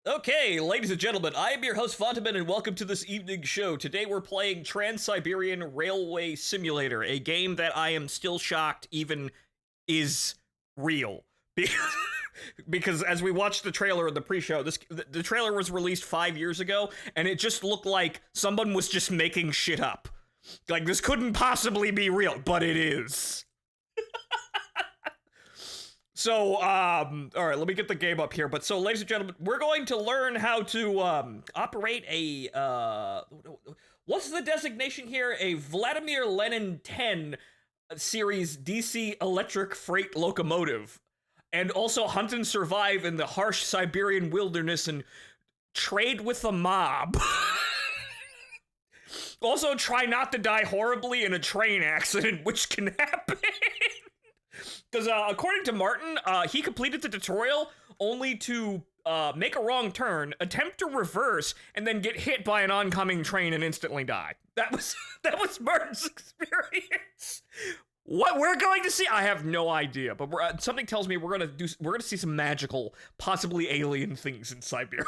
Okay, ladies and gentlemen, I am your host Phontomen, and welcome to this evening's show. Today we're playing Trans-Siberian Railway Simulator, a game that I am still shocked even is real. Because as we watched the trailer in the pre-show, the trailer was released 5 years ago, and it just looked like someone was just making shit up. Like, this couldn't possibly be real, but it is. So, alright, let me get the game up here. But so, ladies and gentlemen, we're going to learn how to, operate a, what's the designation here? A Vladimir Lenin 10 series DC electric freight locomotive. And also hunt and survive in the harsh Siberian wilderness and trade with the mob. Also, try not to die horribly in a train accident, which can happen. Because according to Martin, he completed the tutorial only to make a wrong turn, attempt to reverse, and then get hit by an oncoming train and instantly die. That was Martin's experience. What we're going to see, I have no idea, but something tells me we're gonna see some magical, possibly alien things in Siberia.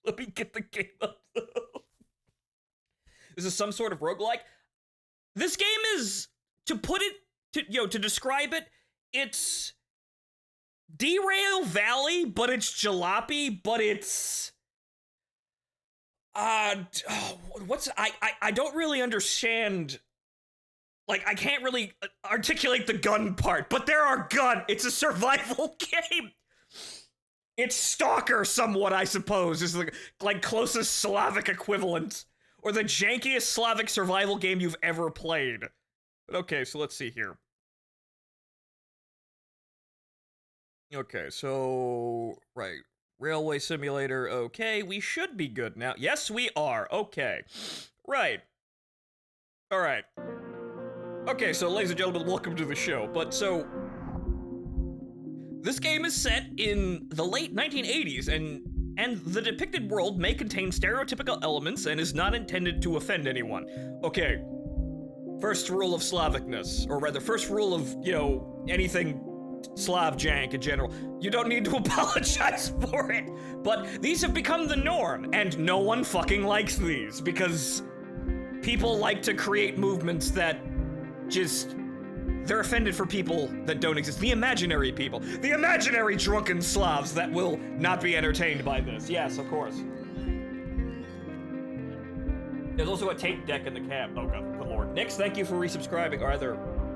Let me get the game up though. This is some sort of roguelike. This game is, to put it, to describe it, it's Derail Valley, but it's jalopy, but it's I don't really understand. Like, I can't really articulate the gun part, but there are guns. It's a survival game. It's Stalker, somewhat, I suppose, is the like closest Slavic equivalent, or the jankiest Slavic survival game you've ever played. But okay, so let's see here. Okay, so right, Railway Simulator. Okay, we should be good now. Yes, we are. Okay, right. All right. Okay, so ladies and gentlemen, welcome to the show. But so, this game is set in the late 1980s, and the depicted world may contain stereotypical elements and is not intended to offend anyone. Okay, first rule of Slavicness, or rather, first rule of, anything Slav jank in general. You don't need to apologize for it, but these have become the norm, and no one fucking likes these, because people like to create movements that they're offended for people that don't exist. The imaginary people. The imaginary drunken Slavs that will not be entertained by this. Yes, of course. There's also a tape deck in the cab. Oh god, good lord. Nix, thank you for resubscribing. Or either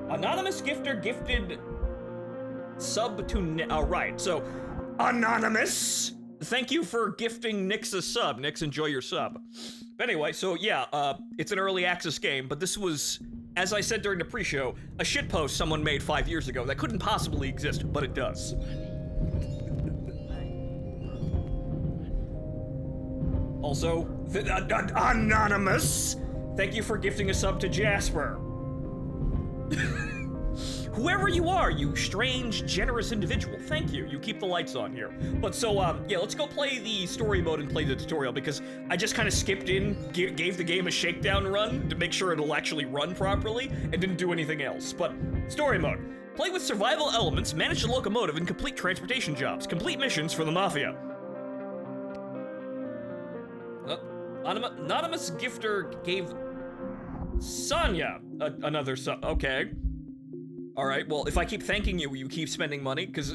anonymous gifter gifted sub to right. So, anonymous, thank you for gifting Nix a sub. Nix, enjoy your sub. But anyway, so yeah, it's an early access game, but this was, as I said during the pre-show, a shitpost someone made 5 years ago that couldn't possibly exist, but it does. Also, anonymous, thank you for gifting a sub to Jasper. Whoever you are, you strange, generous individual, thank you. You keep the lights on here. But so, yeah, let's go play the story mode and play the tutorial, because I just kind of skipped in, gave the game a shakedown run to make sure it'll actually run properly, and didn't do anything else. But, story mode. Play with survival elements, manage the locomotive, and complete transportation jobs. Complete missions for the Mafia. Anonymous gifter gave Sonya another sub. Okay. All right, well, if I keep thanking you, will you keep spending money? Because,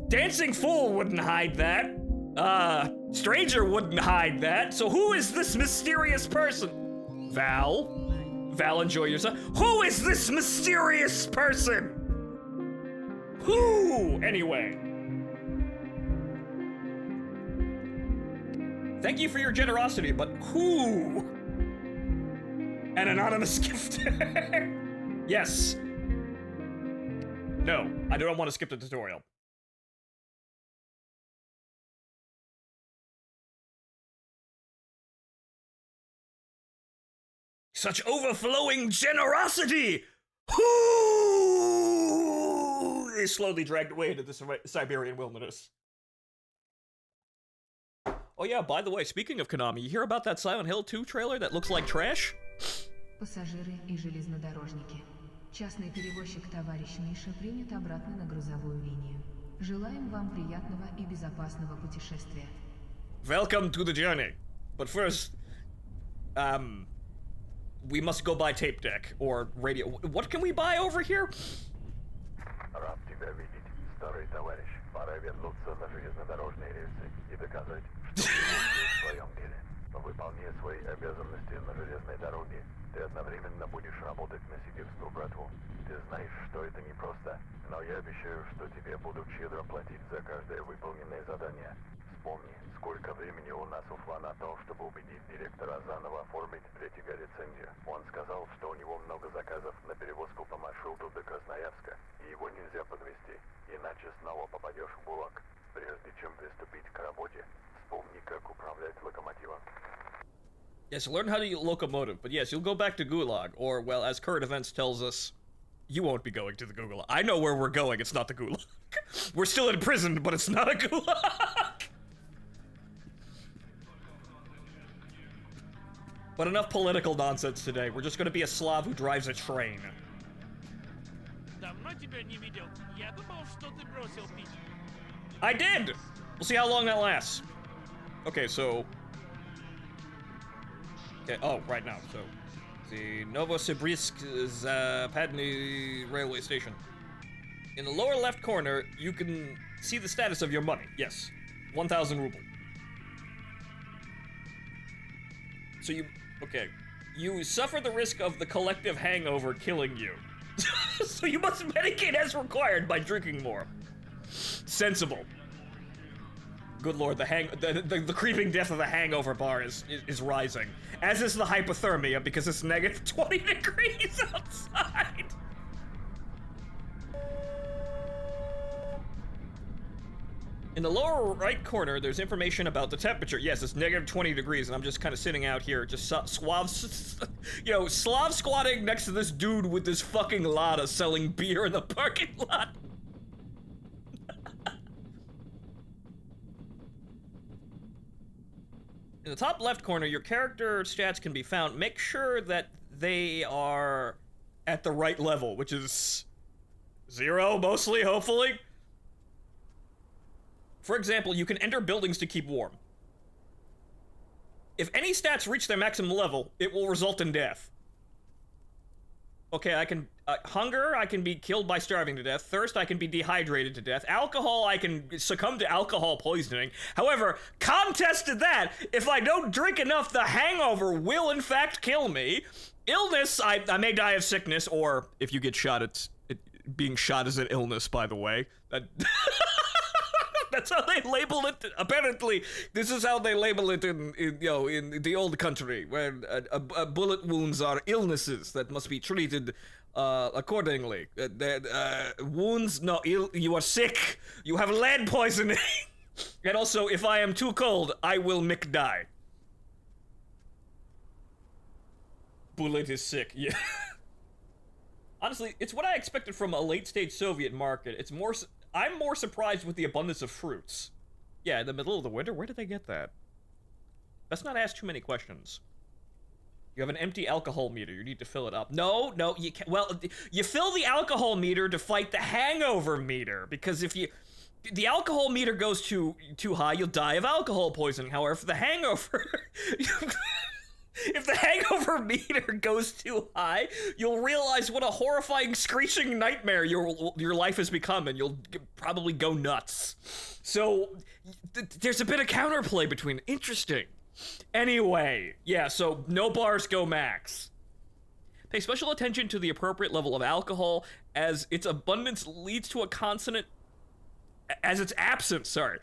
Dancing Fool wouldn't hide that. Stranger wouldn't hide that. So who is this mysterious person? Val? Val, enjoy yourself. Who is this mysterious person? Who? Anyway. Thank you for your generosity, but who? An anonymous gifter. Yes. No, I don't want to skip the tutorial. Such overflowing generosity! Who is slowly dragged away into the Siberian wilderness. Oh yeah, by the way, speaking of Konami, you hear about that Silent Hill 2 trailer that looks like trash? Пассажиры и железнодорожники. Частный перевозчик товарищ Миша принят обратно на грузовую линию. Желаем вам приятного и безопасного путешествия. Welcome to the journey. But first, we must go buy tape deck or radio. What can we buy over here? Рад тебя видеть, старый товарищ. Пора вернуться на железнодорожные рельсы и доказать, что ты в своем деле. Выполняя свои обязанности на железной дороге, ты одновременно будешь работать на сибирскую братву. Ты знаешь, что это непросто, но я обещаю, что тебе будут щедро платить за каждое выполненное задание. Вспомни, сколько времени у нас ушла на то, чтобы убедить директора заново оформить для тебя лицензию. Он сказал, что у него много заказов на перевозку по маршруту до Красноярска, и его нельзя подвести, иначе снова попадешь в ГУЛАГ. Прежде чем приступить к работе, вспомни, как управлять локомотивом. Yes, learn how to use locomotive, but yes, you'll go back to Gulag, or, well, as current events tells us, you won't be going to the Gulag. I know where we're going, it's not the Gulag. We're still in prison, but it's not a Gulag! But enough political nonsense today, we're just gonna be a Slav who drives a train. Давно тебя не видел. Я думал, что ты бросил пить. I did! We'll see how long that lasts. Okay, so... Okay, oh, right now, so... The Novosibirsk Zapadny railway station. In the lower left corner, you can see the status of your money. Yes, 1,000 ruble. So you... Okay. You suffer the risk of the collective hangover killing you. So you must medicate as required by drinking more. Sensible. Good lord, the creeping death of the hangover bar is rising. As is the hypothermia because it's negative 20 degrees outside. In the lower right corner, there's information about the temperature. Yes, it's negative 20 degrees, and I'm just kind of sitting out here, just Slav squatting next to this dude with this fucking Lada selling beer in the parking lot. In the top left corner, your character stats can be found. Make sure that they are at the right level, which is 0, mostly, hopefully. For example, you can enter buildings to keep warm. If any stats reach their maximum level, it will result in death. Okay, I can... hunger, I can be killed by starving to death. Thirst, I can be dehydrated to death. Alcohol, I can succumb to alcohol poisoning. However, contest to that, if I don't drink enough, the hangover will in fact kill me. Illness, I may die of sickness, or if you get shot, being shot is an illness, by the way. That's how they label it. Apparently, this is how they label it in the old country, where bullet wounds are illnesses that must be treated accordingly. Wounds, no, you are sick. You have lead poisoning. And also, if I am too cold, I will die. Bullet is sick. Yeah. Honestly, it's what I expected from a late-stage Soviet market. It's more. I'm more surprised with the abundance of fruits. Yeah, in the middle of the winter, where did they get that? Let's not ask too many questions. You have an empty alcohol meter, you need to fill it up. No, you can't. Well, you fill the alcohol meter to fight the hangover meter, because if the alcohol meter goes too high, you'll die of alcohol poisoning. However, if the hangover... If the hangover meter goes too high, you'll realize what a horrifying screeching nightmare your life has become, and you'll probably go nuts. So, there's a bit of counterplay between... Interesting. Anyway, yeah, so no bars go max. Pay special attention to the appropriate level of alcohol, as its abundance leads to a constant... As its absence, sorry.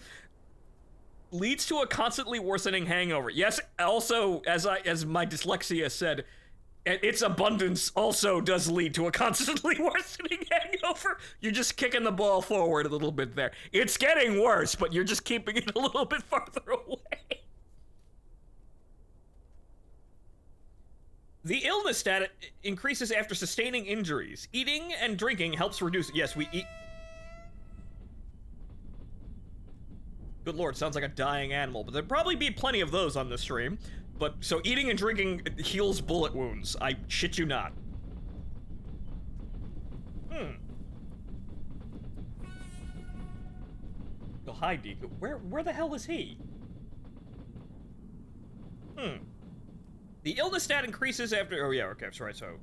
Leads to a constantly worsening hangover. Yes, also, as my dyslexia said, its abundance also does lead to a constantly worsening hangover. You're just kicking the ball forward a little bit there. It's getting worse, but you're just keeping it a little bit farther away. The illness stat increases after sustaining injuries. Eating and drinking helps reduce... Yes, we eat... Good lord, sounds like a dying animal, but there'd probably be plenty of those on the stream. But, so eating and drinking heals bullet wounds. I shit you not. Oh, hi, Deku. Where the hell is he? The illness stat increases after... Oh, yeah, okay, that's right, so...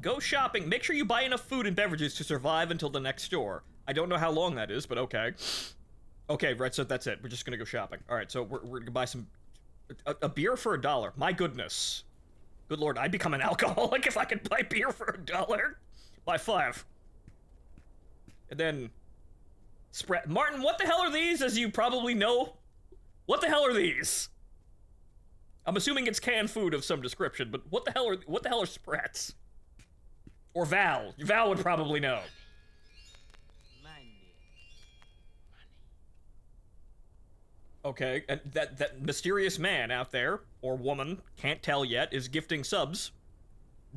Go shopping. Make sure you buy enough food and beverages to survive until the next store. I don't know how long that is, but okay. Okay, right, so that's it. We're just gonna go shopping. Alright, so we're gonna buy some... A beer for $1. My goodness. Good lord, I'd become an alcoholic if I could buy beer for $1. Buy 5. And then... Spread... Martin, what the hell are these, as you probably know? What the hell are these? I'm assuming it's canned food of some description, but what the hell are sprats? Or Val. Val would probably know. Okay, and that mysterious man out there, or woman, can't tell yet, is gifting subs.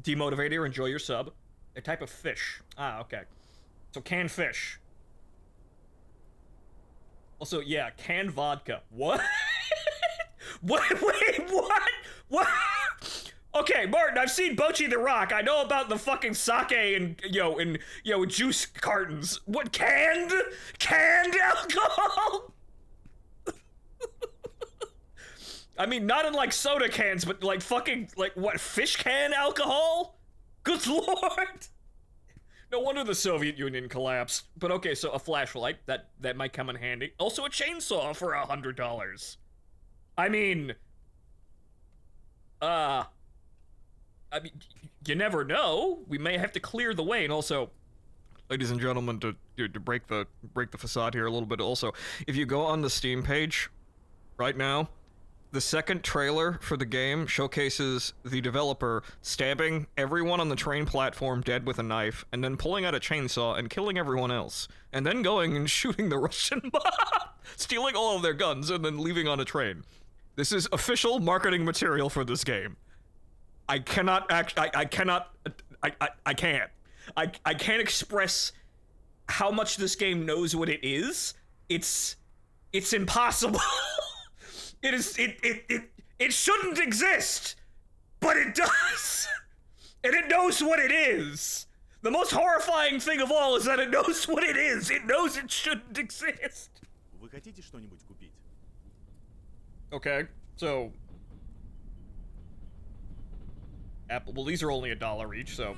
Demotivator, enjoy your sub. A type of fish. Ah, okay. So canned fish. Also, yeah, canned vodka. What? Wait, what? What? Okay, Martin, I've seen Bocchi the Rock. I know about the fucking sake and, juice cartons. What, canned alcohol? I mean, not in, like, soda cans, but, like, fucking, like, what, fish can alcohol? Good lord! No wonder the Soviet Union collapsed. But okay, so a flashlight, that might come in handy. Also a chainsaw for $100. I mean, you never know. We may have to clear the way, and also, ladies and gentlemen, to break the facade here a little bit. Also, if you go on the Steam page right now, the second trailer for the game showcases the developer stabbing everyone on the train platform dead with a knife, and then pulling out a chainsaw and killing everyone else, and then going and shooting the Russian mob, stealing all of their guns, and then leaving on a train. This is official marketing material for this game. I can't express how much this game knows what it is. It's impossible. It shouldn't exist, but it does. And it knows what it is. The most horrifying thing of all is that it knows what it is. It knows it shouldn't exist. Вы хотите что-нибудь купить? Okay, so... Apple, well, these are only $1 each, so...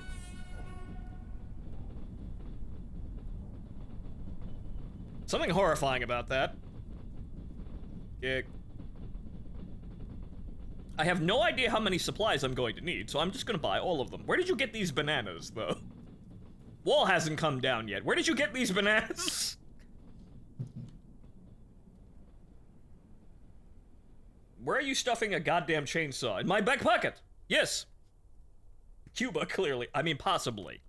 Something horrifying about that. Yeah. I have no idea how many supplies I'm going to need, so I'm just gonna buy all of them. Where did you get these bananas, though? Wall hasn't come down yet. Where did you get these bananas? Where are you stuffing a goddamn chainsaw? In my back pocket! Yes! Cuba, clearly. I mean, possibly.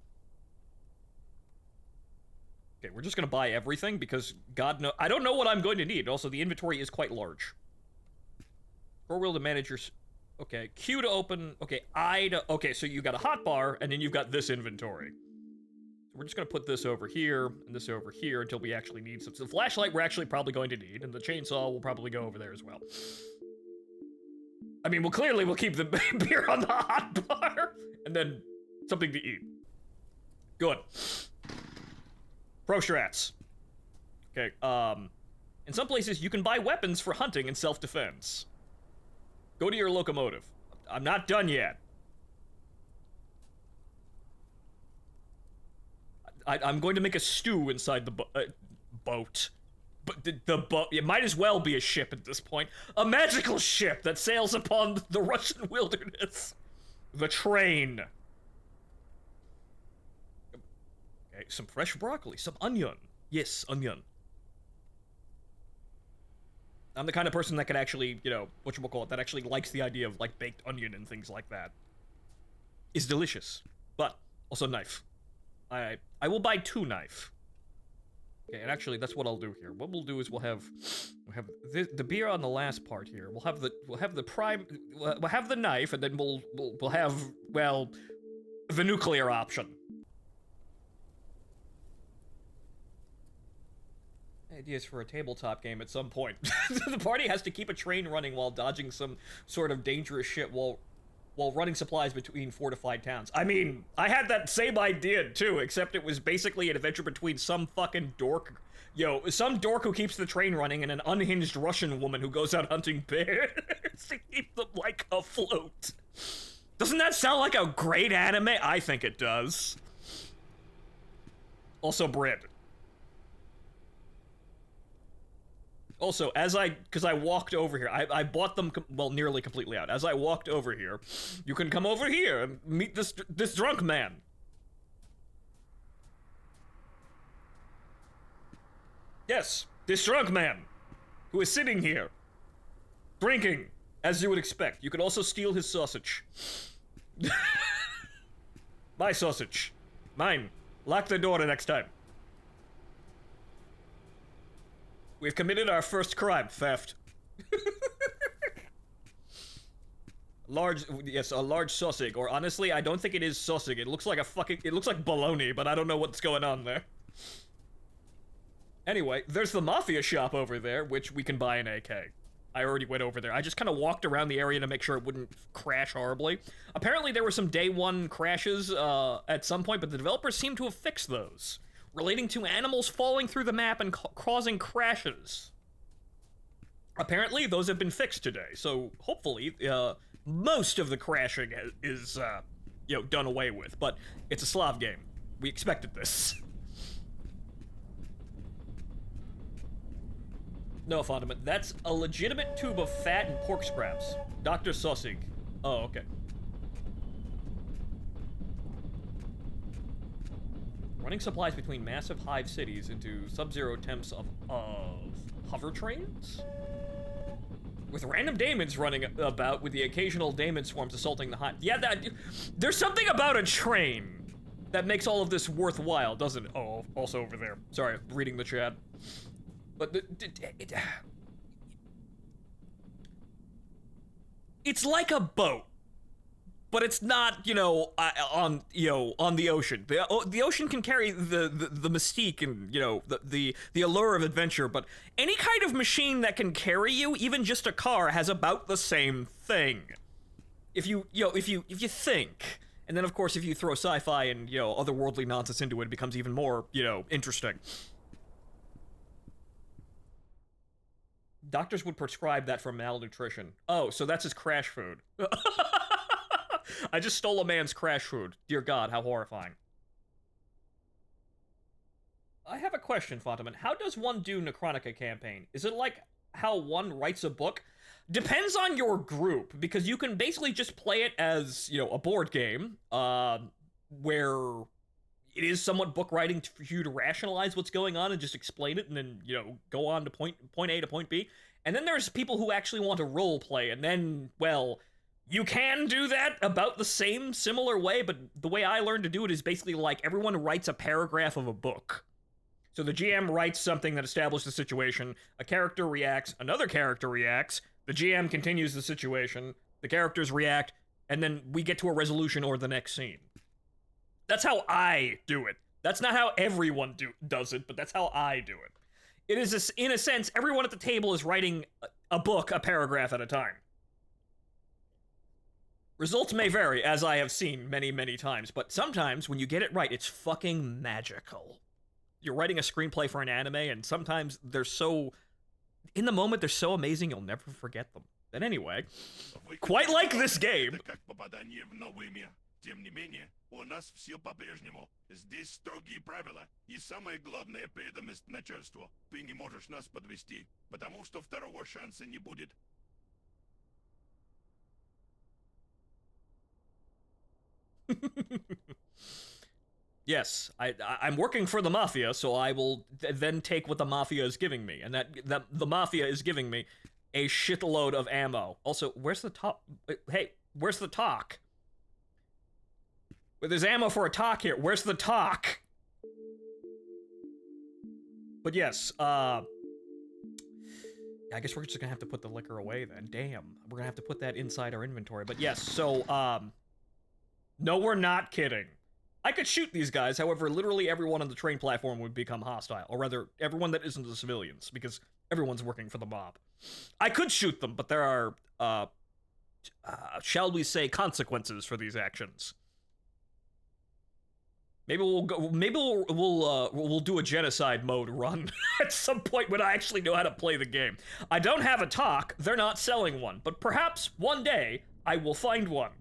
Okay, we're just gonna buy everything, because God knows... I don't know what I'm going to need. Also, the inventory is quite large. Four-wheel to manage your... Okay, Q to open... Okay, I to... Okay, so you got a hotbar, and then you've got this inventory. So we're just gonna put this over here, and this over here, until we actually need some... So the flashlight we're actually probably going to need, and the chainsaw will probably go over there as well. I mean, we'll keep the beer on the hotbar, and then something to eat. Good. Pro strats. Okay, in some places, you can buy weapons for hunting and self-defense. Go to your locomotive. I'm not done yet. I'm going to make a stew inside the boat. But the boat, it might as well be a ship at this point. A magical ship that sails upon the Russian wilderness. The train. Okay, some fresh broccoli, some onion. Yes, onion. I'm the kind of person that can actually, whatchamacallit, that actually likes the idea of, like, baked onion and things like that. It's delicious. But, also knife. I will buy 2 knife. Okay, and actually, that's what I'll do here. What we'll do is we'll have the beer on the last part here. We'll have the knife, and then we'll have, well, the nuclear option. Ideas for a tabletop game at some point. The party has to keep a train running while dodging some sort of dangerous shit while while running supplies between fortified towns. I mean, I had that same idea too, except it was basically an adventure between some fucking dork, some dork who keeps the train running and an unhinged Russian woman who goes out hunting bears to keep them, like, afloat. Doesn't that sound like a great anime? I think it does. Also, bread. Also, because I walked over here, I bought them, well, nearly completely out. As I walked over here, you can come over here and meet this drunk man. Yes, this drunk man, who is sitting here, drinking, as you would expect. You could also steal his sausage. My sausage. Mine. Lock the door the next time. We've committed our first crime, theft. A large sausage, or honestly, I don't think it is sausage. It looks like it looks like bologna, but I don't know what's going on there. Anyway, there's the mafia shop over there, which we can buy an AK. I already went over there. I just kind of walked around the area to make sure it wouldn't crash horribly. Apparently there were some day one crashes at some point, but the developers seem to have fixed those, relating to animals falling through the map and causing crashes. Apparently those have been fixed today, so hopefully most of the crashing is done away with, but it's a Slav game. We expected this. No, Phontomen, that's a legitimate tube of fat and pork scraps. Dr. Sussig. Oh, okay. Running supplies between massive hive cities into sub-zero temps of hover trains? With random daemons running about, with the occasional daemon swarms assaulting the hive. Yeah, there's something about a train that makes all of this worthwhile, doesn't it? Oh, also over there. Sorry, reading the chat. But it's like a boat, but it's not, on the ocean. The ocean can carry the mystique and, the allure of adventure, but any kind of machine that can carry you, even just a car, has about the same thing. If you think, and then of course if you throw sci-fi and, otherworldly nonsense into it, it becomes even more, interesting. Doctors would prescribe that for malnutrition. Oh, so that's his crash food. I just stole a man's crash food. Dear God, how horrifying. I have a question, Phontomen. How does one do Necronica campaign? Is it like how one writes a book? Depends on your group, because you can basically just play it as, a board game, where it is somewhat book writing for you to rationalize what's going on and just explain it and then, go on to point A to point B. And then there's people who actually want to role play, and then, well, you can do that about the same similar way, but the way I learned to do it is basically like everyone writes a paragraph of a book. So the GM writes something that establishes the situation, a character reacts, another character reacts, the GM continues the situation, the characters react, and then we get to a resolution or the next scene. That's how I do it. That's not how everyone does it, but that's how I do it. It is, in a sense, everyone at the table is writing a book, a paragraph at a time. Results may vary, as I have seen many, many times, but sometimes when you get it right, it's fucking magical. You're writing a screenplay for an anime, and sometimes they're so... in the moment, they're so amazing, you'll never forget them. But anyway, quite like this game. Тем не менее, у нас все по-прежнему. Здесь строгие правила. И самое главное, преданность начальству. Ты не можешь нас подвести, потому что второго шанса не будет. Yes, I'm working for the Mafia, so I will then take what the Mafia is giving me. And that the Mafia is giving me a shitload of ammo. Also, where's the talk? Hey, where's the talk? Well, there's ammo for a talk here. Where's the talk? But yes, I guess we're just gonna have to put the liquor away then. Damn, we're gonna have to put that inside our inventory. But yes, so, no, we're not kidding. I could shoot these guys, however, literally everyone on the train platform would become hostile. Or rather, everyone that isn't the civilians, because everyone's working for the mob. I could shoot them, but there are, shall we say, consequences for these actions. Maybe we'll go. Maybe we'll do a genocide mode run at some point when I actually know how to play the game. I don't have a talk. They're not selling one, but perhaps one day I will find one.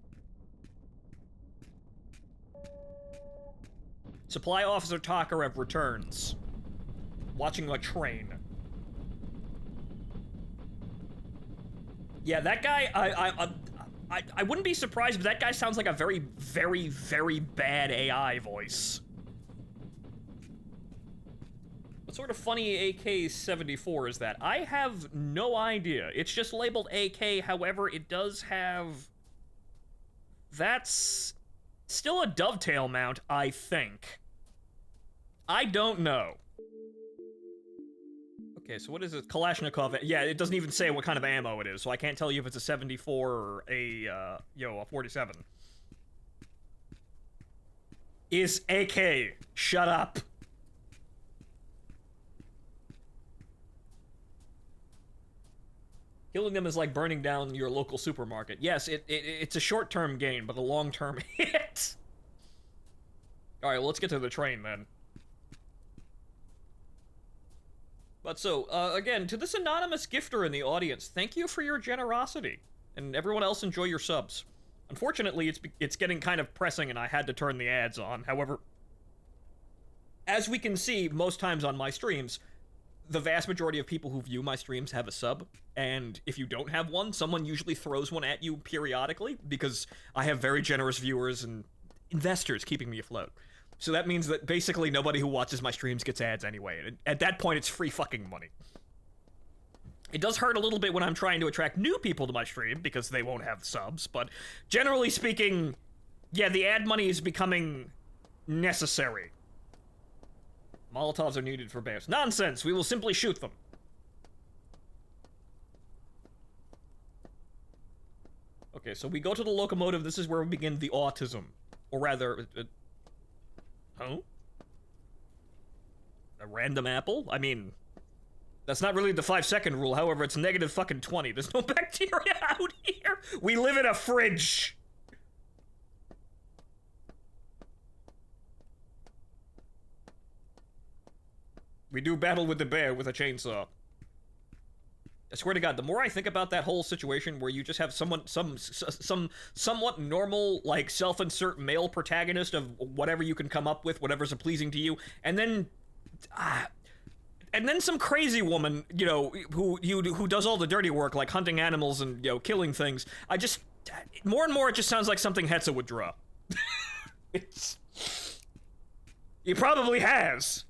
Supply Officer Tokarev returns. Watching a train. Yeah, that guy. I wouldn't be surprised, but that guy sounds like a very, very, very bad AI voice. What sort of funny AK-74 is that? I have no idea. It's just labeled AK, however, it does have... That's still a dovetail mount, I think. I don't know. Okay, so what is it? Kalashnikov. Yeah, it doesn't even say what kind of ammo it is, so I can't tell you if it's a 74 or a 47. Is AK. Shut up. Killing them is like burning down your local supermarket. Yes, it's a short-term gain, but a long-term hit. Alright, well, let's get to the train, then. But so, again, to this anonymous gifter in the audience, thank you for your generosity. And everyone else, enjoy your subs. Unfortunately, it's getting kind of pressing and I had to turn the ads on. However, as we can see most times on my streams, the vast majority of people who view my streams have a sub. And if you don't have one, someone usually throws one at you periodically because I have very generous viewers and investors keeping me afloat. So that means that basically nobody who watches my streams gets ads anyway. And at that point, it's free fucking money. It does hurt a little bit when I'm trying to attract new people to my stream because they won't have subs, but generally speaking, yeah, the ad money is becoming necessary. Molotovs are needed for bears. Nonsense! We will simply shoot them. Okay, so we go to the locomotive. This is where we begin the autism. Or rather... Huh? A random apple? I mean, that's not really the 5-second rule. However, it's negative fucking 20. There's no bacteria out here. We live in a fridge. We do battle with the bear with a chainsaw. I swear to God, the more I think about that whole situation where you just have some somewhat normal, like, self-insert male protagonist of whatever you can come up with, whatever's pleasing to you, and then some crazy woman, you know, who does all the dirty work, like hunting animals and, you know, killing things. More and more it just sounds like something Hetza would draw. He probably has.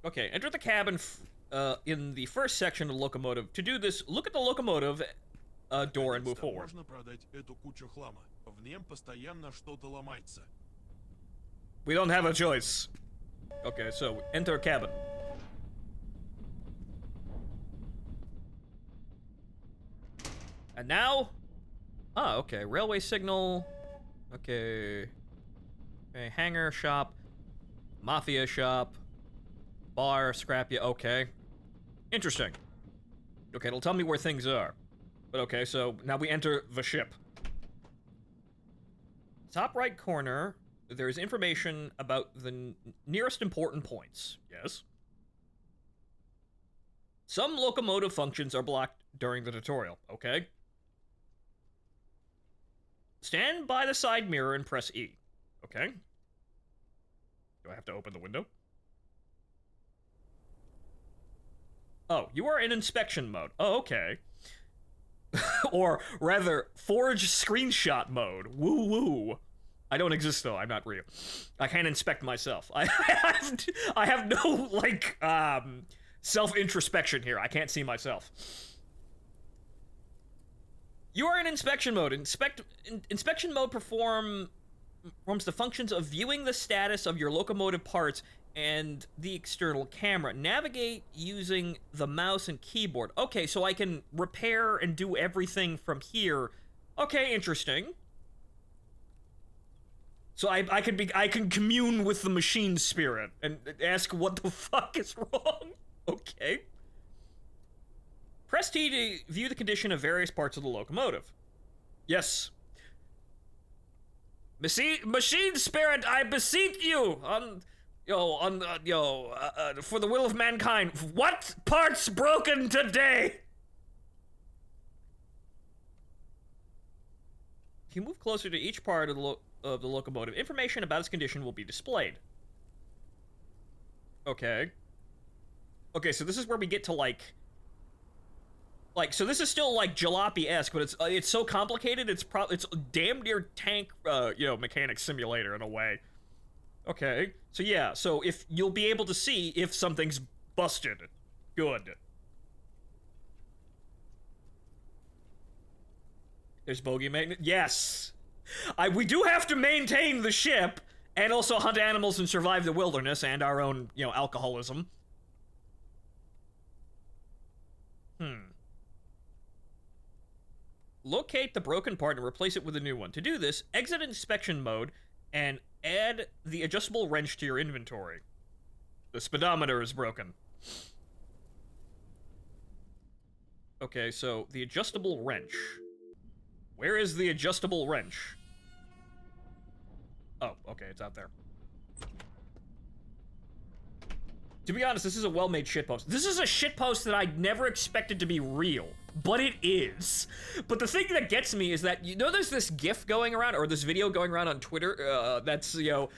Okay, enter the cabin in the first section of the locomotive. To do this, look at the locomotive door and move forward. We don't have a choice. Okay, so enter cabin. And now? Ah, okay, railway signal. Okay. Okay, hangar shop. Mafia shop. Bar, scrapyard, okay. Interesting. Okay, it'll tell me where things are. But okay, so now we enter the ship. Top right corner, there's information about the nearest important points. Yes. Some locomotive functions are blocked during the tutorial. Okay. Stand by the side mirror and press E. Okay. Do I have to open the window? Oh, you are in inspection mode. Oh, okay. Or rather, forge screenshot mode. Woo woo. I don't exist though. I'm not real. I can't inspect myself. I have no like self-introspection here. I can't see myself. You are in inspection mode. Inspection mode performs the functions of viewing the status of your locomotive parts and the external camera. Navigate using the mouse and keyboard. Okay, so I can repair and do everything from here. Okay, interesting. So I can commune with the machine spirit and ask what the fuck is wrong. Okay. Press T to view the condition of various parts of the locomotive. Yes. Machine spirit, I beseech you, for the will of mankind, what parts broken today? If you move closer to each part of the locomotive, information about its condition will be displayed. Okay. Okay, so this is where we get to, like, so this is still, like, jalopy-esque, but it's so complicated, it's damn near tank, mechanic simulator in a way. Okay, so yeah, so if you'll be able to see if something's busted. Good. There's bogey magnet. Yes! We do have to maintain the ship, and also hunt animals and survive the wilderness, and our own, alcoholism. Locate the broken part and replace it with a new one. To do this, exit inspection mode and add the adjustable wrench to your inventory. The speedometer is broken. Okay, so the adjustable wrench. Where is the adjustable wrench? Oh, okay, it's out there. To be honest, this is a well-made shitpost. This is a shitpost that I never expected to be real, but it is. But the thing that gets me is that, there's this GIF going around, or this video going around on Twitter, that's, that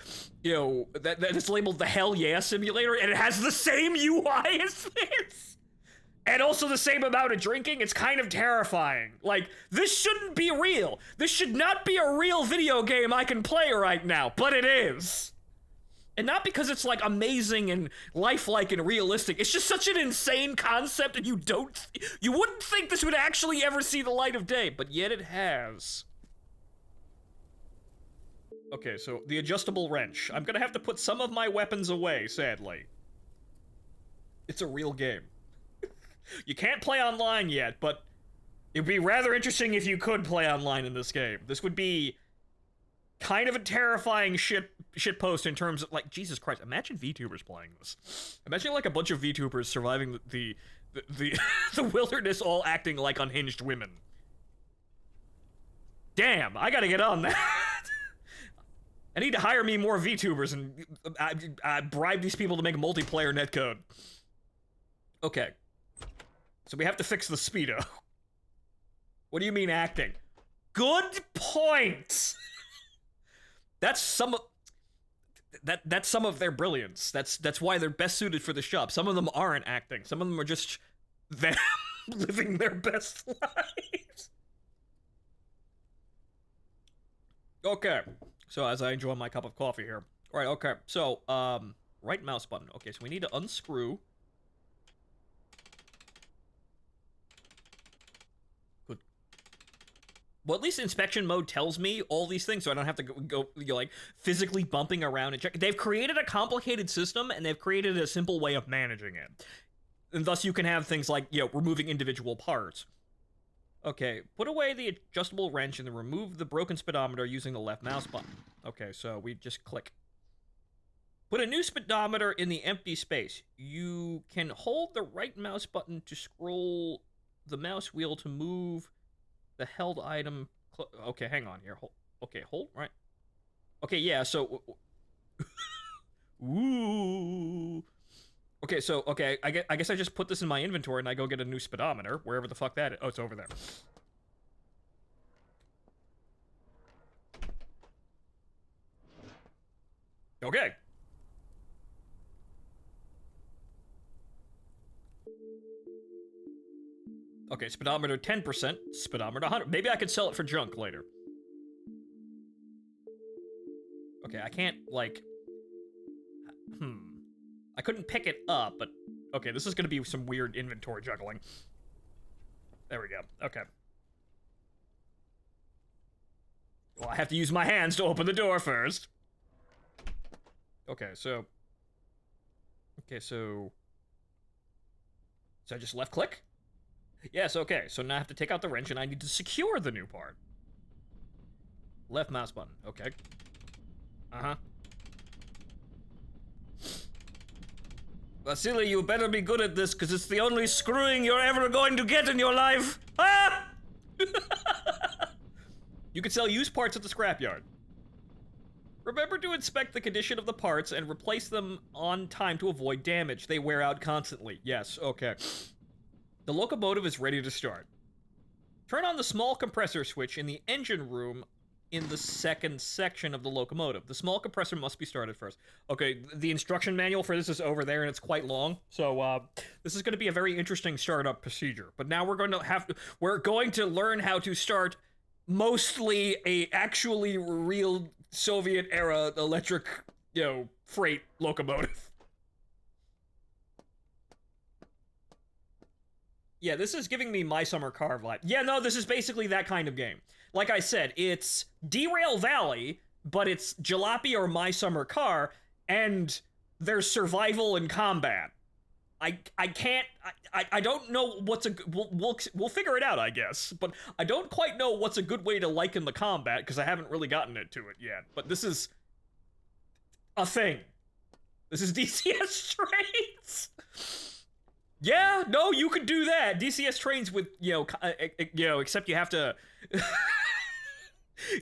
is labeled the Hell Yeah Simulator, and it has the same UI as this. And also the same amount of drinking. It's kind of terrifying. Like, this shouldn't be real. This should not be a real video game I can play right now, but it is. And not because it's, like, amazing and lifelike and realistic. It's just such an insane concept, and you wouldn't think this would actually ever see the light of day, but yet it has. Okay, so the adjustable wrench. I'm gonna have to put some of my weapons away, sadly. It's a real game. You can't play online yet, but it'd be rather interesting if you could play online in this game. This would be kind of a terrifying shitpost in terms of, like, Jesus Christ, imagine VTubers playing this. Imagine, like, a bunch of VTubers surviving the wilderness all acting like unhinged women. Damn, I gotta get on that. I need to hire me more VTubers and I bribe these people to make multiplayer netcode. Okay. So we have to fix the speedo. What do you mean acting? Good point! That's some of their brilliance. That's why they're best suited for the shop. Some of them aren't acting. Some of them are just them living their best lives. Okay. So as I enjoy my cup of coffee here. All right, okay. So, right mouse button. Okay, so we need to unscrew. Good. Well, at least inspection mode tells me all these things, so I don't have to go like, physically bumping around and check. They've created a complicated system, and they've created a simple way of managing it. And thus you can have things like, removing individual parts. Okay, put away the adjustable wrench and then remove the broken speedometer using the left mouse button. Okay, so we just click. Put a new speedometer in the empty space. You can hold the right mouse button to scroll the mouse wheel to move the held item. Okay, hang on here. Hold, right? Okay, yeah, so... Ooh... Okay, so, I guess I just put this in my inventory and I go get a new speedometer, wherever the fuck that is. Oh, it's over there. Okay. Okay, speedometer 10%, speedometer 100. Maybe I could sell it for junk later. Okay, I can't, like... I couldn't pick it up, but... Okay, this is gonna be some weird inventory juggling. There we go. Okay. Well, I have to use my hands to open the door first. Okay, so... So I just left click? Yes, okay. So now I have to take out the wrench and I need to secure the new part. Left mouse button. Okay. Vasily, you better be good at this, because it's the only screwing you're ever going to get in your life. Ah! You can sell used parts at the scrapyard. Remember to inspect the condition of the parts and replace them on time to avoid damage. They wear out constantly. Yes, okay. The locomotive is ready to start. Turn on the small compressor switch in the engine room in the second section of the locomotive. The small compressor must be started first. Okay, the instruction manual for this is over there, and it's quite long. So this is going to be a very interesting startup procedure. But now we're going to learn how to start mostly a actually real Soviet era electric, freight locomotive. Yeah, this is giving me My Summer Car vibe. Yeah, no, this is basically that kind of game. Like I said, it's Derail Valley, but it's Jalopy or My Summer Car, and there's survival and combat. I don't know what's a we'll figure it out, I guess, but I don't quite know what's a good way to liken the combat because I haven't really gotten into it yet. But this is a thing. This is DCS Trains. Yeah, no, you could do that. DCS Trains with except you have to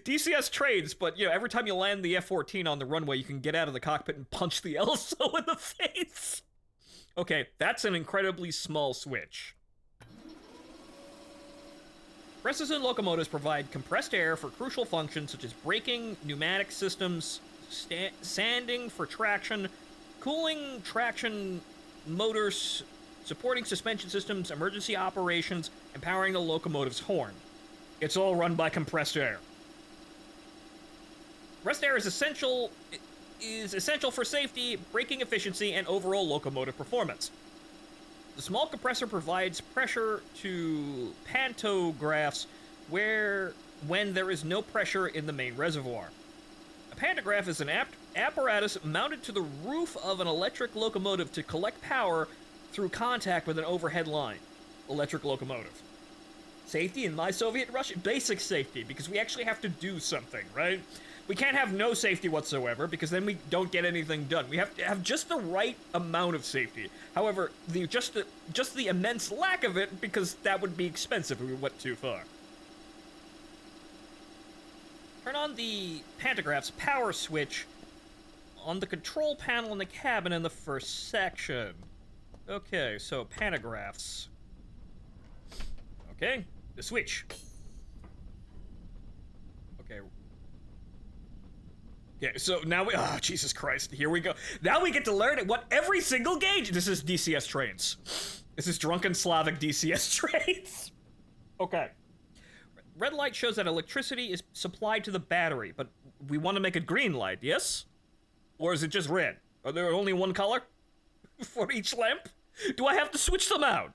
DCS Trains, but every time you land the F-14 on the runway, you can get out of the cockpit and punch the LSO in the face. Okay, that's an incredibly small switch. Presses and locomotives provide compressed air for crucial functions such as braking, pneumatic systems, sanding for traction, cooling, traction motors, supporting suspension systems, emergency operations, and powering the locomotive's horn. It's all run by compressed air. Compressed air is essential for safety, braking efficiency, and overall locomotive performance. The small compressor provides pressure to pantographs when there is no pressure in the main reservoir. A pantograph is an apparatus mounted to the roof of an electric locomotive to collect power through contact with an overhead line. Electric locomotive. Safety in my Soviet Russia? Basic safety, because we actually have to do something, right? We can't have no safety whatsoever, because then we don't get anything done. We have to have just the right amount of safety. However, just the immense lack of it, because that would be expensive if we went too far. Turn on the pantograph's power switch on the control panel in the cabin in the first section. Okay, so pantographs. Okay, the switch. Okay. Yeah, so now Jesus Christ, here we go. Now we get to learn what every single gauge. This is DCS Trains. This is Drunken Slavic DCS Trains. Okay. Red light shows that electricity is supplied to the battery, but we want to make it green light, yes? Or is it just red? Are there only one color for each lamp? Do I have to switch them out?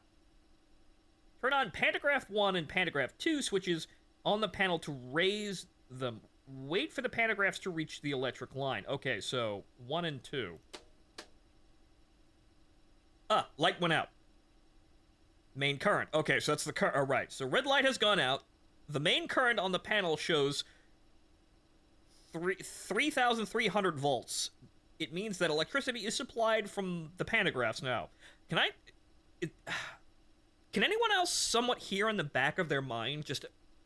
Turn on Pantograph 1 and Pantograph 2 switches on the panel to raise them. Wait for the pantographs to reach the electric line. Okay, so 1 and 2. Light went out. Main current. Okay, so that's the current. All right, so red light has gone out. The main current on the panel shows 3,300 volts. It means that electricity is supplied from the pantographs now. Can anyone else somewhat hear in the back of their mind just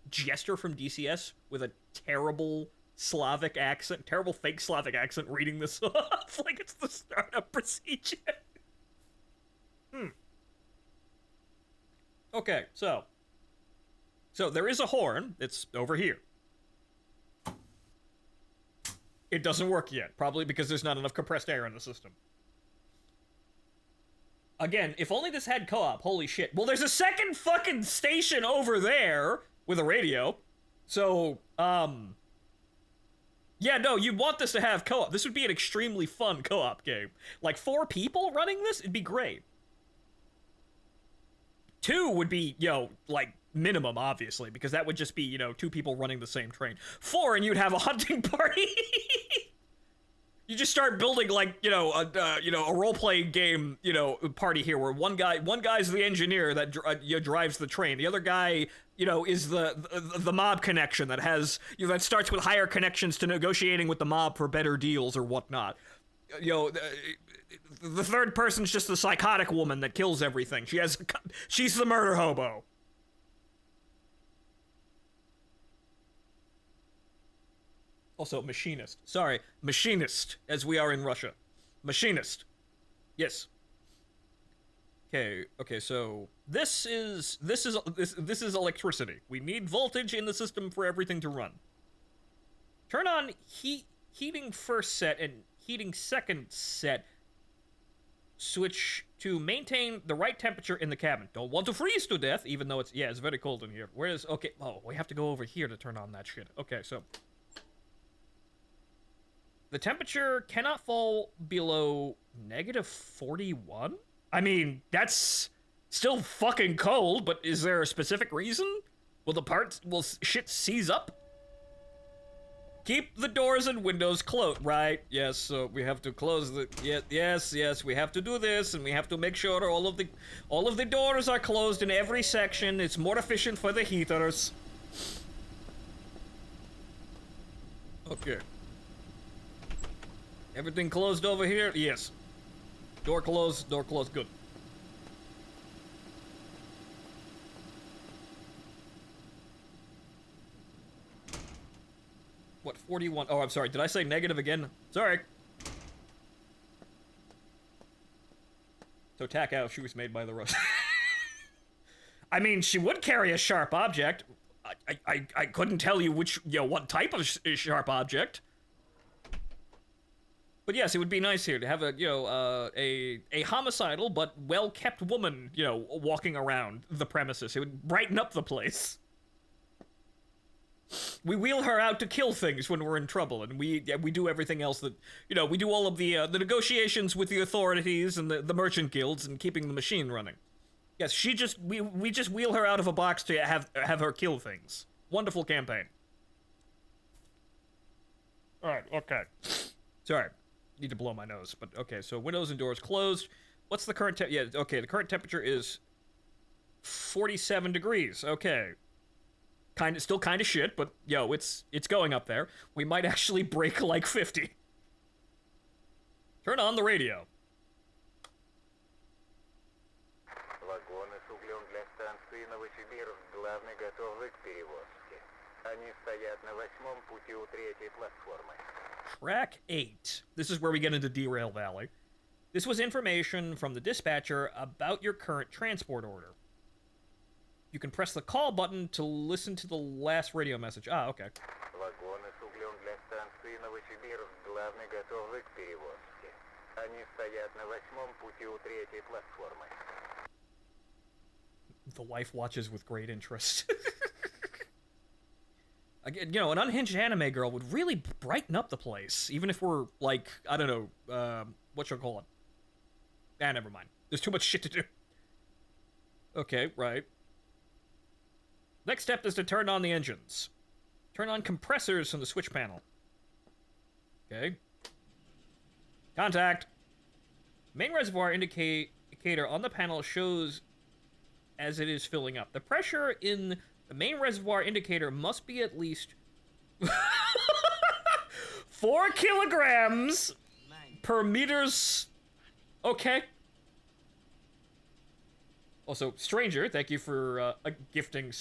Jester from DCS with a terrible Slavic accent, terrible fake Slavic accent reading this off like it's the startup procedure? Okay, so there is a horn. It's over here. It doesn't work yet, probably because there's not enough compressed air in the system. Again, if only this had co-op, holy shit. Well, there's a second fucking station over there with a radio. So, yeah, no, you want this to have co-op. This would be an extremely fun co-op game. Like, 4 people running this? It'd be great. 2 would be, like, minimum, obviously, because that would just be, 2 people running the same train. 4, and you'd have a hunting party. You just start building, like, a role-playing game, party here where one guy's the engineer that drives the train. The other guy, is the mob connection that has, that starts with higher connections to negotiating with the mob for better deals or whatnot. the third person's just the psychotic woman that kills everything. She's the murder hobo. Also, machinist. Sorry, machinist, as we are in Russia. Machinist. Yes. Okay, so this is electricity. We need voltage in the system for everything to run. Turn on heating first set and heating second set. Switch to maintain the right temperature in the cabin. Don't want to freeze to death, even though it's very cold in here. Okay, we have to go over here to turn on that shit. Okay, so the temperature cannot fall below -41? I mean, that's still fucking cold, but is there a specific reason? Will shit seize up? Keep the doors and windows closed, right? Yes, so we have to close the, yes, we have to do this, and we have to make sure all of the doors are closed in every section. It's more efficient for the heaters. Okay. Everything closed over here? Yes. Door closed, good. What, 41? Oh, I'm sorry. Did I say negative again? Sorry. So Takao, she was made by the Russians. I mean, she would carry a sharp object. I couldn't tell you what type of sharp object. But yes, it would be nice here to have a homicidal but well-kept woman, walking around the premises. It would brighten up the place. We wheel her out to kill things when we're in trouble, and we do everything else that, we do all of the negotiations with the authorities and the merchant guilds and keeping the machine running. Yes, we just wheel her out of a box to have her kill things. Wonderful campaign. Alright, okay. Sorry. Need to blow my nose, but okay, so windows and doors closed. What's the current the current temperature is 47 degrees. Okay. Still kind of shit, but it's going up there. We might actually break like 50. Turn on the radio. Вагоны с углем для станции Новосибирск главный готовы к перевозке. Они стоят на 8-м пути у 3-й платформы. Track 8. This is where we get into Derail Valley. This was information from the dispatcher about your current transport order. You can press the call button to listen to the last radio message. Ah, okay. Вагоны с углем для станции Новосибирск главный готовы к перевозке. Они стоят на 8-м пути у 3-й платформы. The wife watches with great interest. Again, an unhinged anime girl would really brighten up the place, even if we're, like, I don't know, what you'll call it. Never mind. There's too much shit to do. Okay, right. Next step is to turn on the engines. Turn on compressors from the switch panel. Okay. Contact. Main reservoir indicator on the panel shows as it is filling up. The pressure in the main reservoir indicator must be at least 4 kilograms per meters. Okay. Also, stranger, thank you for gifting.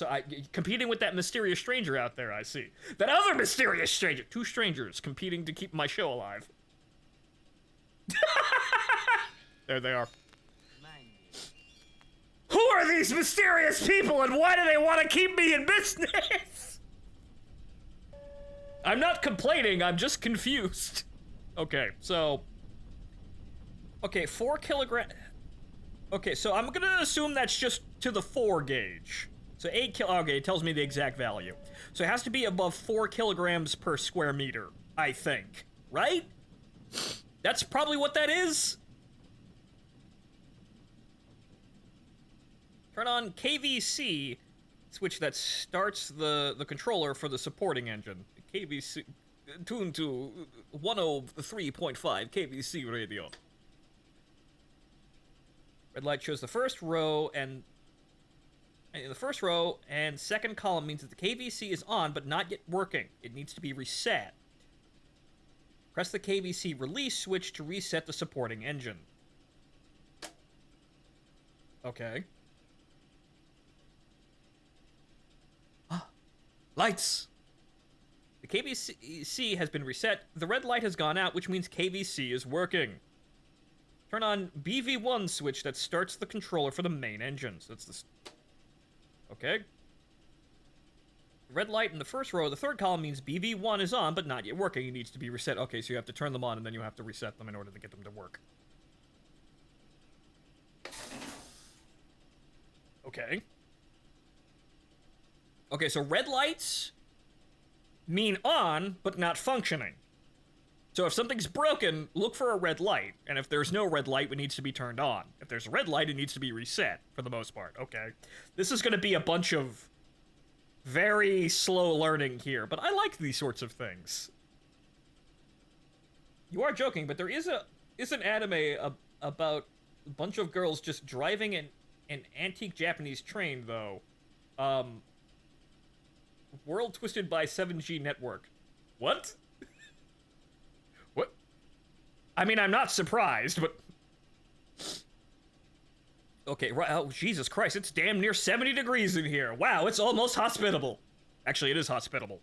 Competing with that mysterious stranger out there, I see. That other mysterious stranger. 2 strangers competing to keep my show alive. There they are. Who are these mysterious people and why do they want to keep me in business? I'm not complaining, I'm just confused. Okay, so... Okay, 4 kilograms... Okay, so I'm gonna assume that's just to the 4 gauge. So 8 okay, it tells me the exact value. So it has to be above 4 kilograms per square meter, I think. Right? That's probably what that is. Turn on KVC, switch that starts the controller for the supporting engine. KVC, tune to 103.5 KVC radio. Red light shows the first row, and in the first row and second column means that the KVC is on but not yet working. It needs to be reset. Press the KVC release switch to reset the supporting engine. Okay. Lights! The KVC has been reset. The red light has gone out, which means KVC is working. Turn on BV1 switch that starts the controller for the main engine. So that's this. Okay. Red light in the first row of the third column means BV1 is on, but not yet working. It needs to be reset. Okay, so you have to turn them on, and then you have to reset them in order to get them to work. Okay. Okay, so red lights mean on, but not functioning. So if something's broken, look for a red light. And if there's no red light, it needs to be turned on. If there's a red light, it needs to be reset, for the most part. Okay. This is going to be a bunch of very slow learning here, but I like these sorts of things. You are joking, but there is an anime about a bunch of girls just driving an antique Japanese train, though. World Twisted by 7G Network. What? What? I mean, I'm not surprised, but... Okay, right. Oh, Jesus Christ, it's damn near 70 degrees in here. Wow, it's almost hospitable. Actually, it is hospitable.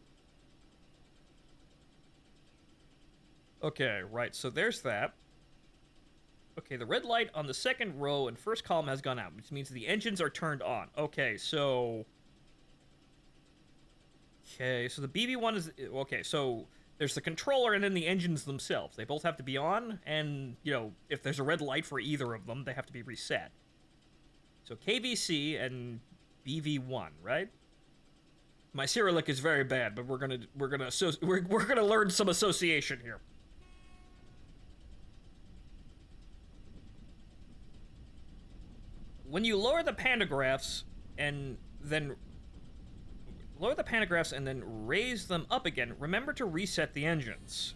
Okay, right, so there's that. Okay, the red light on the second row and first column has gone out, which means the engines are turned on. Okay, so... Okay, so the BB1 is... Okay, so there's the controller and then the engines themselves. They both have to be on, and, you know, if there's a red light for either of them, they have to be reset. So KVC and BV1, right? My Cyrillic is very bad, but we're gonna learn some association here. When you lower the pantographs and then raise them up again, remember to reset the engines.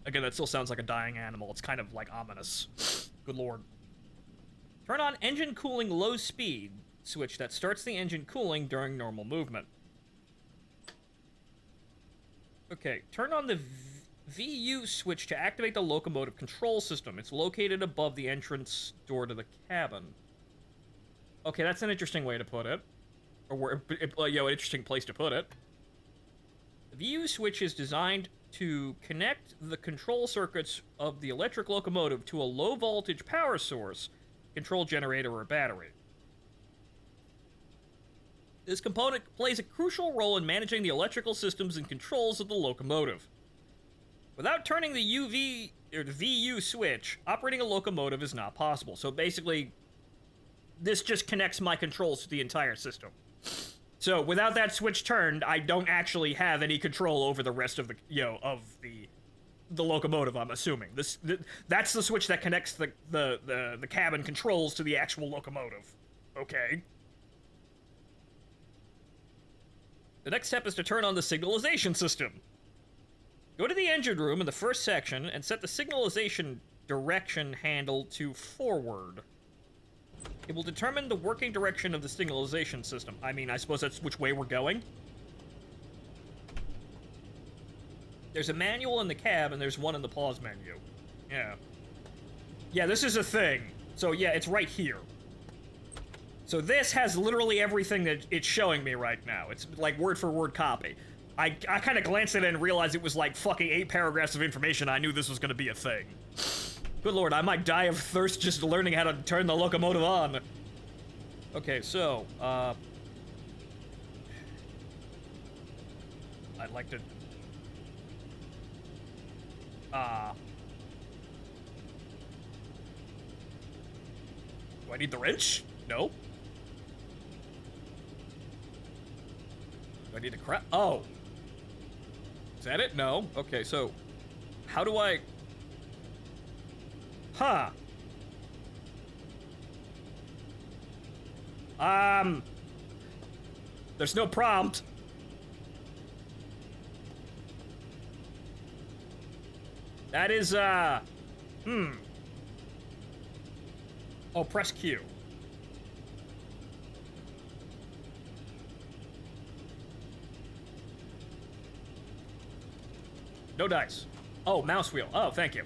Again, that still sounds like a dying animal. It's kind of like ominous. Good lord. Turn on engine cooling low speed switch that starts the engine cooling during normal movement. Okay, turn on the VU switch to activate the locomotive control system. It's located above the entrance door to the cabin. Okay, that's an interesting way to put it. Or, an interesting place to put it. The VU switch is designed to connect the control circuits of the electric locomotive to a low voltage power source, control generator, or battery. This component plays a crucial role in managing the electrical systems and controls of the locomotive. Without turning the VU switch, operating a locomotive is not possible. So basically, this just connects my controls to the entire system. So without that switch turned, I don't actually have any control over the rest of the, the locomotive, I'm assuming. That's the switch that connects the cabin controls to the actual locomotive. Okay. The next step is to turn on the signalization system. Go to the engine room in the first section and set the signalization direction handle to forward. It will determine the working direction of the signalization system. I mean, I suppose that's which way we're going. There's a manual in the cab, and there's one in the pause menu. Yeah. Yeah, this is a thing. So, yeah, it's right here. So this has literally everything that it's showing me right now. It's like word-for-word copy. I kind of glanced at it and realized it was like fucking 8 paragraphs of information. I knew this was going to be a thing. Good lord, I might die of thirst just learning how to turn the locomotive on. Okay, so, I'd like to... Do I need the wrench? No. Do I need to crap? Oh. Is that it? No. Okay, so, how do I... Huh. There's no prompt. That is, Oh, press Q. No dice. Oh, mouse wheel. Oh, thank you.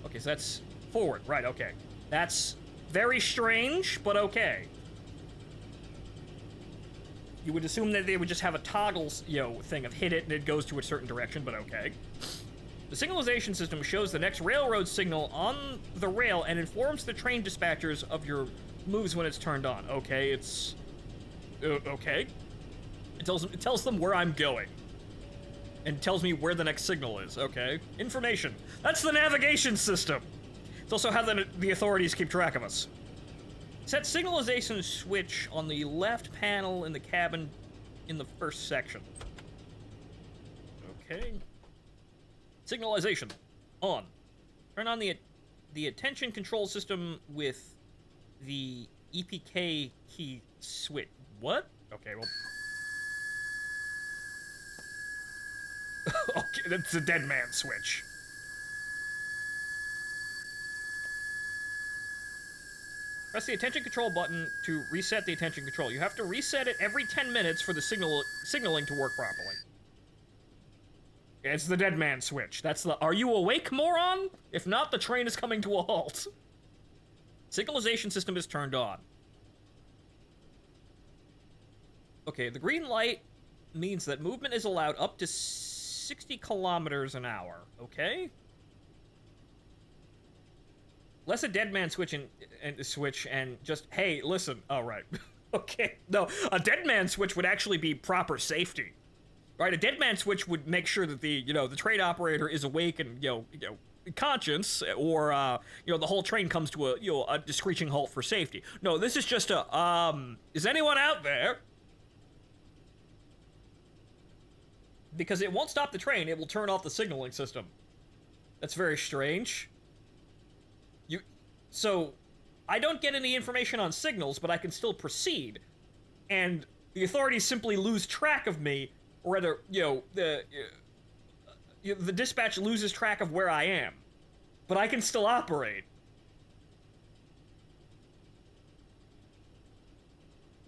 Okay, so that's forward. Right, okay. That's very strange, but okay. You would assume that they would just have a toggle, thing of hit it and it goes to a certain direction, but okay. The signalization system shows the next railroad signal on the rail and informs the train dispatchers of your moves when it's turned on. Okay, it's... okay. It tells them where I'm going. And tells me where the next signal is. Okay. Information. That's the navigation system. It's also how the authorities keep track of us. Set signalization switch on the left panel in the cabin in the first section. Okay. Signalization. On. Turn on the attention control system with the EPK key switch. What? Okay, well... okay, that's the dead man switch. Press the attention control button to reset the attention control. You have to reset it every 10 minutes for the signaling to work properly. It's the dead man switch. That's the "Are you awake, moron? If not, the train is coming to a halt." Signalization system is turned on. Okay, the green light means that movement is allowed up to 60 kilometers an hour. Okay? Less a dead man switch and just, hey, listen. Oh, right. Okay. No, a dead man switch would actually be proper safety. Right? A dead man switch would make sure that the train operator is awake and, conscious, or, the whole train comes to a screeching halt for safety. No, this is just is anyone out there? Because it won't stop the train, it will turn off the signaling system. That's very strange. So, I don't get any information on signals, but I can still proceed. And the authorities simply lose track of me, or rather, the dispatch loses track of where I am. But I can still operate.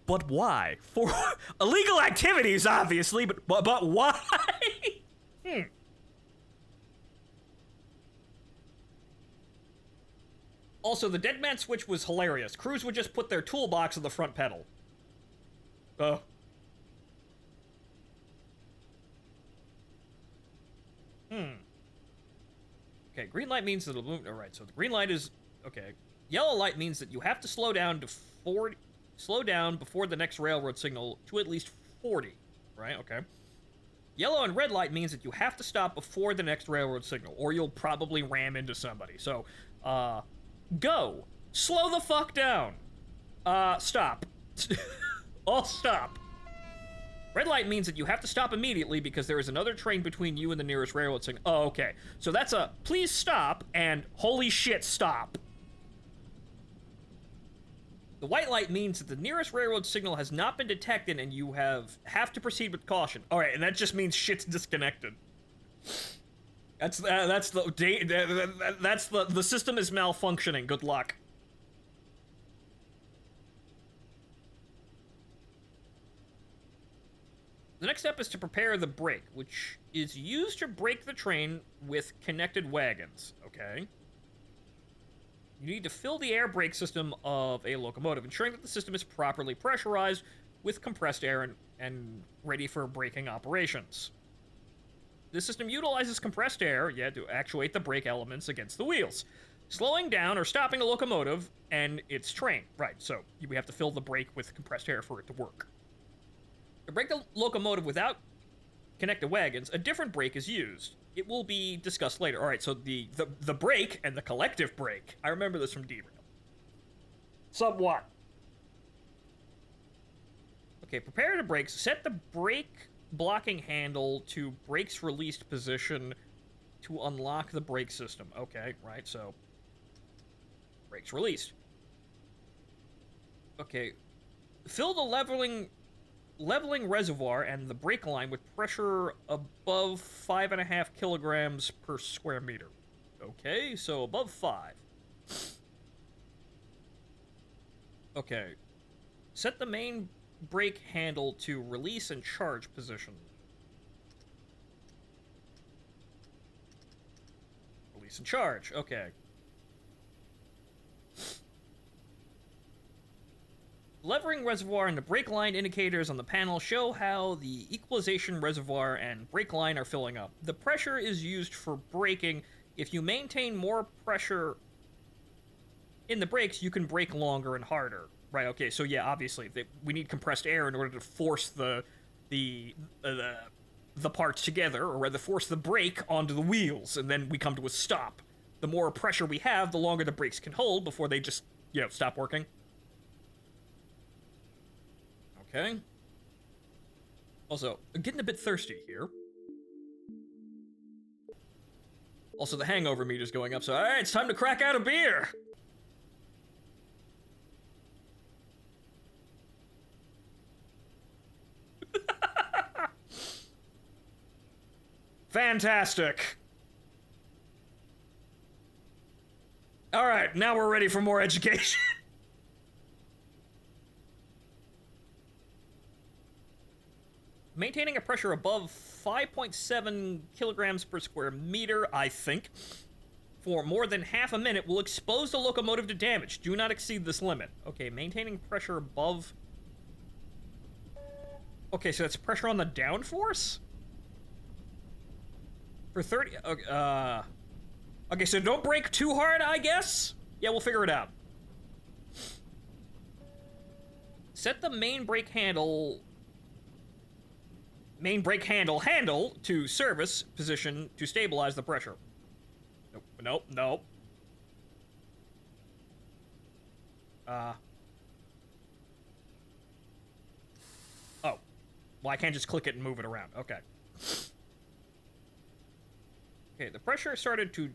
But why? For illegal activities, obviously, but why? Also, the dead man switch was hilarious. Crews would just put their toolbox on the front pedal. Okay, green light means that it'll move. Alright, so the green light is... okay. Yellow light means that you have to slow down before the next railroad signal to at least 40. Right, okay. Yellow and red light means that you have to stop before the next railroad signal, or you'll probably ram into somebody. So, go. Slow the fuck down. Stop. All stop. Red light means that you have to stop immediately because there is another train between you and the nearest railroad signal. Oh, okay. So that's a please stop and holy shit, stop. The white light means that the nearest railroad signal has not been detected and you have to proceed with caution. All right, and that just means shit's disconnected. That's the system is malfunctioning. Good luck. The next step is to prepare the brake, which is used to brake the train with connected wagons. Okay. You need to fill the air brake system of a locomotive, ensuring that the system is properly pressurized with compressed air and ready for braking operations. This system utilizes compressed air, to actuate the brake elements against the wheels, slowing down or stopping a locomotive and its train. Right, so we have to fill the brake with compressed air for it to work. To brake the locomotive without connected wagons, a different brake is used. It will be discussed later. All right, so the brake and the collective brake. I remember this from Derail. Somewhat. Okay, prepare to brake. Set the brake blocking handle to brakes released position to unlock the brake system. Okay, right, so brakes released. Okay, fill the leveling reservoir and the brake line with pressure above 5.5 kilograms per square meter. Okay, so above 5. Okay. Set the main brake handle to release and charge position. release and charge. Okay. Levering reservoir and the brake line indicators on the panel show how the equalization reservoir and brake line are filling up. The pressure is used for braking. If you maintain more pressure in the brakes, you can brake longer and harder. Right, okay, so yeah, obviously, we need compressed air in order to force the parts together, or rather force the brake onto the wheels, and then we come to a stop. The more pressure we have, the longer the brakes can hold before they just, stop working. Okay. Also, I'm getting a bit thirsty here. Also, the hangover meter's going up, so alright, it's time to crack out a beer! Fantastic! Alright, now we're ready for more education. Maintaining a pressure above 5.7 kilograms per square meter, I think, for more than half a minute will expose the locomotive to damage. Do not exceed this limit. Okay, maintaining pressure above... Okay, so that's pressure on the downforce? For 30... Okay, so don't brake too hard, I guess? Yeah, we'll figure it out. Set the main brake handle to service position to stabilize the pressure. Nope. Oh. Well, I can't just click it and move it around. Okay. Okay, the pressure started to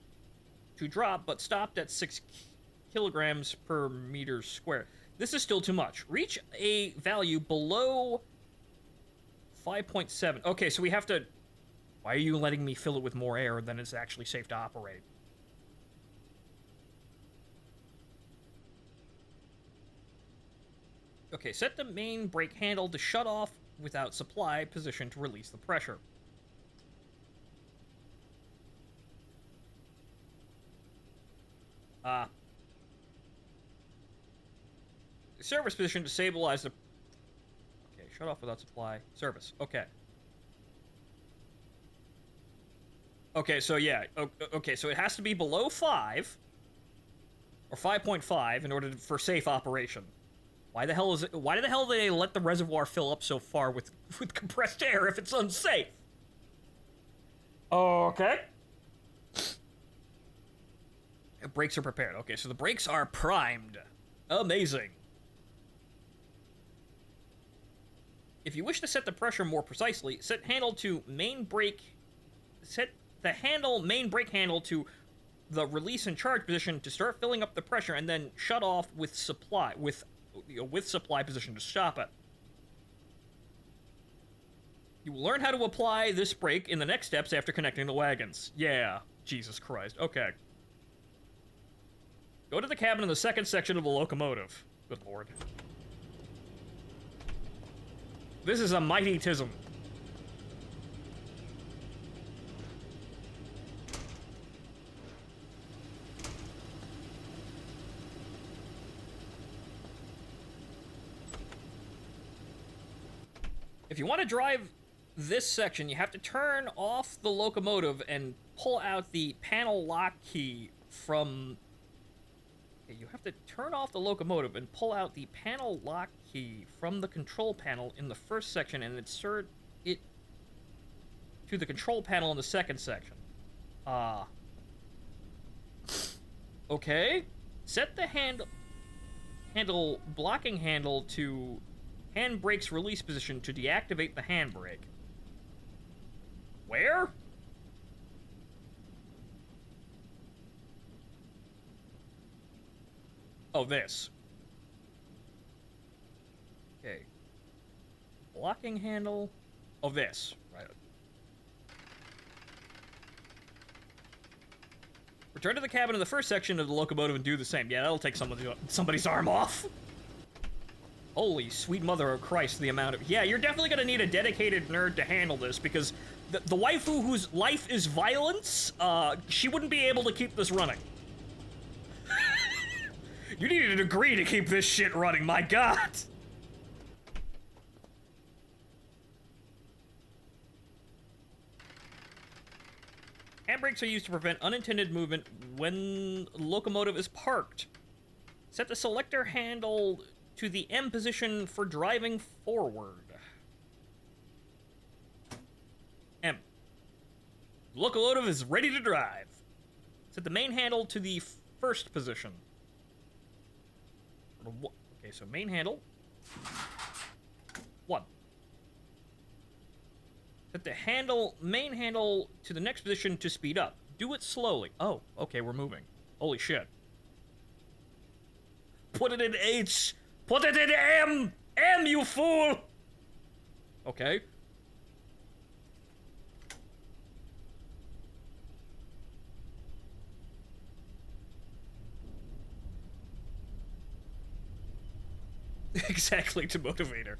drop, but stopped at 6 kilograms per meter square. This is still too much. Reach a value below 5.7. Okay, so we have to... Why are you letting me fill it with more air than it's actually safe to operate? Okay, set the main brake handle to shut off without supply position to release the pressure. Service position to stabilize the... Okay, shut off without supply. Service. Okay. Okay, so yeah. Okay, so it has to be below 5. Or 5.5 in order for safe operation. Why the hell do they let the reservoir fill up so far with compressed air if it's unsafe? Okay. Brakes are prepared. Okay, so the brakes are primed. Amazing. If you wish to set the pressure more precisely, set the main brake handle to the release and charge position to start filling up the pressure, and then shut off with supply position to stop it. You will learn how to apply this brake in the next steps after connecting the wagons. Yeah, Jesus Christ. Okay. Go to the cabin in the second section of the locomotive. Good lord. This is a mighty tism. If you want to drive this section, you have to turn off the locomotive and pull out the panel lock key from... Okay, you have to turn off the locomotive and pull out the panel lock key from the control panel in the first section and insert it to the control panel in the second section. Okay. Set the blocking handle to handbrake's release position to deactivate the handbrake. Where? Oh, this. Okay. Blocking handle. Oh, this. Right. Return to the cabin in the first section of the locomotive and do the same. Yeah, that'll take somebody's arm off. Holy sweet mother of Christ, the amount of... Yeah, you're definitely gonna need a dedicated nerd to handle this, because the waifu whose life is violence, she wouldn't be able to keep this running. You needed a degree to keep this shit running, my god! Handbrakes are used to prevent unintended movement when the locomotive is parked. Set the selector handle to the M position for driving forward. M. Locomotive is ready to drive. Set the main handle to the first position. Okay, so main handle. 1. Set the main handle to the next position to speed up. Do it slowly. Oh, okay, we're moving. Holy shit. Put it in H. Put it in M. M, you fool. Okay. Exactly, to motivate her.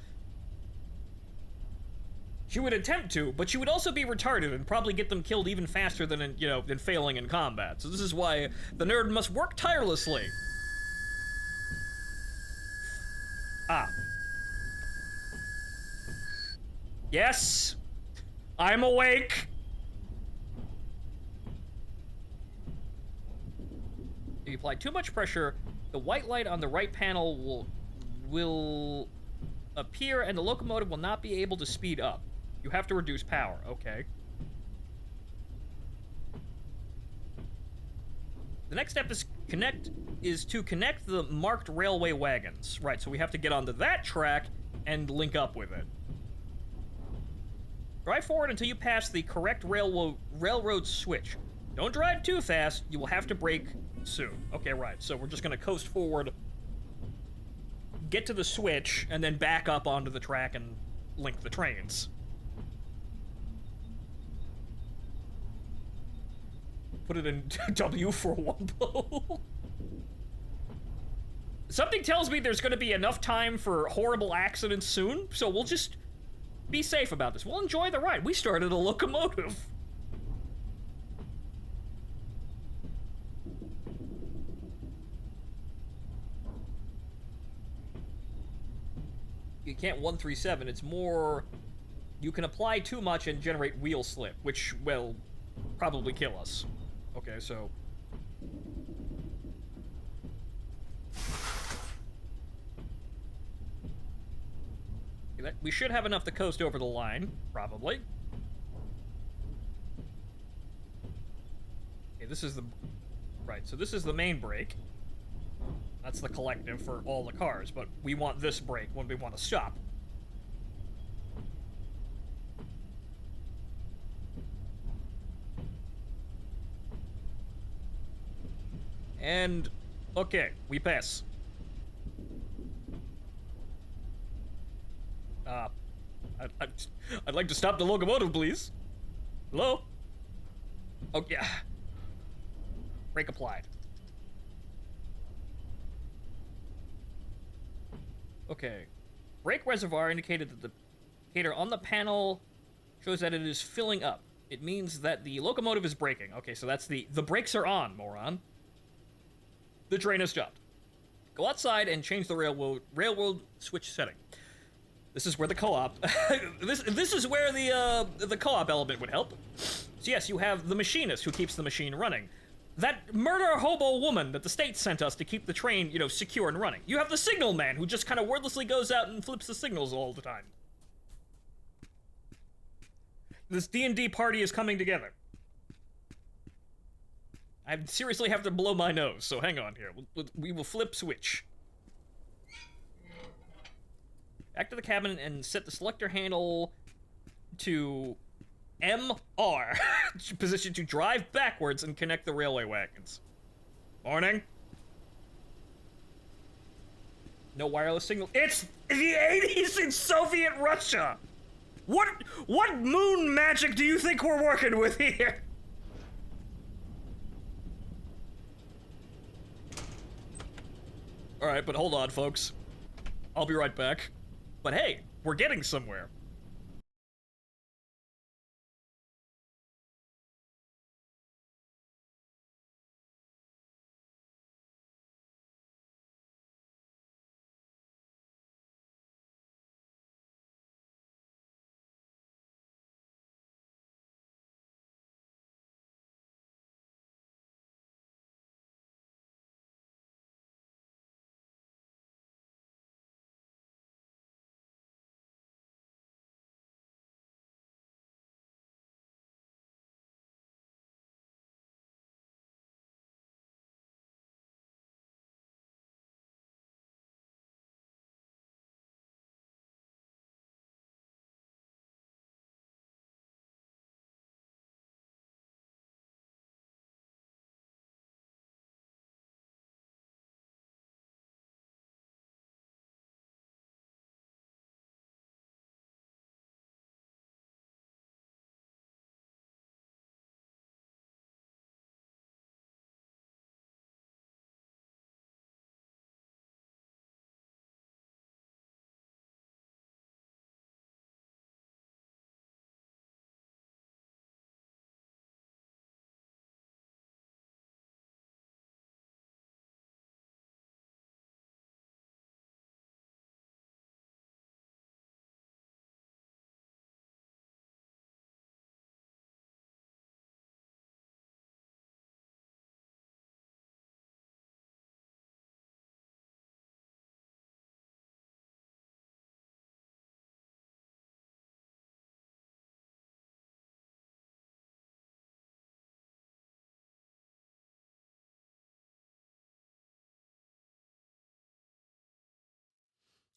She would attempt to, but she would also be retarded and probably get them killed even faster than, than failing in combat. So this is why the nerd must work tirelessly. Ah. Yes. I'm awake. If you apply too much pressure, the white light on the right panel will appear and the locomotive will not be able to speed up. You have to reduce power. Okay. The next step is to connect the marked railway wagons. Right, so we have to get onto that track and link up with it. Drive forward until you pass the correct railroad switch. Don't drive too fast. You will have to brake soon. Okay, right. So we're just going to coast forward, get to the switch, and then back up onto the track and link the trains. Put it in W for one blow. Something tells me there's going to be enough time for horrible accidents soon, so we'll just be safe about this. We'll enjoy the ride. We started a locomotive. You can't 137. It's more, you can apply too much and generate wheel slip, which will probably kill us. Okay, so we should have enough to coast over the line, probably. Okay, this is the right. So this is the main brake. That's the collective for all the cars, but we want this brake when we want to stop. And, okay, we pass. I'd like to stop the locomotive, please. Hello? Oh, yeah. Brake applied. Okay. Brake reservoir indicated that the indicator on the panel shows that it is filling up. It means that the locomotive is braking. Okay, so that's the brakes are on, moron. The train has stopped. Go outside and change the railroad switch setting. This is where the co-op. this is where the co-op element would help. So yes, you have the machinist who keeps the machine running. That murder hobo woman that the state sent us to keep the train, secure and running. You have the signal man who just kind of wordlessly goes out and flips the signals all the time. This D&D party is coming together. I seriously have to blow my nose, so hang on here. We will flip switch. Back to the cabin and set the selector handle to MR. Position to drive backwards and connect the railway wagons. Morning. No wireless signal. It's the 80s in Soviet Russia! What moon magic do you think we're working with here? Alright, but hold on, folks. I'll be right back. But hey, we're getting somewhere.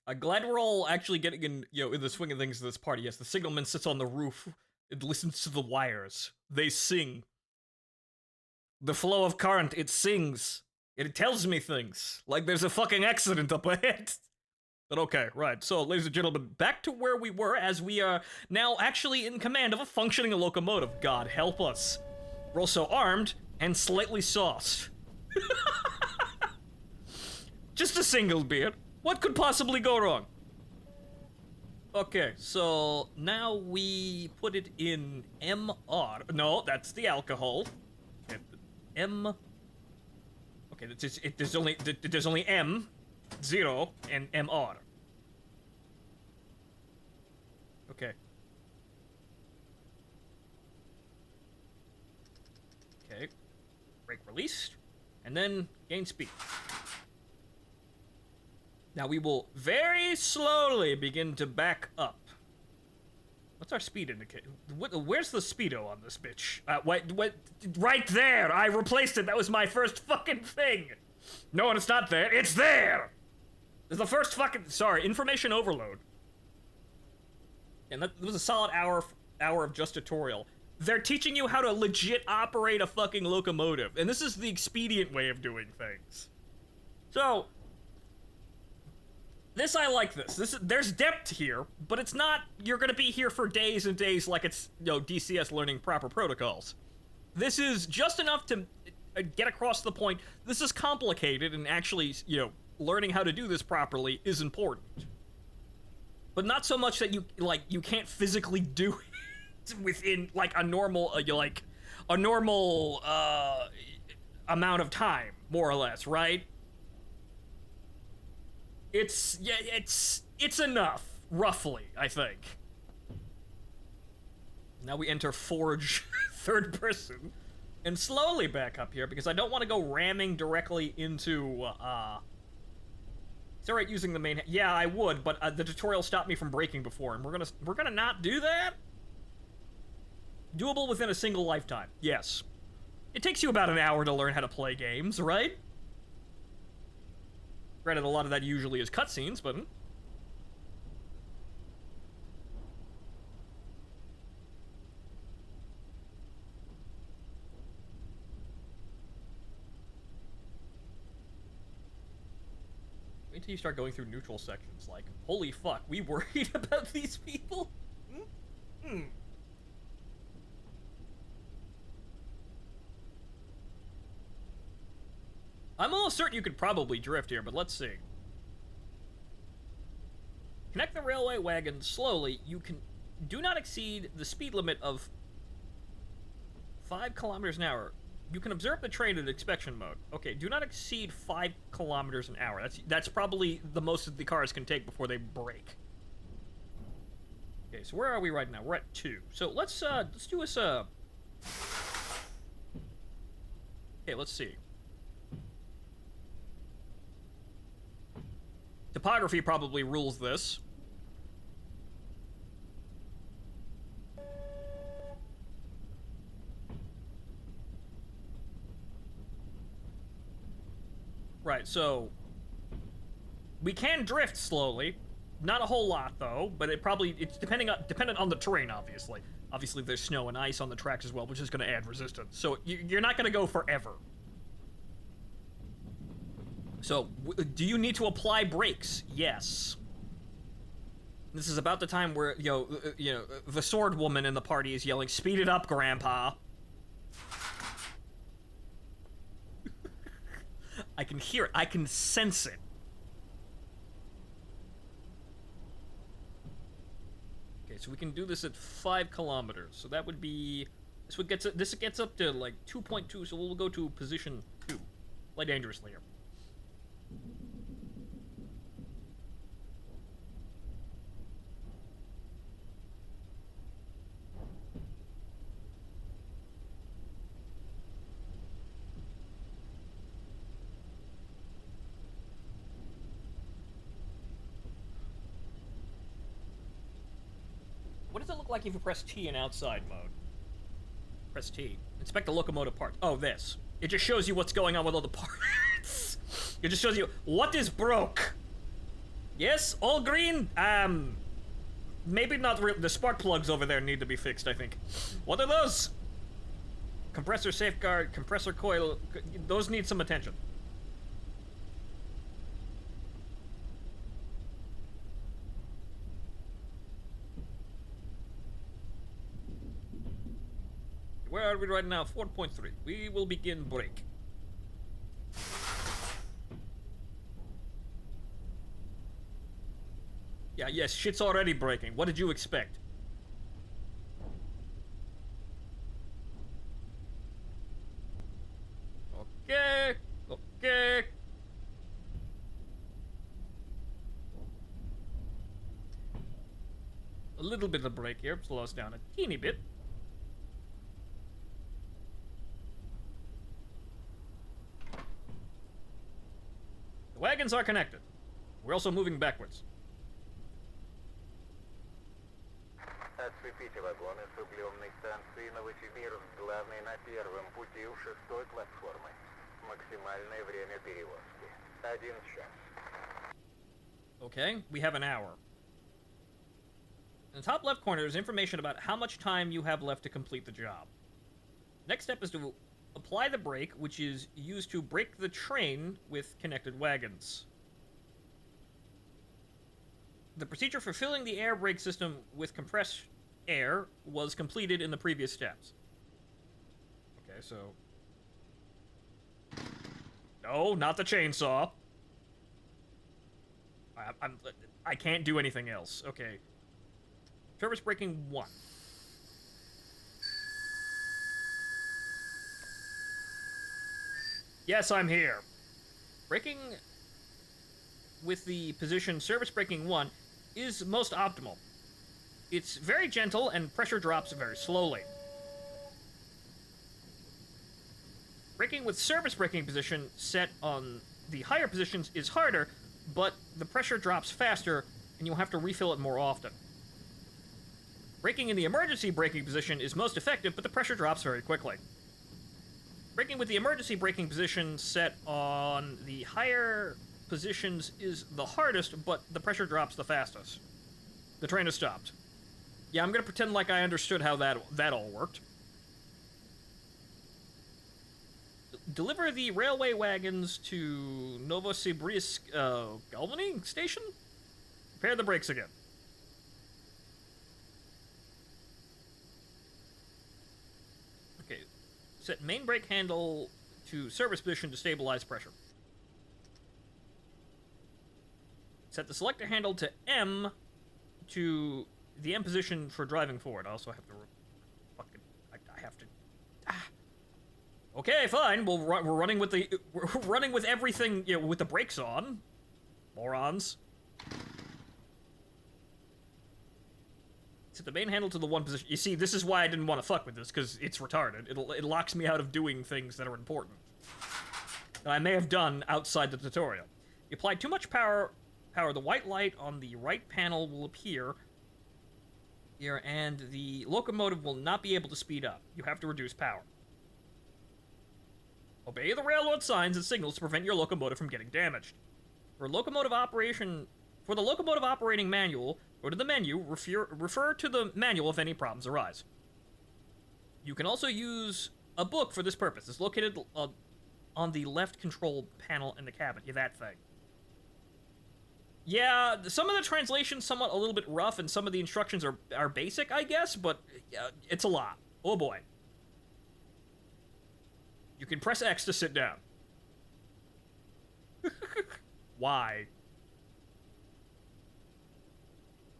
I'm glad we're all actually getting in the swing of things this party. Yes, the signalman sits on the roof and listens to the wires. They sing. The flow of current, it sings. It tells me things. Like there's a fucking accident up ahead. But okay, right. So, ladies and gentlemen, back to where we were as we are now actually in command of a functioning locomotive. God help us. We're also armed and slightly sauced. Just a single beer. What could possibly go wrong? Okay, so now we put it in MR. No, that's the alcohol. M. Okay, there's only M, 0, and MR. Okay. Okay. Brake released, and then gain speed. Now we will very slowly begin to back up. What's our speed indicator? Where's the speedo on this bitch? What? Right there! I replaced it! That was my first fucking thing! No, and it's not there. It's there! It's the first fucking... Sorry, information overload. And that was a solid hour of just tutorial. They're teaching you how to legit operate a fucking locomotive. And this is the expedient way of doing things. So... I like this. There's depth here, but it's not, you're gonna be here for days and days like it's, DCS learning proper protocols. This is just enough to get across the point, this is complicated, and actually, learning how to do this properly is important. But not so much that you can't physically do it within, a normal, amount of time, more or less, right? It's enough, roughly, I think. Now we enter Forge third person, and slowly back up here, because I don't want to go ramming directly into, It's alright using the main... Yeah, I would, but the tutorial stopped me from braking before, and we're gonna not do that? Doable within a single lifetime, yes. It takes you about an hour to learn how to play games, right? Granted, a lot of that usually is cutscenes, but... Wait till you start going through neutral sections, like, holy fuck, we worried about these people? I'm almost certain you could probably drift here, but let's see. Connect the railway wagon slowly. You can do not exceed the speed limit of 5 kilometers an hour. You can observe the train in inspection mode. Okay, do not exceed 5 kilometers an hour. That's probably the most that the cars can take before they break. Okay, so where are we right now? We're at 2. So let's do this, Okay, let's see. Topography probably rules this. Right, so we can drift slowly. Not a whole lot though, but it's dependent on the terrain, obviously. Obviously there's snow and ice on the tracks as well, which is going to add resistance. So you're not going to go forever. So, do you need to apply brakes? Yes. This is about the time where, the sword woman in the party is yelling, "Speed it up, Grandpa." I can hear it. I can sense it. Okay, so we can do this at 5 kilometers. So that would be... This gets up to, 2.2, so we'll go to position 2. Play dangerously here. What does it look like if you press T in outside mode? Press T. Inspect the locomotive parts. Oh, this. It just shows you what's going on with all the parts. It just shows you what is broke. Yes, all green. Maybe not the spark plugs over there need to be fixed, I think. What are those? Compressor safeguard, compressor coil, those need some attention. Where are we right now? 4.3. We will begin break. Yeah, yes, shit's already breaking. What did you expect? Okay, okay. A little bit of break here, slow us down a teeny bit. The wagons are connected. We're also moving backwards. Отцепите вагоны с углемной станции Новосибирск, главный на первом пути у 6-й платформы. Максимальное время перевозки. 1 час. Okay, we have an hour. In the top left corner, there's information about how much time you have left to complete the job. Next step is to apply the brake, which is used to brake the train with connected wagons. The procedure for filling the air brake system with compressed air was completed in the previous steps. Okay, so... No, not the chainsaw. I can't do anything else. Okay. Service braking 1. Yes, I'm here. Braking with the position service braking 1 is most optimal. It's very gentle and pressure drops very slowly. Braking with service braking position set on the higher positions is harder, but the pressure drops faster and you'll have to refill it more often. Braking in the emergency braking position is most effective, but the pressure drops very quickly. Braking with the emergency braking position set on the higher positions is the hardest, but the pressure drops the fastest. The train has stopped. Yeah, I'm gonna pretend like I understood how that all worked. Deliver the railway wagons to Novosibirsk, Galvany Station? Prepare the brakes again. Okay. Set main brake handle to service position to stabilize pressure. Set the selector handle to M to the M position for driving forward. I also have to fucking I have to. Okay, fine. We're running with we're running with everything, you know, with the brakes on. Morons. Set the main handle to the 1 position. You see, this is why I didn't want to fuck with this, because it's retarded. It locks me out of doing things that are important that I may have done outside the tutorial. You apply too much power, the white light on the right panel will appear here, and the locomotive will not be able to speed up. You have to reduce power. Obey the railroad signs and signals to prevent your locomotive from getting damaged. For the locomotive operating manual, go to the menu, refer to the manual if any problems arise. You can also use a book for this purpose. It's located on the left control panel in the cabin. Yeah, that thing. Yeah, some of the translation's somewhat a little bit rough, and some of the instructions are basic, I guess, but it's a lot. Oh boy. You can press X to sit down. Why?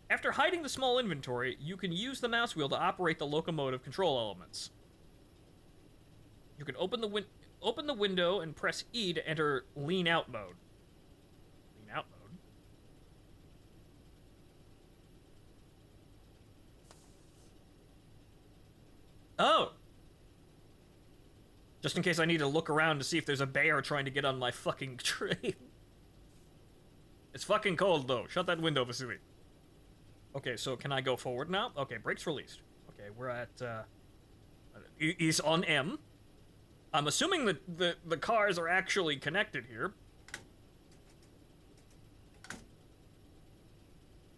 After hiding the small inventory, you can use the mouse wheel to operate the locomotive control elements. You can open the window and press E to enter lean out mode. Lean out mode. Oh! Just in case I need to look around to see if there's a bear trying to get on my fucking train. It's fucking cold, though. Shut that window, Vasily. Okay, so can I go forward now? Okay, brakes released. Okay, we're at, he's on M. I'm assuming that the cars are actually connected here.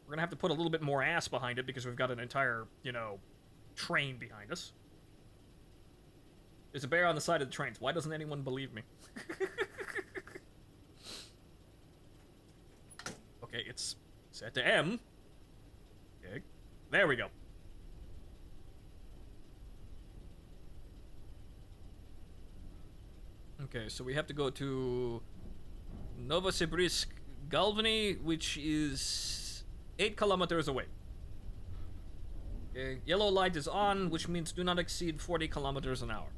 We're gonna have to put a little bit more ass behind it because we've got an entire, you know, train behind us. There's a bear on the side of the trains. Why doesn't anyone believe me? Okay, it's set to M. Okay, there we go. Okay, so we have to go to Novosibirsk Galvany, which is 8 kilometers away. Okay, yellow light is on, which means do not exceed 40 kilometers an hour.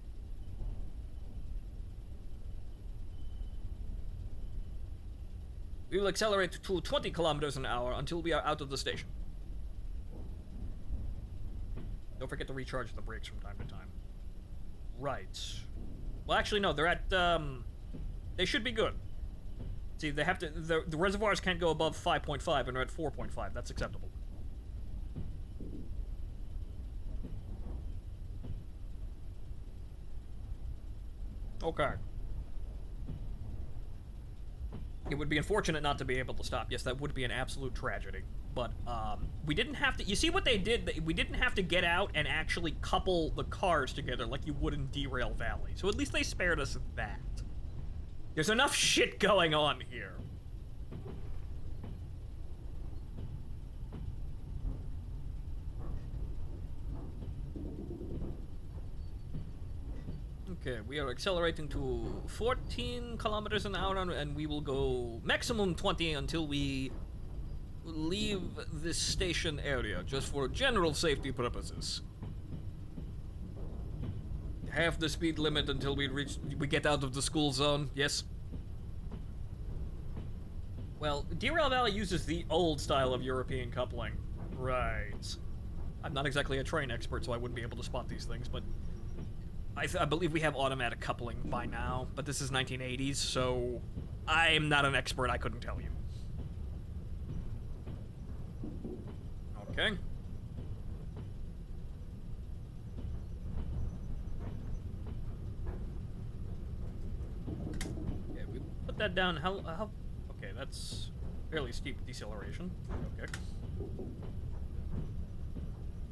We will accelerate to 20 kilometers an hour until we are out of the station. Don't forget to recharge the brakes from time to time. Right. Well, actually, no, they're at, they should be good. See, they have to, the reservoirs can't go above 5.5, and they're at 4.5. That's acceptable. Okay. It would be unfortunate not to be able to stop. Yes, that would be an absolute tragedy. But, we didn't have to... You see what they did? We didn't have to get out and actually couple the cars together like you would in Derail Valley. So at least they spared us that. There's enough shit going on here. Okay, we are accelerating to 14 kilometers an hour, and we will go maximum 20 until we leave this station area, just for general safety purposes. Half the speed limit until we get out of the school zone, yes? Well, Derail Valley uses the old style of European coupling. Right. I'm not exactly a train expert, so I wouldn't be able to spot these things, but I believe we have automatic coupling by now, but this is 1980s, so I'm not an expert, I couldn't tell you. Okay. Okay, we put that down. How? Okay, that's fairly steep deceleration. Okay.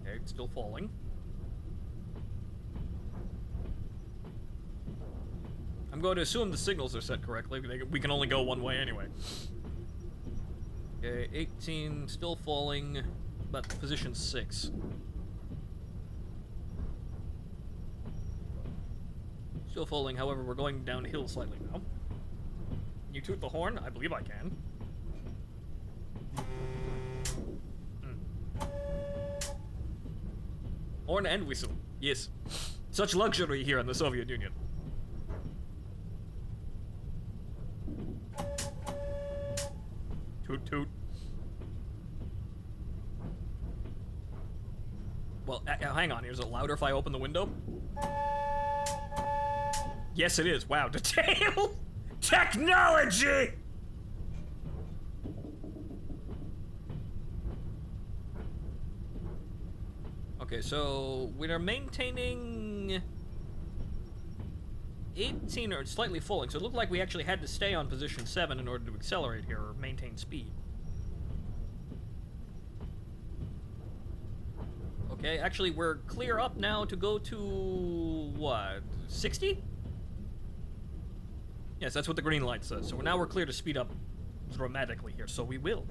Okay, it's still falling. I'm going to assume the signals are set correctly. We can only go one way anyway. Okay, 18, still falling, but position 6. Still falling, however, we're going downhill slightly now. Can you toot the horn? I believe I can. Horn and whistle. Yes. Such luxury here in the Soviet Union. Toot toot. Well, hang on. Is it louder if I open the window? Yes, it is. Wow, detail! Technology! Okay, so we are maintaining 18 or slightly falling, so it looked like we actually had to stay on position 7 in order to accelerate here or maintain speed. Okay, actually we're clear up now to go to what? 60? Yes, that's what the green light says. So now we're clear to speed up dramatically here, so we will.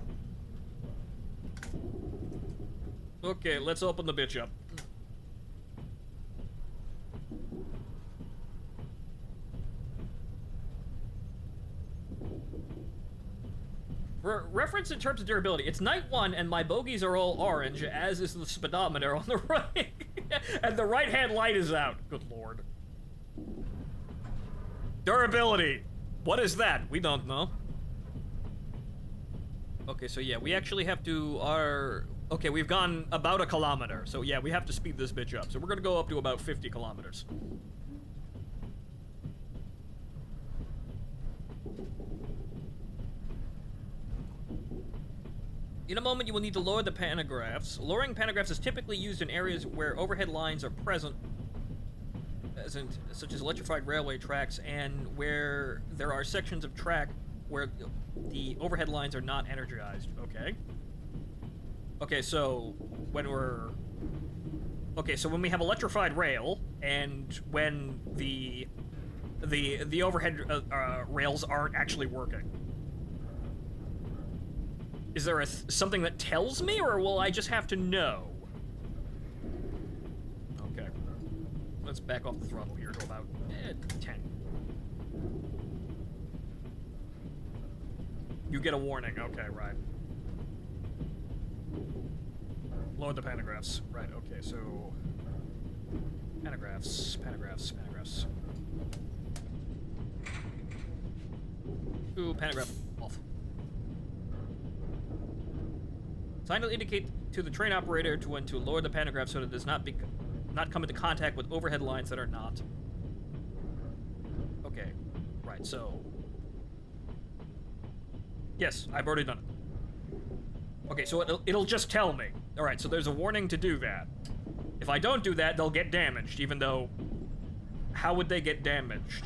Okay, let's open the bitch up. For reference in terms of durability, it's night 1 and my bogies are all orange, as is the speedometer on the right. And the right-hand light is out. Good lord. Durability. What is that? We don't know. Okay, so yeah, we actually have to okay, we've gone about 1 kilometer. So yeah, we have to speed this bitch up. So we're gonna go up to about 50 kilometers. In a moment, you will need to lower the pantographs. Lowering pantographs is typically used in areas where overhead lines are present, such as electrified railway tracks, and where there are sections of track where the overhead lines are not energized. Okay. Okay, so when we're... Okay, so when we have electrified rail, and when the overhead rails aren't actually working, is there something that tells me, or will I just have to know? Okay. Let's back off the throttle here to about 10. You get a warning. Okay, right. Load the pantographs. Right, okay, so... Pantographs. Ooh, pantograph off. Sign will indicate to the train operator when to lower the pantograph so that it does not come into contact with overhead lines that are not. Okay, right, so... Yes, I've already done it. Okay, so it'll just tell me. Alright, so there's a warning to do that. If I don't do that, they'll get damaged, even though... How would they get damaged?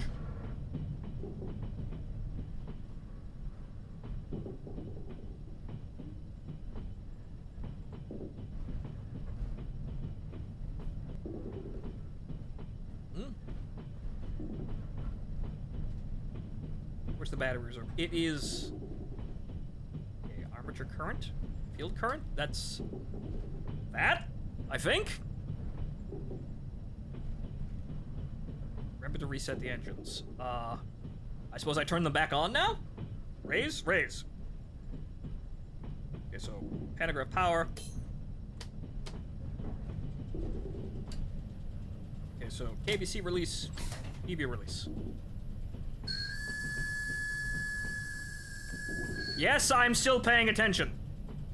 Where's the battery reserve? It is... Okay, armature current? Field current? That's... that? I think? Remember to reset the engines. I suppose I turn them back on now? Raise? Raise. Okay, so pantograph power. Okay, so KBC release, EV release. Yes, I'm still paying attention.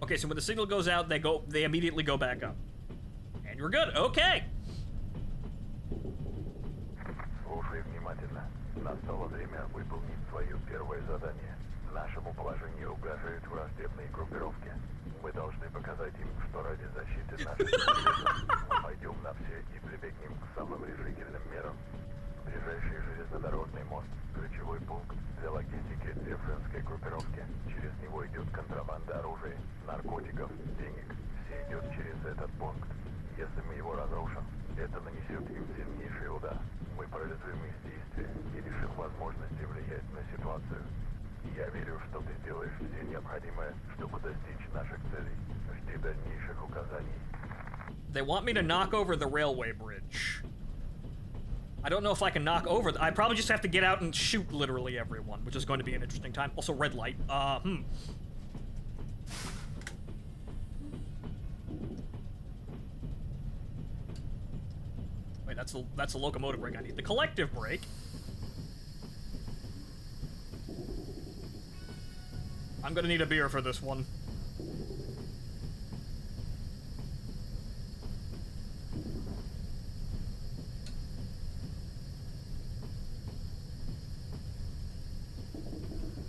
Okay, so when the signal goes out, they immediately go back up. And you're good. Okay. Слушай внимательно. Настало время выполнить свое первое задание. Нашему положению угрожают враждебные группировки. Мы должны показать им, что ради защиты наших интересов мы пойдем на все и прибегнем к самым решительным мерам. Ближайший железнодорожный мост – ключевой пункт для логистики Дзержинской группировки. Через него идет контрабанда оружия, наркотиков, денег. Все идет через этот пункт. Если мы его разрушим, это нанесет им сильнейший удар. Мы парализуем их действия и лишим возможности влиять на ситуацию. Я верю, что ты сделаешь все необходимое, чтобы достичь наших целей. Жди дальнейших указаний. They want me to knock over the railway bridge. I don't know if I can knock over I probably just have to get out and shoot literally everyone, which is going to be an interesting time. Also, red light. Wait, that's the locomotive brake I need. The collective brake. I'm gonna need a beer for this one.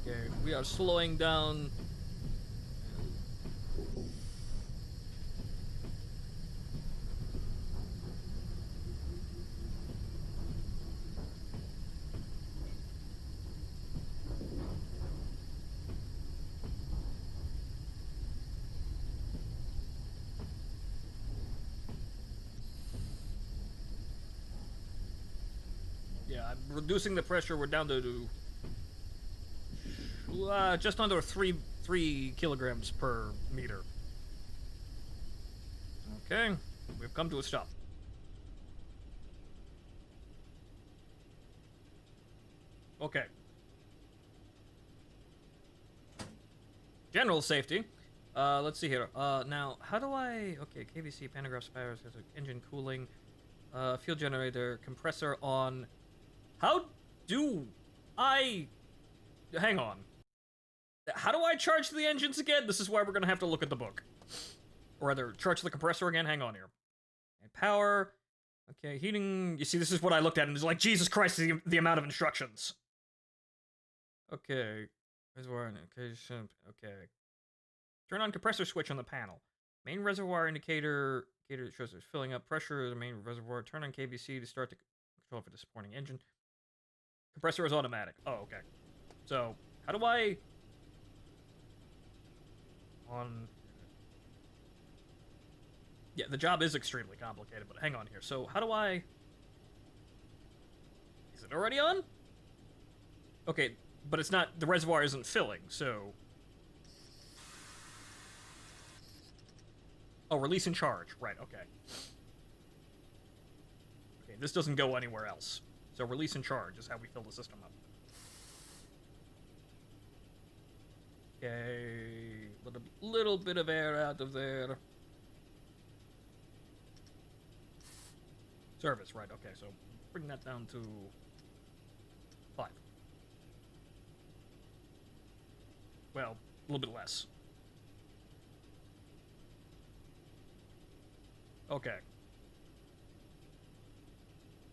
Okay, we are slowing down. Yeah, I'm reducing the pressure. We're down to just under 3 kilograms per meter. Okay, we've come to a stop. Okay. General safety. Let's see here. Now, how do I... Okay, KVC, pantograph spires, engine cooling, fuel generator, compressor on... How do I... Hang on. How do I charge the engines again? This is why we're gonna have to look at the book. Or rather, charge the compressor again? Hang on here. And power. Okay, heating... You see, this is what I looked at, and it's like, Jesus Christ, the amount of instructions. Okay. Reservoir indication. Okay. Turn on compressor switch on the panel. Main reservoir indicator shows it's filling up pressure. The main reservoir. Turn on KVC to start the control for the supporting engine. Compressor is automatic. Oh, okay. So, how do I... On... Yeah, the job is extremely complicated, but hang on here. So, how do I... Is it already on? Okay, but it's not... The reservoir isn't filling, so... Oh, release and charge. Right, okay. Okay, this doesn't go anywhere else. So release and charge is how we fill the system up. Okay, little bit of air out of there. Service, right, okay, so bring that down to 5. Well, a little bit less. Okay.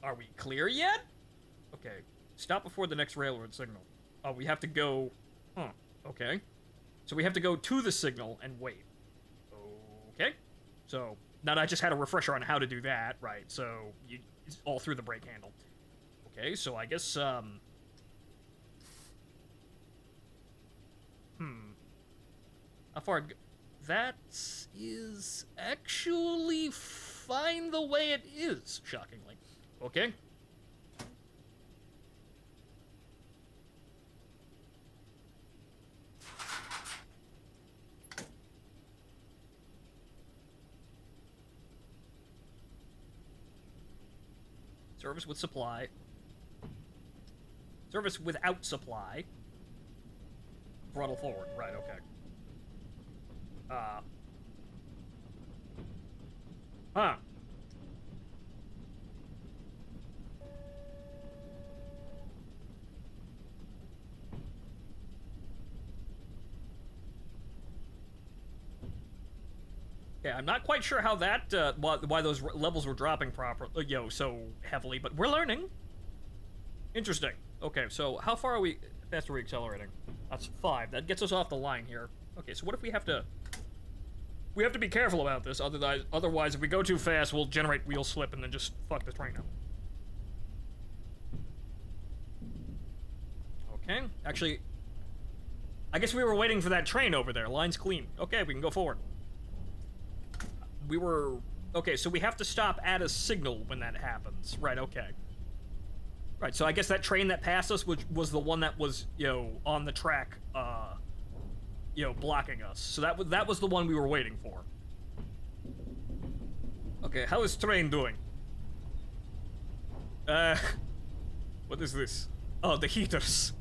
Are we clear yet? Okay. Stop before the next railroad signal. Oh, we have to go... Huh. Okay. So we have to go to the signal and wait. Okay. So, now I just had a refresher on how to do that, right? So, it's all through the brake handle. Okay, so I guess, How far... That is actually fine the way it is, shockingly. Okay. Service with supply. Service without supply. Throttle forward. Right, okay. Huh. Okay, I'm not quite sure how that, why those levels were dropping so heavily, but we're learning. Interesting. Okay, so how far are we, fast are we accelerating? That's 5. That gets us off the line here. Okay, so what if we have to... We have to be careful about this, otherwise if we go too fast, we'll generate wheel slip and then just fuck the train up. Okay, actually... I guess we were waiting for that train over there. Line's clean. Okay, we can go forward. We were... Okay, so we have to stop at a signal when that happens. Right, okay. Right, so I guess that train that passed us was the one that was, on the track, blocking us. So that was the one we were waiting for. Okay, how is train doing? What is this? Oh, the heaters.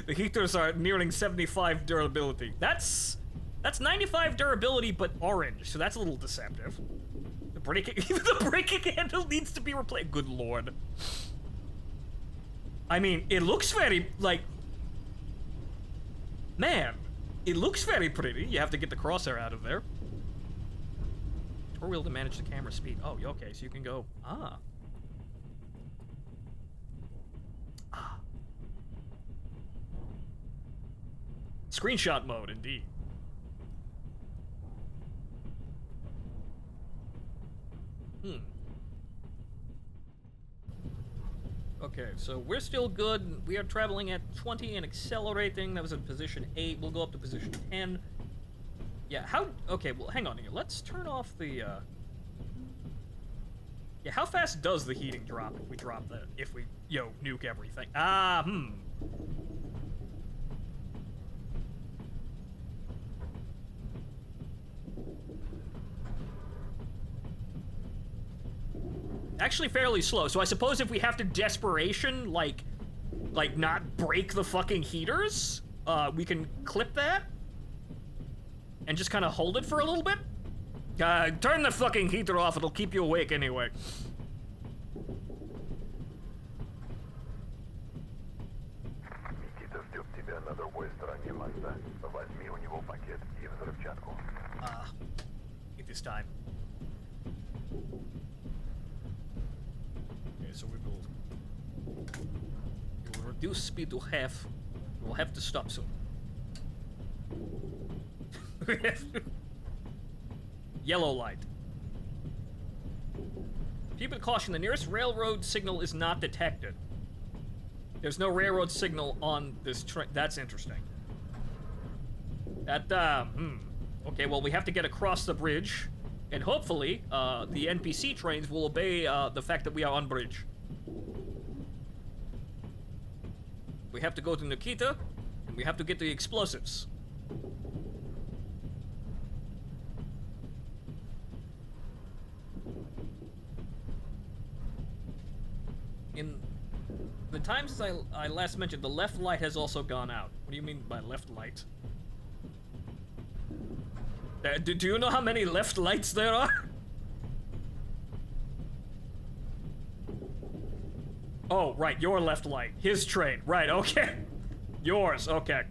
The heaters are nearing 75 durability. That's 95 durability, but orange, so that's a little deceptive. The braking handle needs to be replaced. Good lord. I mean, it looks very, man, it looks very pretty. You have to get the crosshair out of there. Or wheel to manage the camera speed. Oh, okay, so you can go, Screenshot mode, indeed. Okay, so we're still good. We are traveling at 20 and accelerating. That was in position 8. We'll go up to position 10. Yeah, okay, well, hang on here. Let's turn off the, Yeah, how fast does the heating drop if we, nuke everything? Actually fairly slow, so I suppose if we have to desperation, like not break the fucking heaters, we can clip that and just kind of hold it for a little bit. Turn the fucking heater off, it'll keep you awake anyway. Никита ждет тебя на другой стороне моста. Возьми у него пакет и взрывчатку. It is time. Okay, so we will reduce speed to half. We'll have to stop soon. Yellow light. Keep it caution, the nearest railroad signal is not detected. There's no railroad signal on this train. That's interesting. That, Okay, well, we have to get across the bridge. And hopefully, the NPC trains will obey the fact that we are on bridge. We have to go to Nikita, and we have to get the explosives. In the times I last mentioned, the left light has also gone out. What do you mean by left light? Do you know how many left lights there are? Oh, right, your left light. His train. Right, okay. Yours, okay.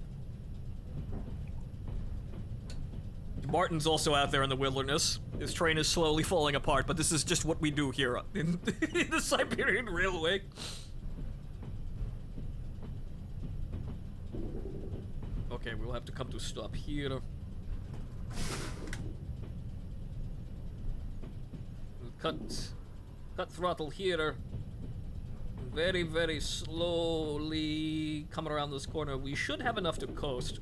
Martin's also out there in the wilderness. His train is slowly falling apart, but this is just what we do here in the Siberian Railway. Okay, we'll have to come to a stop here. We'll cut throttle here. Very, very slowly come around this corner. We should have enough to coast.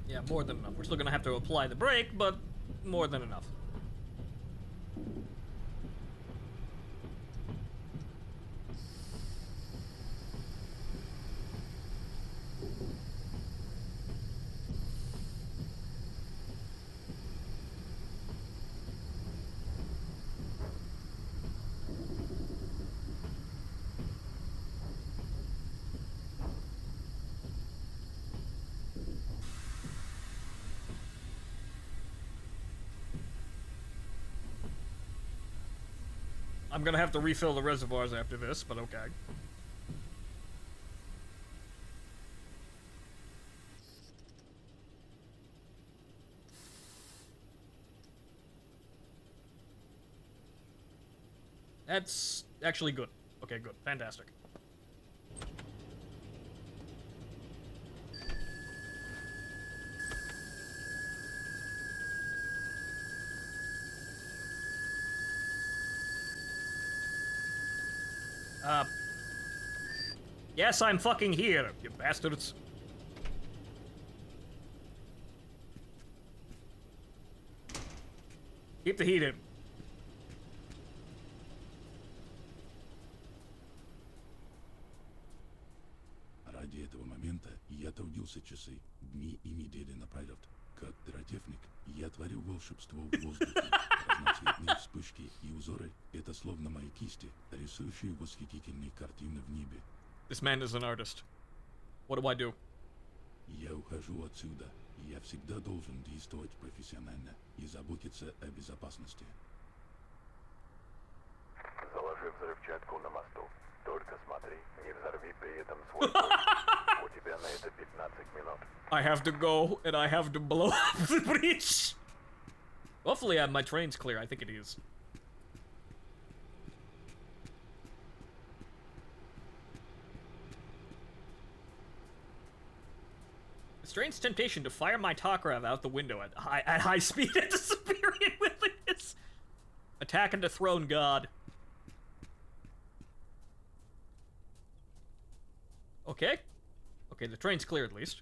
Yeah, more than enough. We're still gonna have to apply the brake, but more than enough. I'm gonna have to refill the reservoirs after this, but okay. That's actually good. Okay, good. Fantastic. Yes, I'm fucking here, you bastards. Keep the heat in. Ради этого момента я трудился часы, дни и недели напролет. Как пиротехник, я творил волшебство в воздухе. Разноцветные вспышки и узоры — это словно мои кисти, рисующие восхитительные картины в небе. This man is an artist. What do I do? Я ухожу отсюда. Я всегда должен действовать профессионально и заботиться о безопасности. Заложи взрывчатку на мосту. Только смотри, не взорви при этом свой поезд. У тебя на это 15 минут. I have to go, and I have to blow up the bridge. Hopefully my train's clear. I think it is. Strange temptation to fire my Takrav out the window at high speed at the Siberian wilderness. Attack and dethrone God. Okay. Okay, the train's clear at least.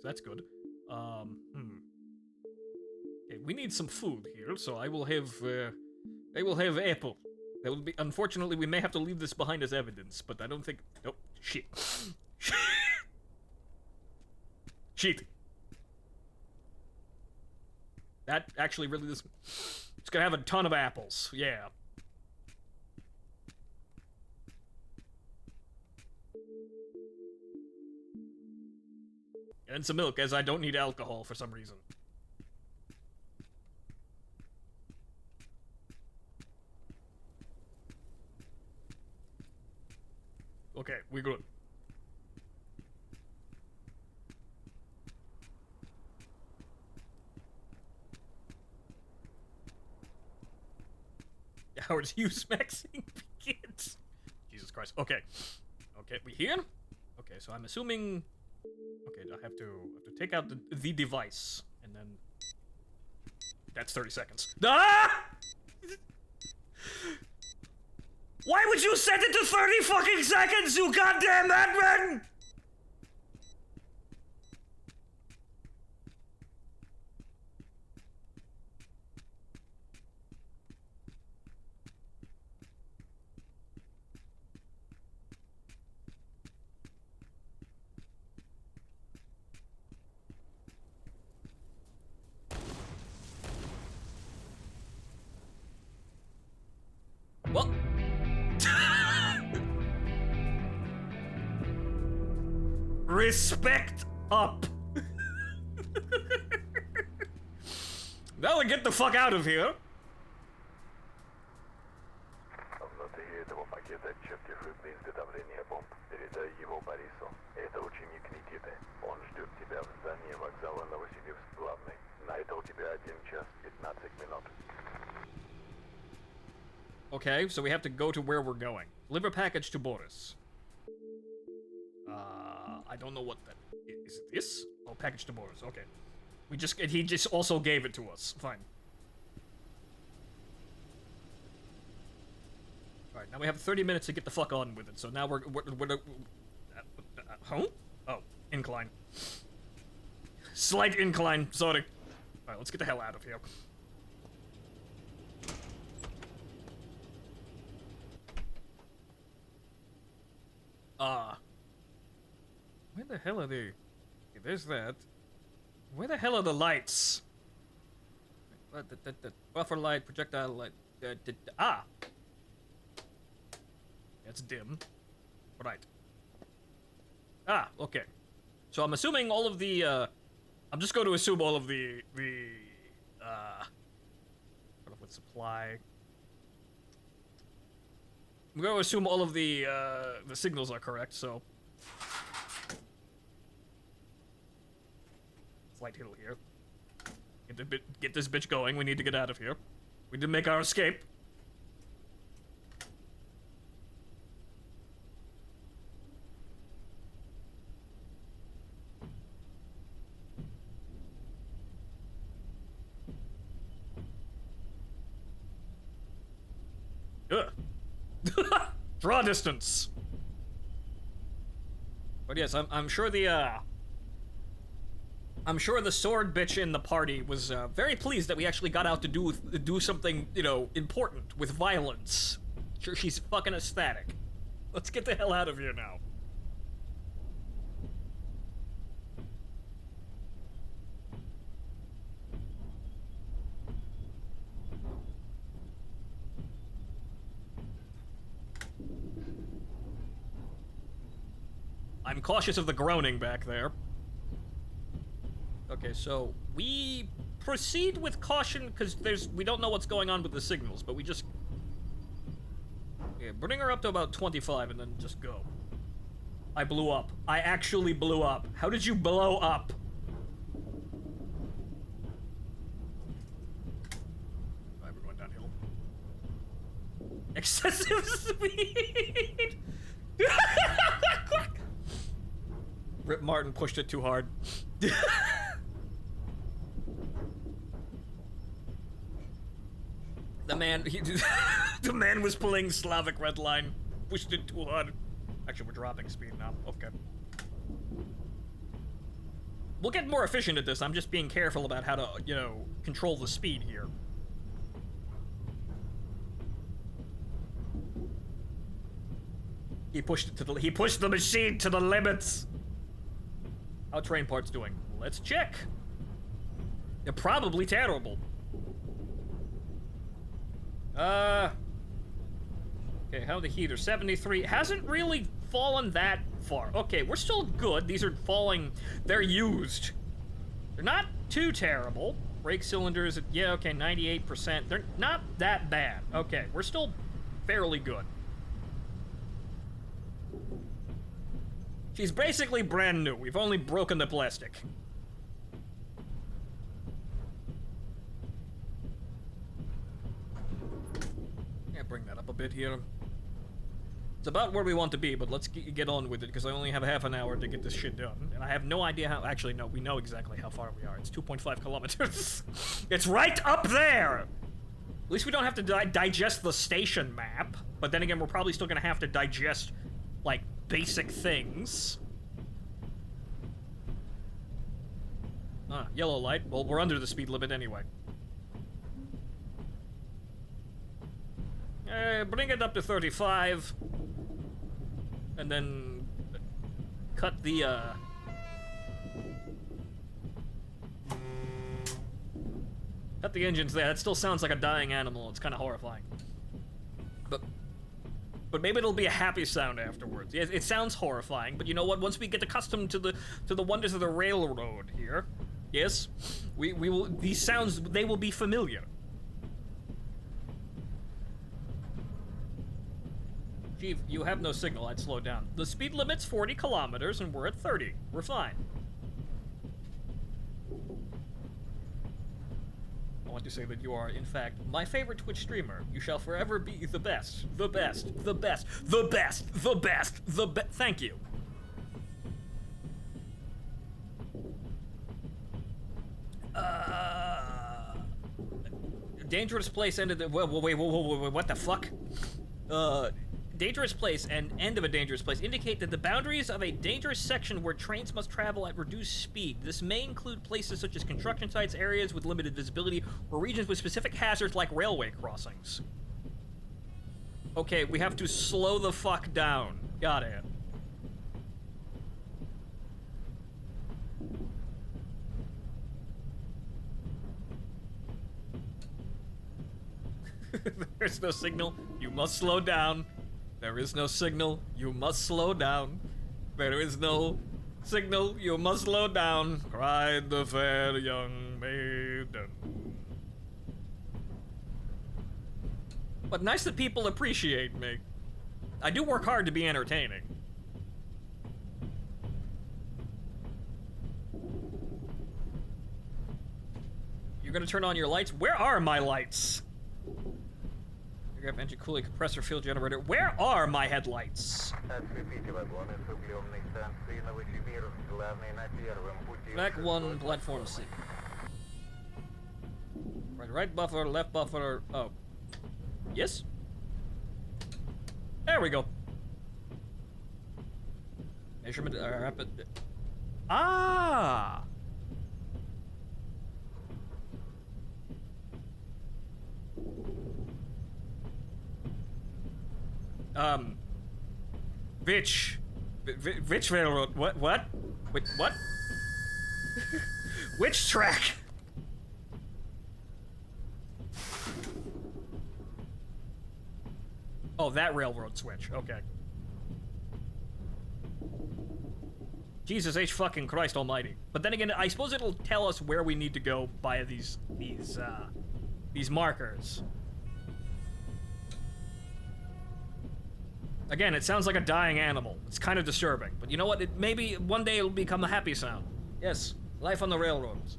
So that's good. Okay, we need some food here, so I will have apple. That will be. Unfortunately, we may have to leave this behind as evidence, but I don't think. Nope. Shit. Shit. That actually really is. It's gonna have a ton of apples. Yeah. And some milk, as I don't need alcohol for some reason. Okay, we're good. Howard Hughes maxing begins. Jesus Christ. Okay. Okay, we here? Okay, so I'm assuming. Okay, I have to take out the device, and then that's 30 seconds. Ah! Why would you set it to 30 fucking seconds, you goddamn admin? Well, respect up. Now we get the fuck out of here. Внутри этого пакета чертежи изготовления бомб. Передай его Борису. Это ученик Никиты. Он ждет тебя в здании вокзала Новосибирск главный. На это у тебя 1 час 15 минут. Okay, so we have to go to where we're going. Deliver package to Boris. I don't know what that is. It this? Oh, package to Boris. Okay. He just also gave it to us. Fine. All right, now we have 30 minutes to get the fuck on with it. So now we're huh? Oh, incline. Slight incline. Sorry. All right, let's get the hell out of here. Where the hell are they? Okay, there's that. Where the hell are the lights? Buffer light, projectile light. That's dim. Right. Okay. So I'm assuming all of the, I'm just going to assume all of the, with supply. I'm going to assume all of the signals are correct, so. Flight hill here. Get this bitch going. We need to get out of here. We need to make our escape. Draw distance. But yes, I'm sure the I'm sure the sword bitch in the party was very pleased that we actually got out to do something, you know, important with violence. Sure, she's fucking ecstatic. Let's get the hell out of here now. I'm cautious of the groaning back there. Okay, so we proceed with caution because we don't know what's going on with the signals, but we just bring her up to about 25 and then just go. I blew up. I actually blew up. How did you blow up? Alright, we're going downhill. Excessive speed. Rip Martin pushed it too hard. The man was pulling Slavic Red Line. Pushed it too hard. Actually, we're dropping speed now. Okay. We'll get more efficient at this. I'm just being careful about how to, you know, control the speed here. He pushed the machine to the limits. How train parts doing? Let's check. They're probably terrible. Okay, how the heater? 73. Hasn't really fallen that far. Okay, we're still good. These are falling. They're used. They're not too terrible. Brake cylinders, yeah, okay, 98%. They're not that bad. Okay, we're still fairly good. She's basically brand new. We've only broken the plastic. Yeah, bring that up a bit here. It's about where we want to be, but let's get on with it, because I only have half an hour to get this shit done. And I have no idea how... Actually, no, we know exactly how far we are. It's 2.5 kilometers. It's right up there! At least we don't have to digest the station map. But then again, we're probably still gonna have to digest, like, basic things. Yellow light. Well, we're under the speed limit anyway. Bring it up to 35. And then cut the, cut the engines there. That still sounds like a dying animal. It's kind of horrifying. But maybe it'll be a happy sound afterwards. It sounds horrifying, but you know what? Once we get accustomed to the wonders of the railroad here, yes, we will. These sounds, they will be familiar. Chief, you have no signal. I'd slow down. The speed limit's 40 kilometers, and we're at 30. We're fine. I want to say that you are, in fact, my favorite Twitch streamer. You shall forever be the best, the best, the best, the best, the best, the best. Thank you. Dangerous place ended the. Wait, what the fuck? Dangerous place and end of a dangerous place indicate that the boundaries of a dangerous section where trains must travel at reduced speed. This may include places such as construction sites, areas with limited visibility, or regions with specific hazards like railway crossings. Okay, we have to slow the fuck down. Got it. There's no signal. You must slow down. There is no signal. You must slow down. There is no signal. You must slow down. Cried the fair young maiden. But nice that people appreciate me. I do work hard to be entertaining. You're gonna turn on your lights? Where are my lights? Engine cooling compressor fuel generator. Where are my headlights? Track 1, platform C. Right buffer, left buffer. Oh. Yes? There we go. Measurement, rapid. Ah! Which railroad? What? Wait, what? Which track? Oh, that railroad switch. Okay. Jesus H fucking Christ almighty. But then again, I suppose it'll tell us where we need to go via these markers. Again, it sounds like a dying animal. It's kind of disturbing. But you know what? Maybe one day it'll become a happy sound. Yes, life on the railroads.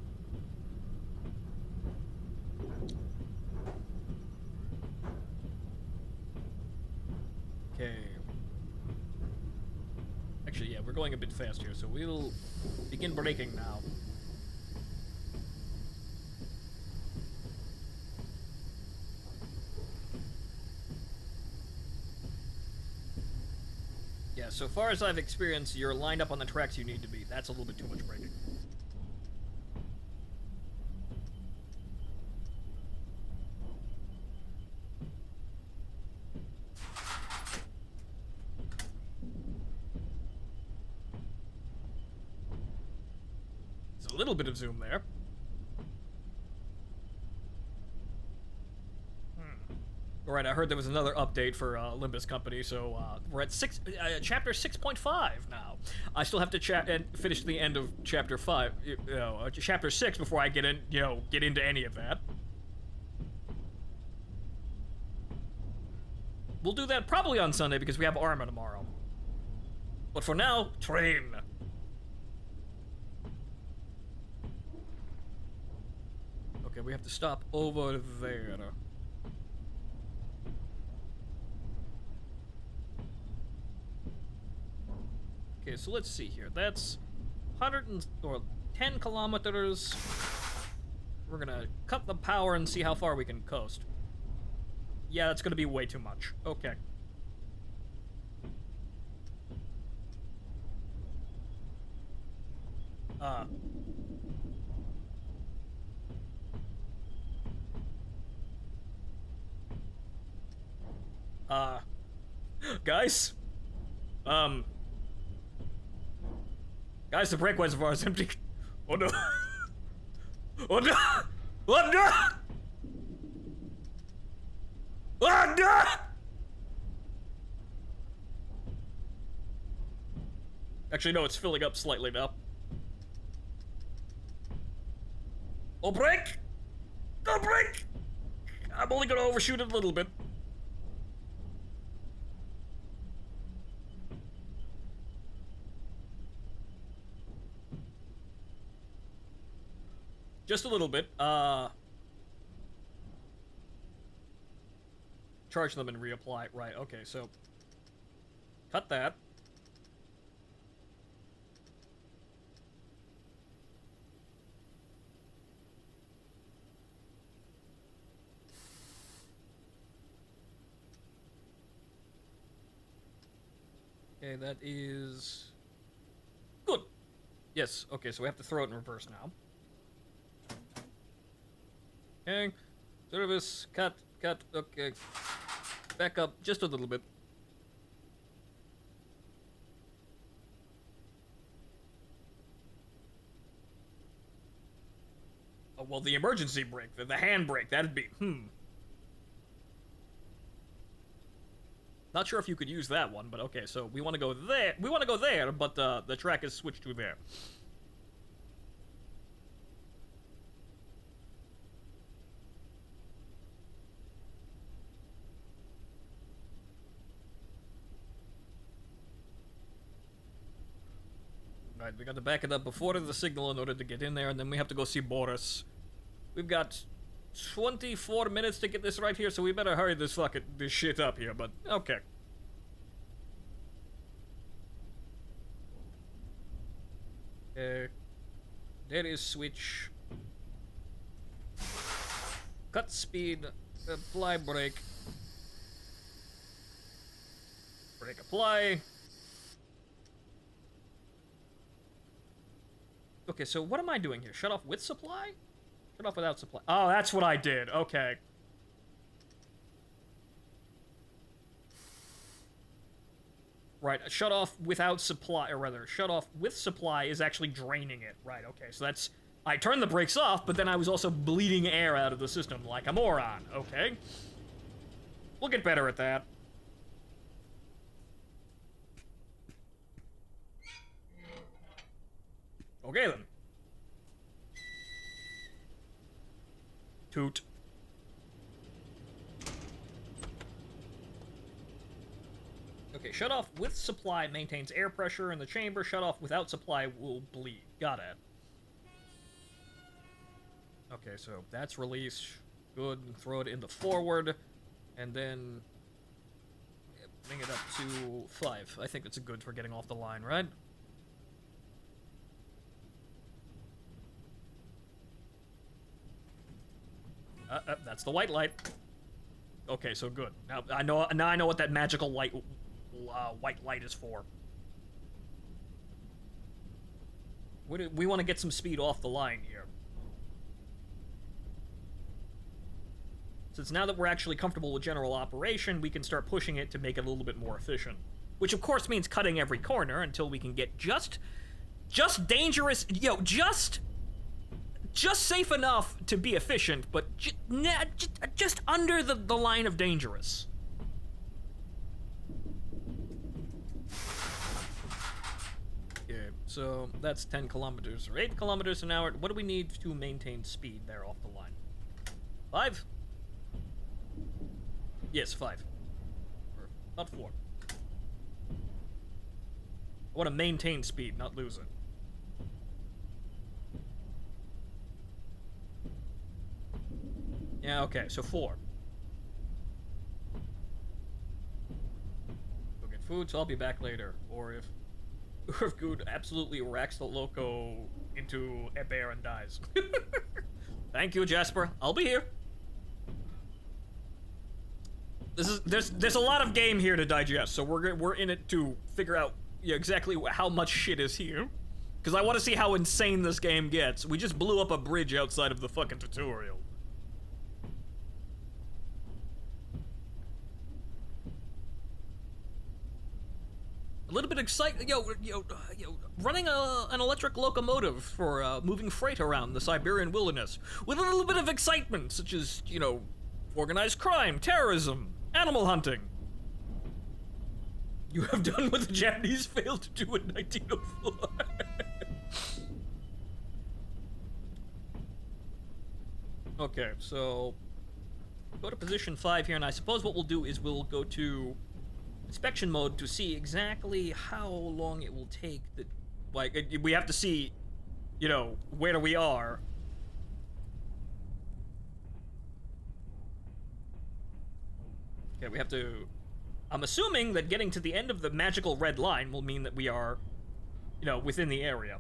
Okay. Actually, yeah, we're going a bit fast here, so we'll begin braking now. Yeah, so far as I've experienced, you're lined up on the tracks you need to be. That's a little bit too much braking. There's a little bit of zoom there. Alright, I heard there was another update for Olympus Company, so we're at chapter 6.5 now. I still have to finish the end of chapter 5, chapter 6 before I get into any of that. We'll do that probably on Sunday because we have Arma tomorrow. But for now, train. Okay, we have to stop over there. Okay, so let's see here. That's 10 kilometers. We're gonna cut the power and see how far we can coast. Yeah, that's gonna be way too much. Okay. Guys? Guys, the brake reservoir is empty. Oh no. Oh no! Oh no! Oh no! Actually, no, it's filling up slightly now. Oh, brake! Oh, brake! I'm only gonna overshoot it a little bit. Just a little bit. Charge them and reapply. Right, okay, so... Cut that. Okay, that is... Good. Yes, okay, so we have to throw it in reverse now. Okay. Service, cut, okay. Back up just a little bit. Oh, well, the emergency brake, the hand brake, that'd be, Not sure if you could use that one, but okay, so we want to go there. We want to go there, but the track is switched to there. Right, we got to back it up before the signal in order to get in there, and then we have to go see Boris. We've got 24 minutes to get this right here, so we better hurry this shit up here, but okay. There is switch. Cut speed, apply brake. Brake apply. Okay, so what am I doing here? Shut off with supply? Shut off without supply. Oh, that's what I did. Okay. Right, shut off without supply, or rather, shut off with supply is actually draining it. Right, okay, so that's... I turned the brakes off, but then I was also bleeding air out of the system like a moron. Okay. We'll get better at that. Okay, then. Toot. Okay, shut off with supply maintains air pressure in the chamber. Shut off without supply will bleed. Got it. Okay, so that's release. Good. Throw it into forward. And then... bring it up to 5. I think that's a good for getting off the line, right? That's the white light. Okay, so good. Now I know what that magical light, white light is for. We want to get some speed off the line here. Since now that we're actually comfortable with general operation, we can start pushing it to make it a little bit more efficient. Which of course means cutting every corner until we can get just dangerous, just safe enough to be efficient, but just under the line of dangerous. Okay, so that's 10 kilometers or 8 kilometers an hour. What do we need to maintain speed there off the line? 5? Yes, 5. Or about 4. I want to maintain speed, not lose it. Yeah, okay, so 4. Go get food, so I'll be back later. Or if Good absolutely racks the loco into a bear and dies. Thank you, Jasper. I'll be here. there's a lot of game here to digest, so we're in it to figure out exactly how much shit is here. Because I want to see how insane this game gets. We just blew up a bridge outside of the fucking tutorial. A little bit excited, running an electric locomotive for moving freight around the Siberian wilderness with a little bit of excitement, such as, organized crime, terrorism, animal hunting. You have done what the Japanese failed to do in 1904. Okay, so go to position 5 here, and I suppose what we'll do is we'll go to inspection mode to see exactly how long it will take. We have to see, where we are. Okay, we have to. I'm assuming that getting to the end of the magical red line will mean that we are, within the area.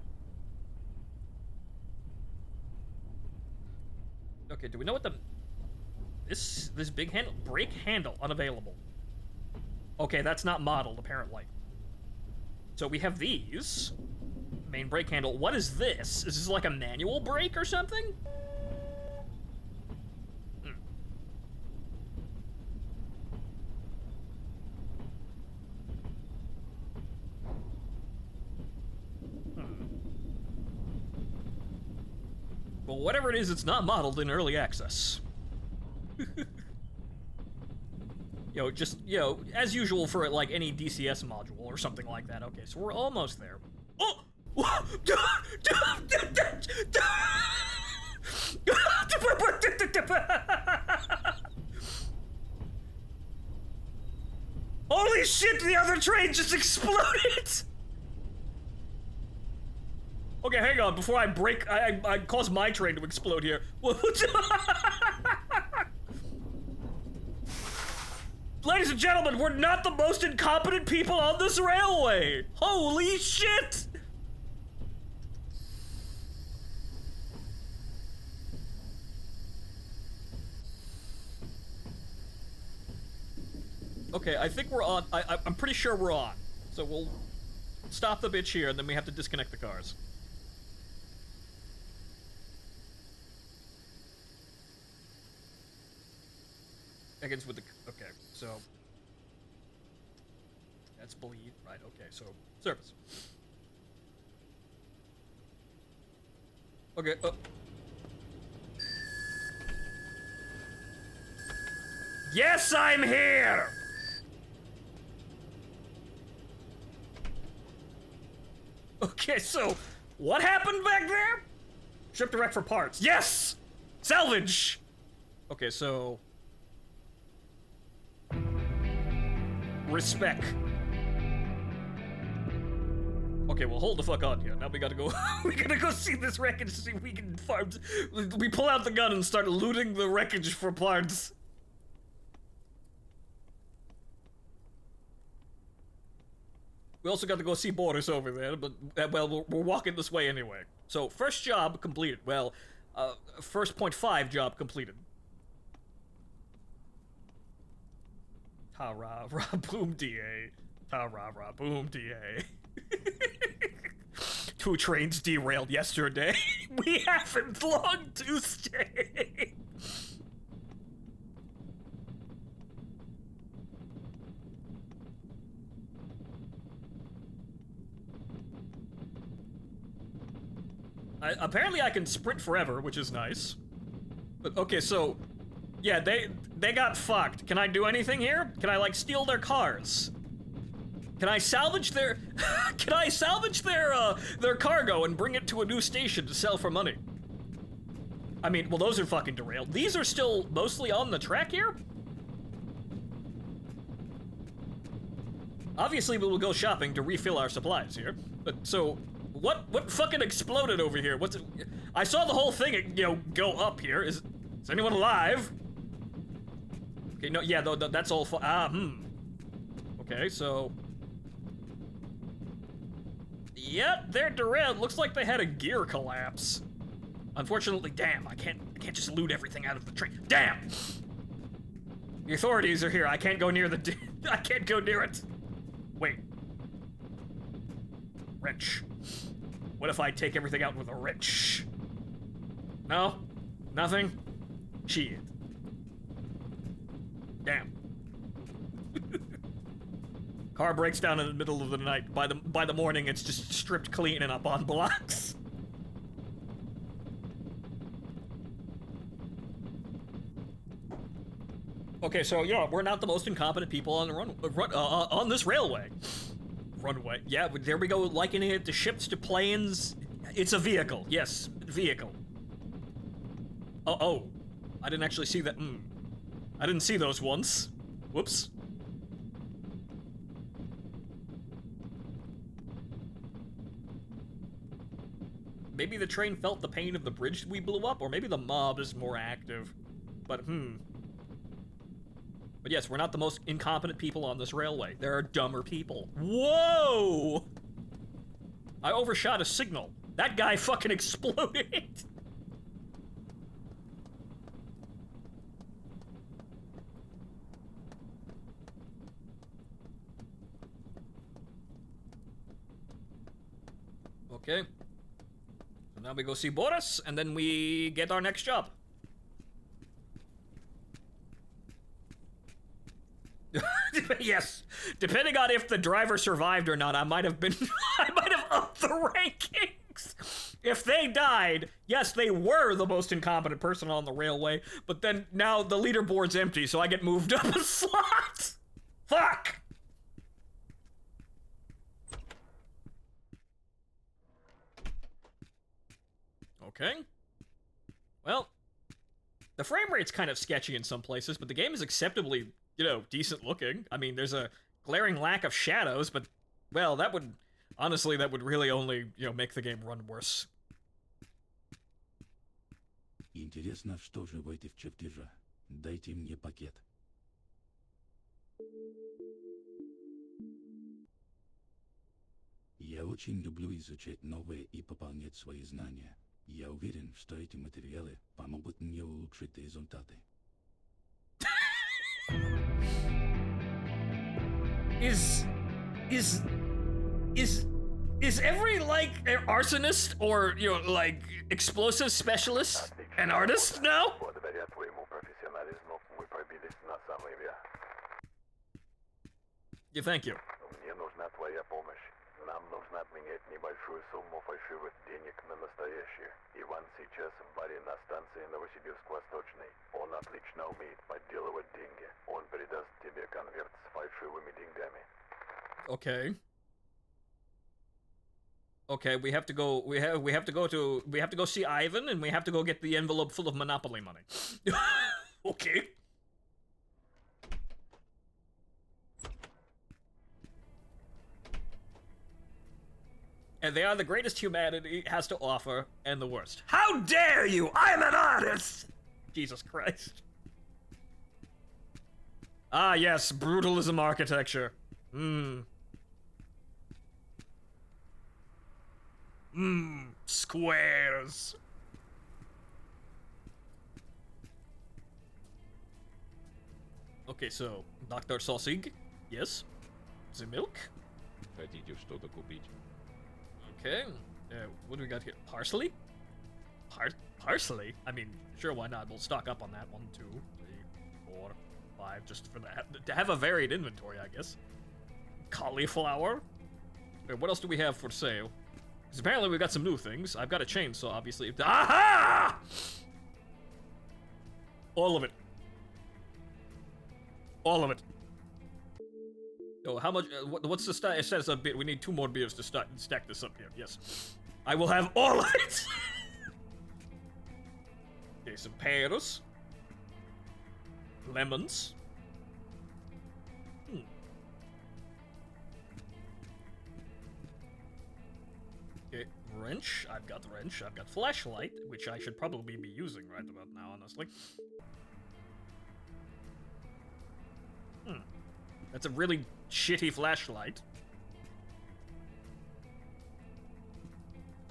Okay, do we know what this big handle? Brake handle unavailable. Okay, that's not modeled, apparently. So we have these. Main brake handle. What is this? Is this like a manual brake or something? Well, whatever it is, it's not modeled in early access. As usual for like any DCS module or something like that. Okay, so we're almost there. Oh! Holy shit, the other train just exploded! Okay, hang on, before I break, I cause my train to explode here. Ladies and gentlemen, we're not the most incompetent people on this railway! Holy shit! Okay, I think we're on. I'm pretty sure we're on. So we'll stop the bitch here, and then we have to disconnect the cars. Against with the. Okay, so. That's bleed. Right, okay, so. Service. Okay, Yes, I'm here! Okay, so, what happened back there? Ship direct for parts. Yes! Salvage! Okay, so... Respect. Okay, well, hold the fuck on here. Now we gotta go... we gotta go see this wreckage, see if we can farm... We pull out the gun and start looting the wreckage for parts. We also got to go see Boris over there, but, well, we're walking this way anyway. So, first job completed. Well, first 0.5 job completed. Ta-ra-ra, boom, DA. Ta-ra-ra, boom, DA. 2 trains derailed yesterday. We haven't long to stay. Apparently I can sprint forever, which is nice. But, okay, so... Yeah, they got fucked. Can I do anything here? Can I, like, steal their cars? Can I salvage their... Can I salvage their cargo and bring it to a new station to sell for money? I mean, well, those are fucking derailed. These are still mostly on the track here? Obviously, we will go shopping to refill our supplies here. But, so... What fucking exploded over here? What's it? I saw the whole thing, go up here. Is anyone alive? Okay, no, yeah, that's all. Okay, so. Yep, they're derailed. Looks like they had a gear collapse. Unfortunately, damn, I can't just loot everything out of the train. Damn. The authorities are here. I can't go near the... I can't go near it. Wait. Wrench. What if I take everything out with a wrench? No? Nothing? Shit. Damn. Car breaks down in the middle of the night. By the morning, it's just stripped clean and up on blocks. Okay, so yeah, we're not the most incompetent people on the on this railway. Runway. Yeah, there we go, likening it to ships, to planes. It's a vehicle. Yes, vehicle. Oh. I didn't actually see that. I didn't see those once. Whoops. Maybe the train felt the pain of the bridge we blew up, or maybe the mob is more active. But But yes, we're not the most incompetent people on this railway. There are dumber people. Whoa! I overshot a signal. That guy fucking exploded. Okay. So now we go see Boris, and then we get our next job. Yes, depending on if the driver survived or not, I might have upped the rankings. If they died, yes, they were the most incompetent person on the railway, but then now the leaderboard's empty, so I get moved up a slot. Fuck! Okay. Well, the frame rate's kind of sketchy in some places, but the game is acceptably, decent looking. I mean, there's a glaring lack of shadows, but, well, that would really only, make the game run worse. Интересно, что же в этой чертеже? Дайте мне пакет. Я очень люблю изучать новое и пополнять свои знания. Я уверен, что эти материалы помогут мне улучшить результаты. Is every, arsonist or, explosive specialist an artist now? Благодаря твоему профессионализму мы пробились на самый верх. Yeah, thank you. Мне нужна твоя помощь. Нам нужно обменять небольшую сумму фальшивых денег на настоящие. Иван сейчас в баре на станции Новосибирск-Восточный. Он отлично умеет подделывать деньги. Он передаст тебе конверт с фальшивыми деньгами. Okay. Okay, we have to go see Ivan, and we have to go get the envelope full of Monopoly money. Okay. And they are the greatest humanity has to offer, and the worst. How dare you! I'm an artist! Jesus Christ. Ah, yes, brutalism architecture. Squares. Okay, so, Dr. Sausig, yes. The milk. Хотите что-то купить? Okay, what do we got here? Parsley? Parsley? I mean, sure, why not? We'll stock up on that. 1, 2, 3, 4, 5, just for that. To have a varied inventory, I guess. Cauliflower? Wait, what else do we have for sale? Because apparently we've got some new things. I've got a chainsaw, obviously. Aha! All of it. All of it. Oh, how much? What's the status? It says a bit. We need 2 more beers to stack this up here. Yes. I will have all of it! Okay, some pears. Lemons. Okay, wrench. I've got wrench. I've got flashlight, which I should probably be using right about now, honestly. That's a really shitty flashlight.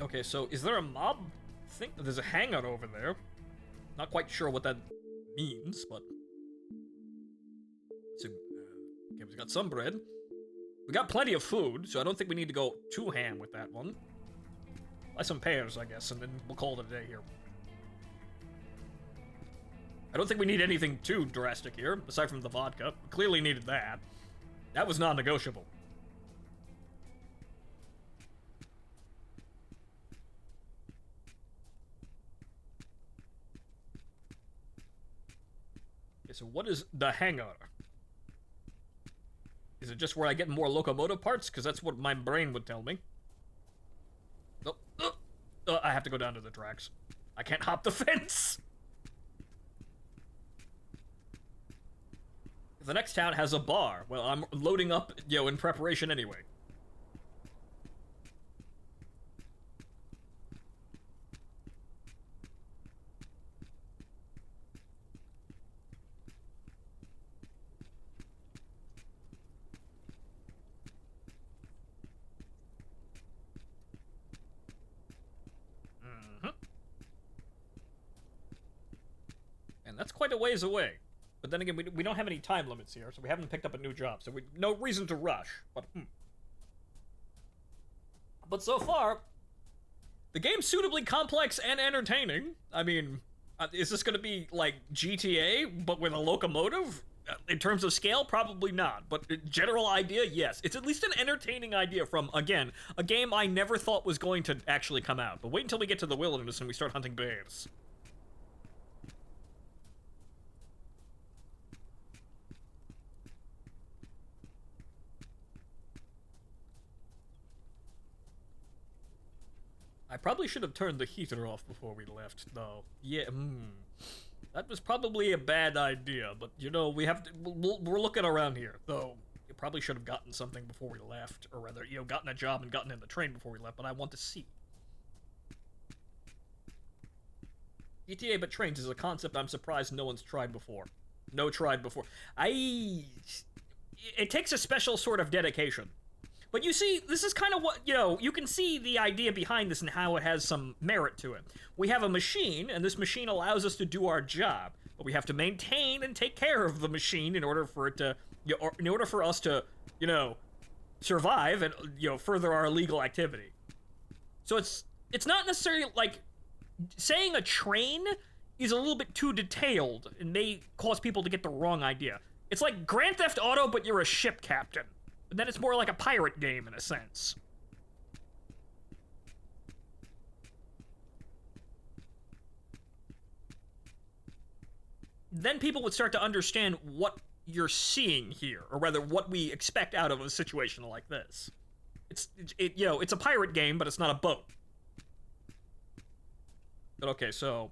Okay, so is there a mob? I think there's a hangout over there. Not quite sure what that means, but... Okay, we got some bread. We got plenty of food, so I don't think we need to go too ham with that one. Buy some pears, I guess, and then we'll call it a day here. I don't think we need anything too drastic here, aside from the vodka. We clearly needed that. That was non-negotiable. Okay, so what is the hangar? Is it just where I get more locomotive parts? Because that's what my brain would tell me. Oh, I have to go down to the tracks. I can't hop the fence. The next town has a bar. Well, I'm loading up, in preparation anyway. And that's quite a ways away. But then again, we don't have any time limits here, so we haven't picked up a new job, so no reason to rush. But so far, the game's suitably complex and entertaining. I mean, is this going to be like GTA, but with a locomotive? In terms of scale, probably not. But general idea, yes. It's at least an entertaining idea from, again, a game I never thought was going to actually come out. But wait until we get to the wilderness and we start hunting bears. I probably should have turned the heater off before we left, though. Yeah, that was probably a bad idea, but, we have to, we're looking around here, though. You probably should have gotten something before we left, or rather, gotten a job and gotten in the train before we left, but I want to see. GTA but trains is a concept I'm surprised no one's tried before. Tried before. It takes a special sort of dedication. But you see, this is kind of what, you can see the idea behind this and how it has some merit to it. We have a machine, and this machine allows us to do our job. But we have to maintain and take care of the machine in order for it to, in order for us to, survive and, further our illegal activity. So it's not necessarily, like, saying a train is a little bit too detailed and may cause people to get the wrong idea. It's like Grand Theft Auto, but you're a ship captain. But then it's more like a pirate game in a sense. Then people would start to understand what you're seeing here, or rather what we expect out of a situation like this. It's a pirate game, but it's not a boat. But okay, so,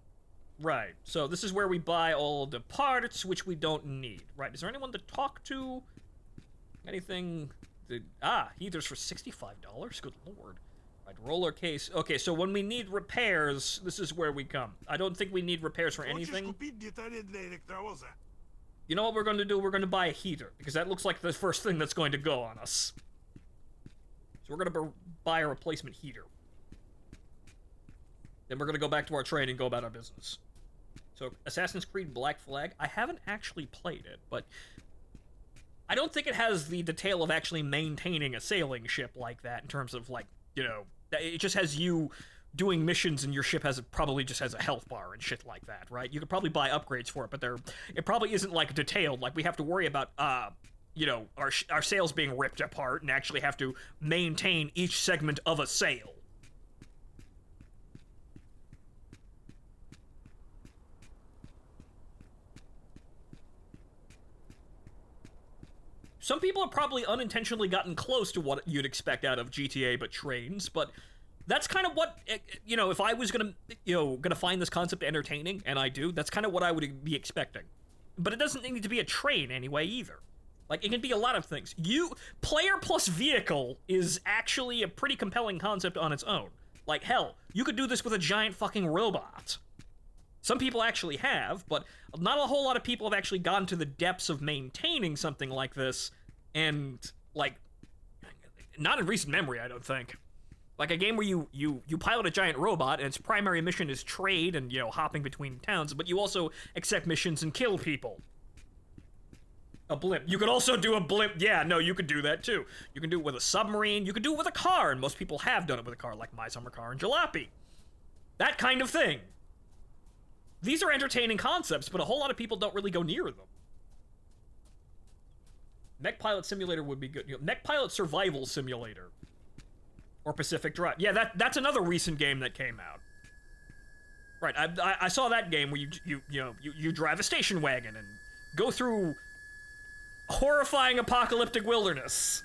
right. So this is where we buy all the parts, which we don't need. Right, is there anyone to talk to? Anything? Heaters for $65? Good lord. Right, roller case. Okay, so when we need repairs, this is where we come. I don't think we need repairs for anything. You know what we're going to do? We're going to buy a heater, because that looks like the first thing that's going to go on us. So we're going to buy a replacement heater. Then we're going to go back to our train and go about our business. So, Assassin's Creed Black Flag. I haven't actually played it, but I don't think it has the detail of actually maintaining a sailing ship like that in terms of, like, it just has you doing missions and your ship probably just has a health bar and shit like that, right? You could probably buy upgrades for it, but it probably isn't, like, detailed. Like, we have to worry about, our sails being ripped apart and actually have to maintain each segment of a sail. Some people have probably unintentionally gotten close to what you'd expect out of GTA but trains, but that's kind of what, if I was gonna find this concept entertaining, and I do, that's kind of what I would be expecting. But it doesn't need to be a train anyway, either. Like, it can be a lot of things. Player plus vehicle is actually a pretty compelling concept on its own. Like, hell, you could do this with a giant fucking robot. Some people actually have, but not a whole lot of people have actually gone to the depths of maintaining something like this, and, like, not in recent memory, I don't think. Like a game where you pilot a giant robot, and its primary mission is trade and, hopping between towns, but you also accept missions and kill people. A blimp. You could also do a blimp. Yeah, no, you could do that too. You can do it with a submarine. You could do it with a car, and most people have done it with a car, like My Summer Car and Jalopy. That kind of thing. These are entertaining concepts, but a whole lot of people don't really go near them. Mech Pilot Simulator would be good. Mech Pilot Survival Simulator. Or Pacific Drive. Yeah, that's another recent game that came out. Right, I saw that game where you drive a station wagon and go through horrifying apocalyptic wilderness.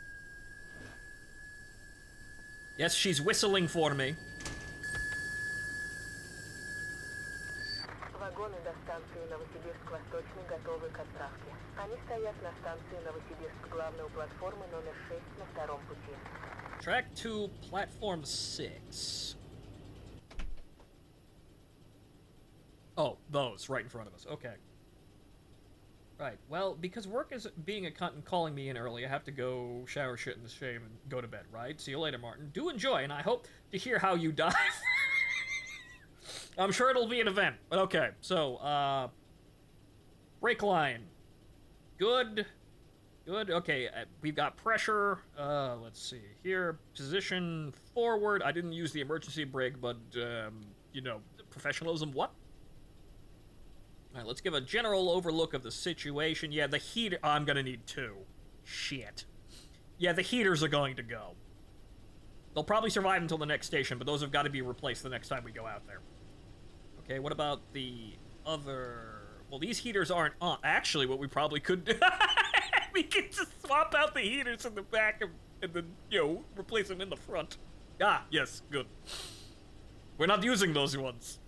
Yes, she's whistling for me. Вагоны до станции Новосибирск-Восточный готовы к отправке. Они стоят на станции Новосибирск, главной у платформы номер 6 на втором пути. Track 2, platform 6. Oh, those, right in front of us. Okay. Right, well, because work is being a cunt and calling me in early, I have to go shower, shit in the shave, and go to bed, right? See you later, Martin. Do enjoy, and I hope to hear how you dive. I'm sure it'll be an event. But okay, so, brake line. Good. Good, okay, we've got pressure. Let's see here. Position forward. I didn't use the emergency brake, but, you know, professionalism, what? Alright, let's give a general overlook of the situation. Yeah, the heater... Oh, I'm gonna need 2. Shit. Yeah, the heaters are going to go. They'll probably survive until the next station, but those have got to be replaced the next time we go out there. Okay, what about the other... Well, these heaters aren't on. Actually, what we probably could do... we could just swap out the heaters in the back and then, you know, replace them in the front. Ah, yes, good. We're not using those ones.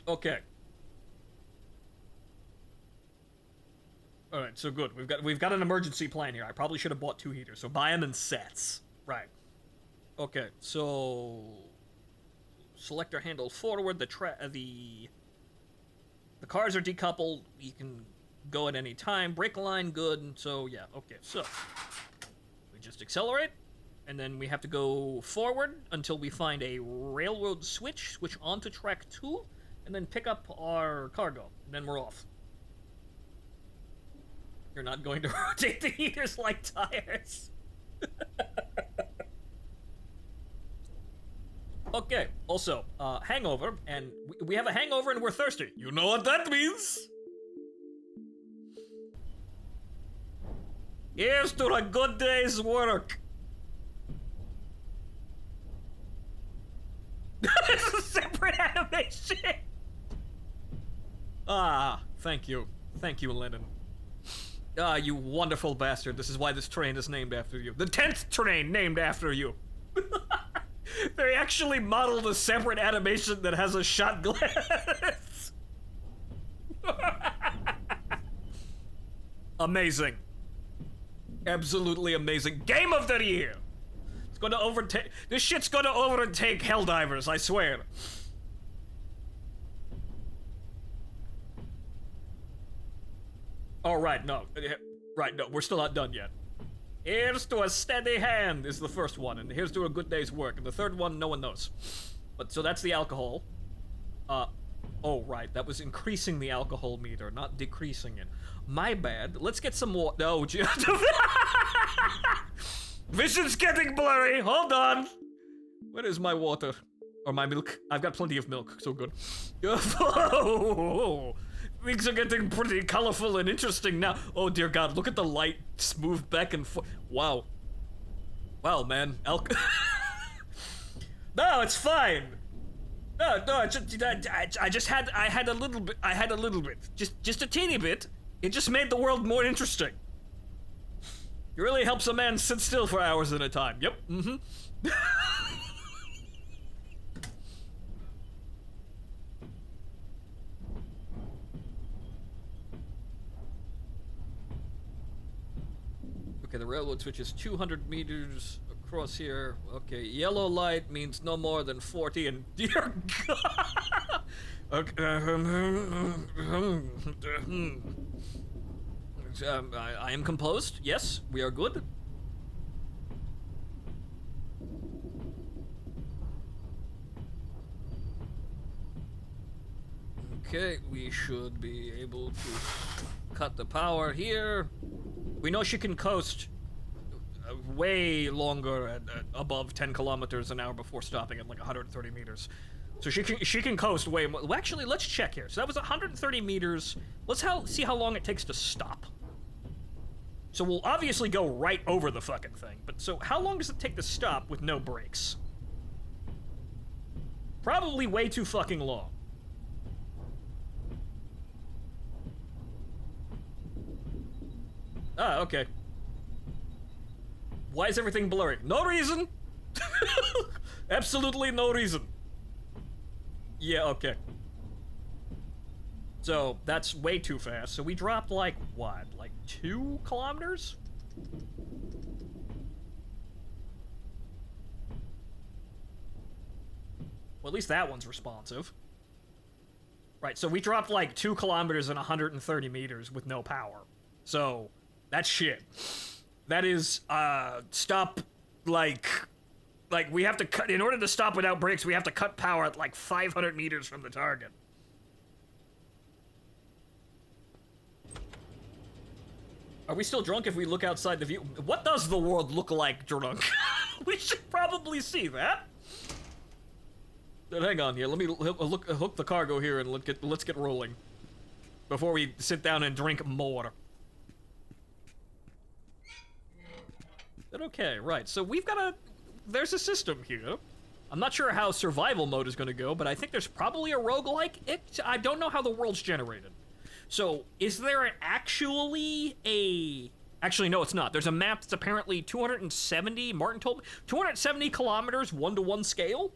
Okay. All right, so good. We've got an emergency plan here. I probably should have bought 2 heaters, so buy them in sets. Right. Okay, so selector handle forward. The cars are decoupled. You can go at any time. Brake line good. So yeah. Okay. So we just accelerate, and then we have to go forward until we find a railroad switch onto track 2, and then pick up our cargo. And then we're off. You're not going to rotate the heaters like tires. Okay, also, hangover, and we have a hangover and we're thirsty. You know what that means? Here's to a good day's work. It's a separate animation. Ah, thank you. Thank you, Lennon. Ah, you wonderful bastard. This is why this train is named after you. The 10th train named after you. They actually modeled a separate animation that has a shot glass. Amazing. Absolutely amazing. Game of the year. It's gonna overtake. This shit's gonna overtake Helldivers, I swear. Oh, right, no. Right, no, we're still not done yet. Here's to a steady hand is the first one, and here's to a good day's work. And the third one, no one knows. But, so that's the alcohol. Oh, right, that was increasing the alcohol meter, not decreasing it. My bad. Let's get some more. No, vision's getting blurry. Hold on. Where is my water? Or my milk? I've got plenty of milk, so good. Things are getting pretty colorful and interesting now. Oh dear God, look at the light smooth back and forth. Wow. Wow, man. No, it's fine. No, I had a little bit. Just a teeny bit. It just made the world more interesting. It really helps a man sit still for hours at a time. Yep. Mm-hmm. Okay, the railroad switch is 200 meters across here. Okay, yellow light means no more than 40, and dear God! Okay, I am composed. Yes, we are good. Okay, we should be able to cut the power here. We know she can coast way longer at above 10 kilometers an hour before stopping at like 130 meters. So she can coast way more. Well, actually, let's check here. So that was 130 meters. Let's see how long it takes to stop. So we'll obviously go right over the fucking thing. But so how long does it take to stop with no brakes? Probably way too fucking long. Ah, okay. Why is everything blurry? No reason! Absolutely no reason. Yeah, okay. So, that's way too fast. So we dropped, like, what? Like, 2 kilometers? Well, at least that one's responsive. Right, so we dropped, like, 2 kilometers and 130 meters with no power. So, that's shit. That is, stop, like, we have to cut, in order to stop without brakes, we have to cut power at, like, 500 meters from the target. Are we still drunk if we look outside the view? What does the world look like drunk? We should probably see that. Then hang on here, let me hook the cargo here and let's get rolling. Before we sit down and drink more. But okay, right, so we've got there's a system here. I'm not sure how survival mode is gonna go, but I think there's probably a roguelike. I don't know how the world's generated. So, is there actually no, it's not. There's a map that's apparently 270, Martin told me, 270 kilometers, 1-to-1 scale?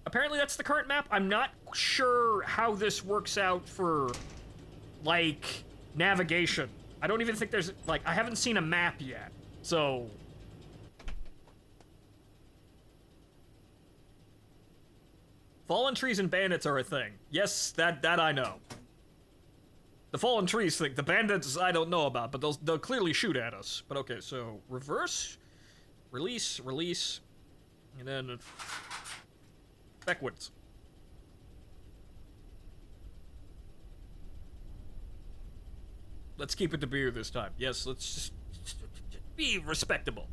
Apparently that's the current map. I'm not sure how this works out for, like, navigation. I don't even think there's, like, I haven't seen a map yet. So... Fallen trees and bandits are a thing. Yes, that I know. The fallen trees thing, the bandits I don't know about, but they'll clearly shoot at us. But okay, so reverse, release, and then backwards. Let's keep it to beer this time. Yes, let's just be respectable.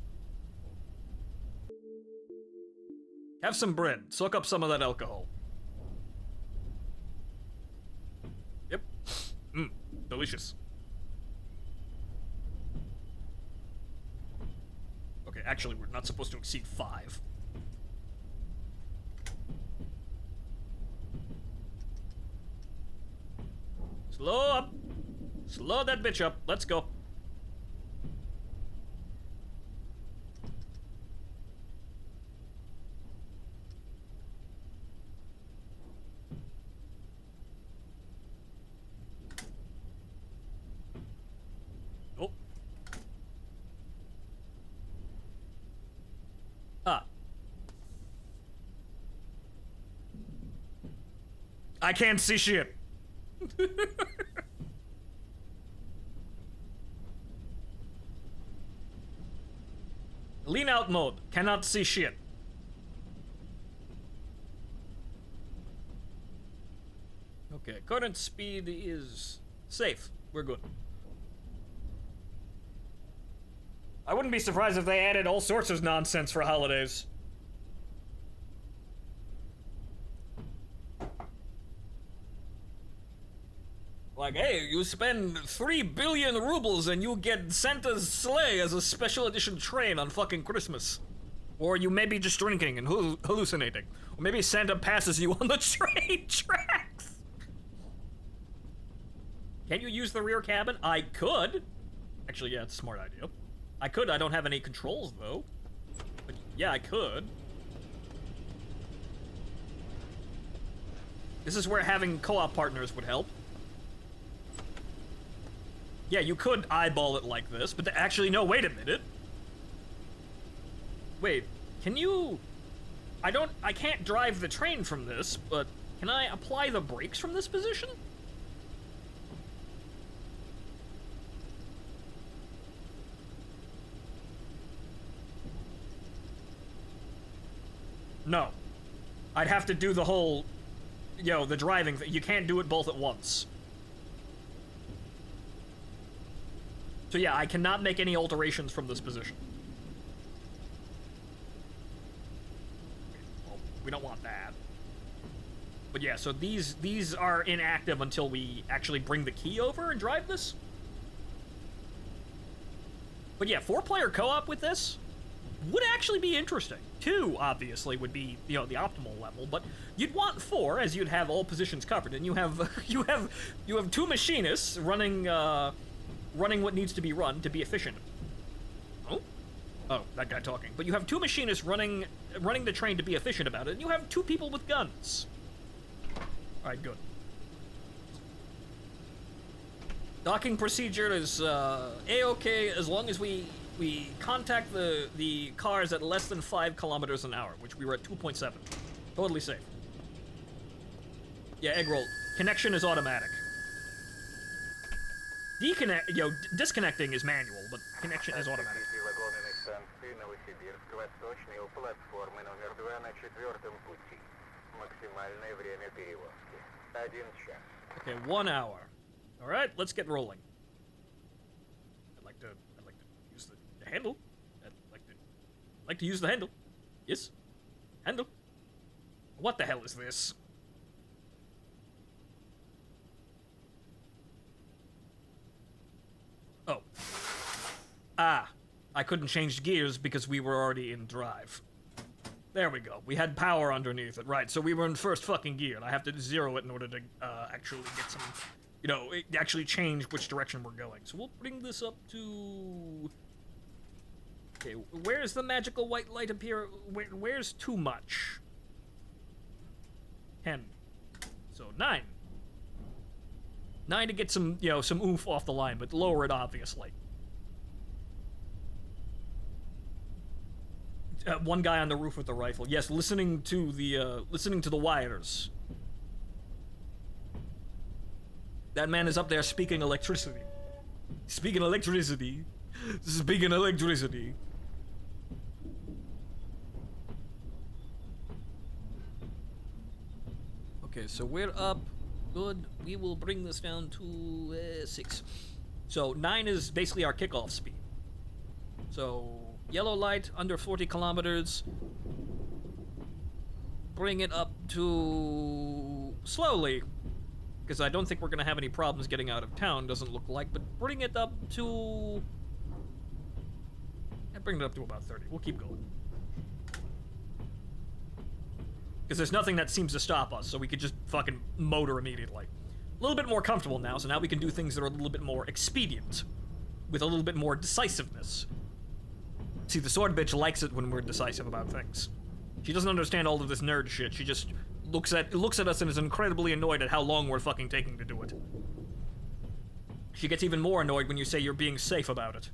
Have some bread. Soak up some of that alcohol. Yep. Mmm. Delicious. Okay, actually, we're not supposed to exceed 5. Slow up. Slow that bitch up. Let's go. Oh. Ah. I can't see shit. Lean out mode. Cannot see shit. Okay, current speed is safe. We're good. I wouldn't be surprised if they added all sorts of nonsense for holidays. Like, hey, you spend 3 billion rubles and you get Santa's sleigh as a special edition train on fucking Christmas. Or you may be just drinking and hallucinating. Or maybe Santa passes you on the train tracks. Can you use the rear cabin? I could. Actually, yeah, it's a smart idea. I could, I don't have any controls though. But yeah, I could. This is where having co-op partners would help. Yeah, you could eyeball it like this, but actually, no, wait a minute. Wait, can you... I can't drive the train from this, but can I apply the brakes from this position? No. I'd have to do the whole, the driving thing. You can't do it both at once. So yeah, I cannot make any alterations from this position. Well, we don't want that. But yeah, so these are inactive until we actually bring the key over and drive this. But yeah, 4-player co-op with this would actually be interesting. 2, obviously, would be, you know, the optimal level, but you'd want 4, as you'd have all positions covered, and you have you have 2 machinists running running what needs to be run to be efficient. Oh, that guy talking. But you have 2 machinists running the train to be efficient about it, and you have 2 people with guns. All right, good. Docking procedure is A-okay as long as we contact the cars at less than 5 kilometers an hour, which we were at 2.7. Totally safe. Yeah, egg roll. Connection is automatic. Disconnecting is manual, but connection is automatic. Okay, 1 hour. All right, let's get rolling. I'd like to use the handle. I'd like to use the handle. Yes, handle. What the hell is this? Oh. Ah, I couldn't change gears because we were already in drive. There we go. We had power underneath it, right? So we were in first fucking gear, and I have to zero it in order to actually get some, you know, actually change which direction we're going. So we'll bring this up to. Okay, where's the magical white light appear? Where's too much? 10. So 9. 9 to get some, you know, some oomph off the line, but lower it obviously. One guy on the roof with the rifle. Yes, listening to the wires. That man is up there speaking electricity. Speaking electricity. Speaking electricity. Okay, so we're up. Good. We will bring this down to 6. So 9 is basically our kickoff speed. So yellow light under 40 kilometers. Bring it up to slowly, because I don't think we're gonna have any problems getting out of town. Doesn't look like, but bring it up to. Bring it up to about 30. We'll keep going. Because there's nothing that seems to stop us, so we could just fucking motor immediately. A little bit more comfortable now, so now we can do things that are a little bit more expedient, with a little bit more decisiveness. See, the sword bitch likes it when we're decisive about things. She doesn't understand all of this nerd shit. She just looks at us and is incredibly annoyed at how long we're fucking taking to do it. She gets even more annoyed when you say you're being safe about it.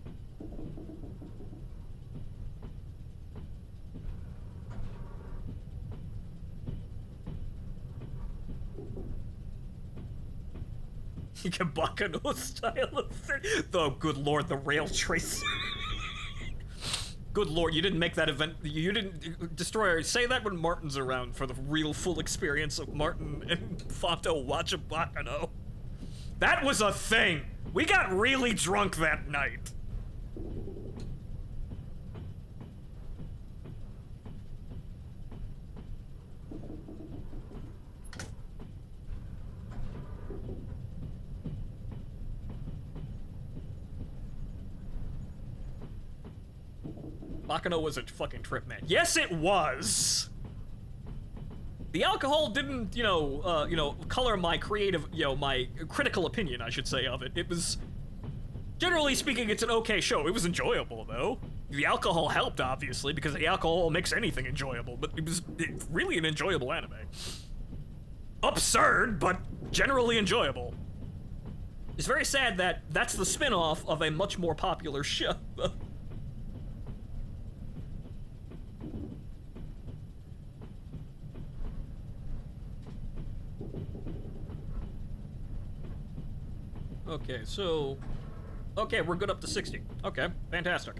Bakano style of thing. Oh, good lord, the rail trace. Good lord, you didn't make that event. You didn't. Destroyer, say that when Martin's around for the real full experience of Martin and Phonto watching Bakano. That was a thing. We got really drunk that night. Bakano was a fucking trip, man. Yes, it was! The alcohol didn't, color my creative, my critical opinion, I should say, of it. It was, generally speaking, it's an okay show. It was enjoyable, though. The alcohol helped, obviously, because the alcohol makes anything enjoyable, but it was really an enjoyable anime. Absurd, but generally enjoyable. It's very sad that that's the spin-off of a much more popular show. Okay, so... Okay, we're good up to 60. Okay, fantastic.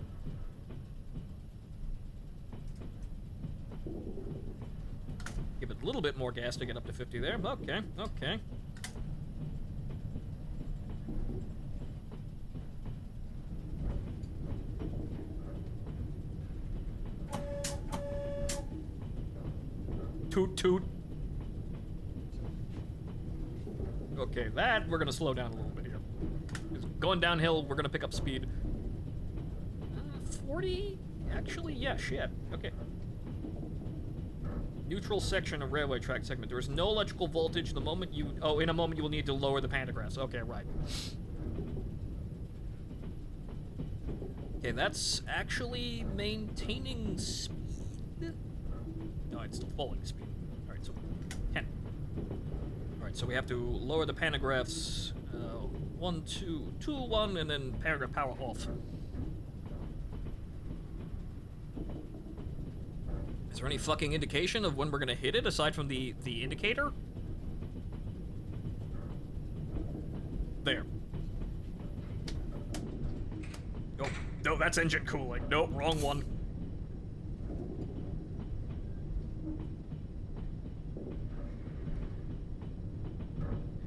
Give it a little bit more gas to get up to 50 there. Okay, okay. Toot toot. Okay, that we're gonna slow down a little bit here. 'Cause going downhill, we're gonna pick up speed. 40? Actually, yeah, shit. Okay. Neutral section of railway track segment. There is no electrical voltage. The moment you... Oh, in a moment you will need to lower the pantographs. Okay, right. Okay, that's actually maintaining speed? No, it's still falling speed. Alright, so 10. Alright, so we have to lower the pantographs. 1, 2, 2, 1, and then pantograph power off. Is there any fucking indication of when we're gonna hit it, aside from the indicator? There. Nope. No, that's engine cooling. Nope, wrong one.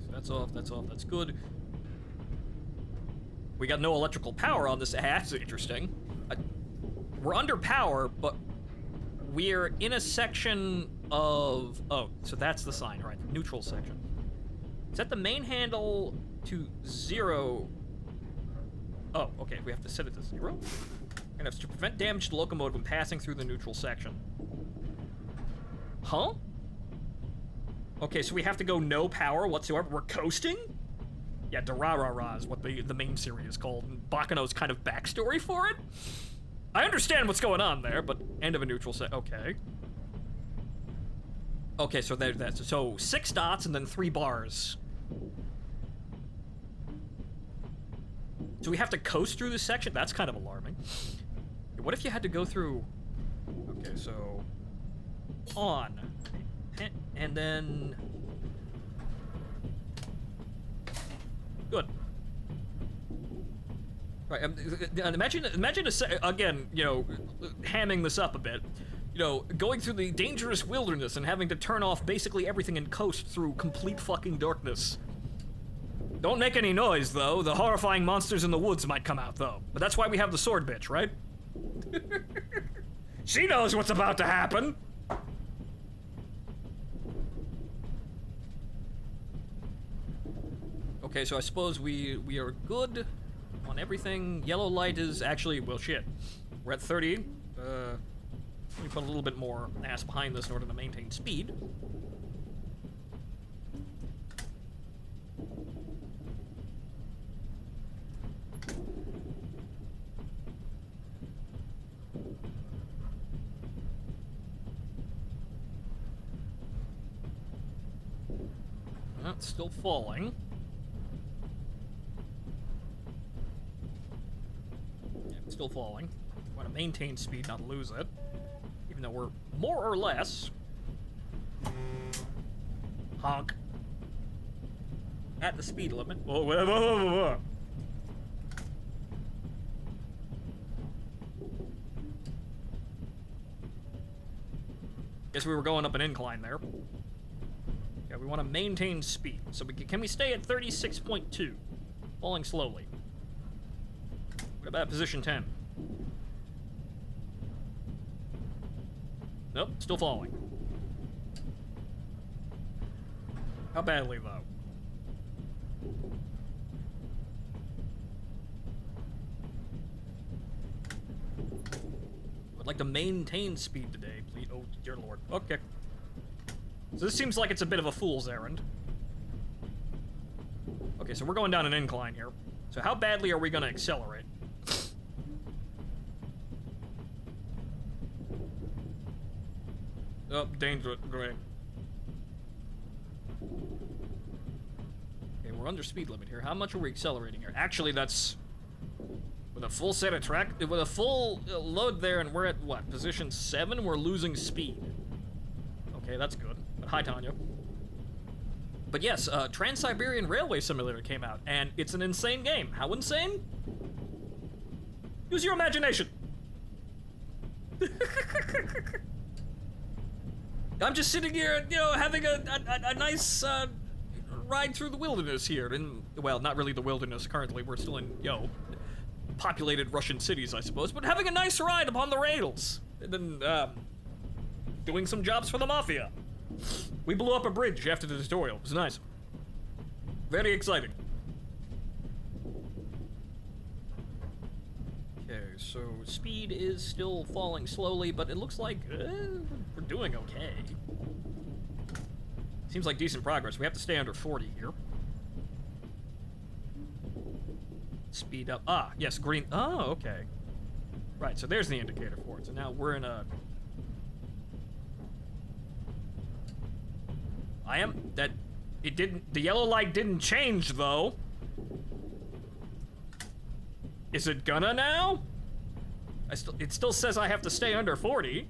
So that's off, that's good. We got no electrical power on this. That's interesting. We're under power, but we're in a section of... Oh, so that's the sign, right? The neutral section. Set the main handle to 0. Oh, okay, we have to set it to 0? And that's to prevent damage to the locomotive when passing through the neutral section. Huh? Okay, so we have to go no power whatsoever. We're coasting? Yeah, Durarara is what the main series is called, and Bakano's kind of backstory for it. I understand what's going on there, but end of a neutral set. Okay. Okay, so there's that. So 6 dots and then 3 bars. So we have to coast through this section? That's kind of alarming. What if you had to go through... Okay, so... On. And then... Good. Right, imagine again, you know, hamming this up a bit. You know, going through the dangerous wilderness and having to turn off basically everything and coast through complete fucking darkness. Don't make any noise, though. The horrifying monsters in the woods might come out, though. But that's why we have the sword bitch, right? She knows what's about to happen! Okay, so I suppose we are good on everything. Yellow light is actually... Well, shit. We're at 30. Let me put a little bit more ass behind this in order to maintain speed. It's still falling. Yeah, it's still falling. We want to maintain speed, not lose it. Even though we're more or less... honk. At the speed limit. Whoa, whoa, whoa, whoa, whoa. Guess we were going up an incline there. Yeah, we want to maintain speed. So can we stay at 36.2? Falling slowly. What about position 10? Nope, still falling. How badly, though? I'd like to maintain speed today, please. Oh, dear lord. Okay. So this seems like it's a bit of a fool's errand. Okay, so we're going down an incline here. So how badly are we going to accelerate? Oh, danger. Great. Okay, we're under speed limit here. How much are we accelerating here? Actually, that's... With a full set of track... With a full load there, and we're at, what, position 7? We're losing speed. Okay, that's good. But hi, Tanya. But yes, Trans-Siberian Railway Simulator came out, and it's an insane game. How insane? Use your imagination! I'm just sitting here, you know, having a nice ride through the wilderness here. And, well, not really the wilderness currently. We're still in, you know, populated Russian cities, I suppose. But having a nice ride upon the rails. And then, doing some jobs for the Mafia. We blew up a bridge after the tutorial. It was nice. Very exciting. Okay, so speed is still falling slowly, but it looks like we're doing okay. Seems like decent progress. We have to stay under 40 here. Speed up. Ah, yes, green. Oh, okay. Right, so there's the indicator for it. So now we're in a... It didn't... The yellow light didn't change, though. Is it gonna now? It still says I have to stay under 40.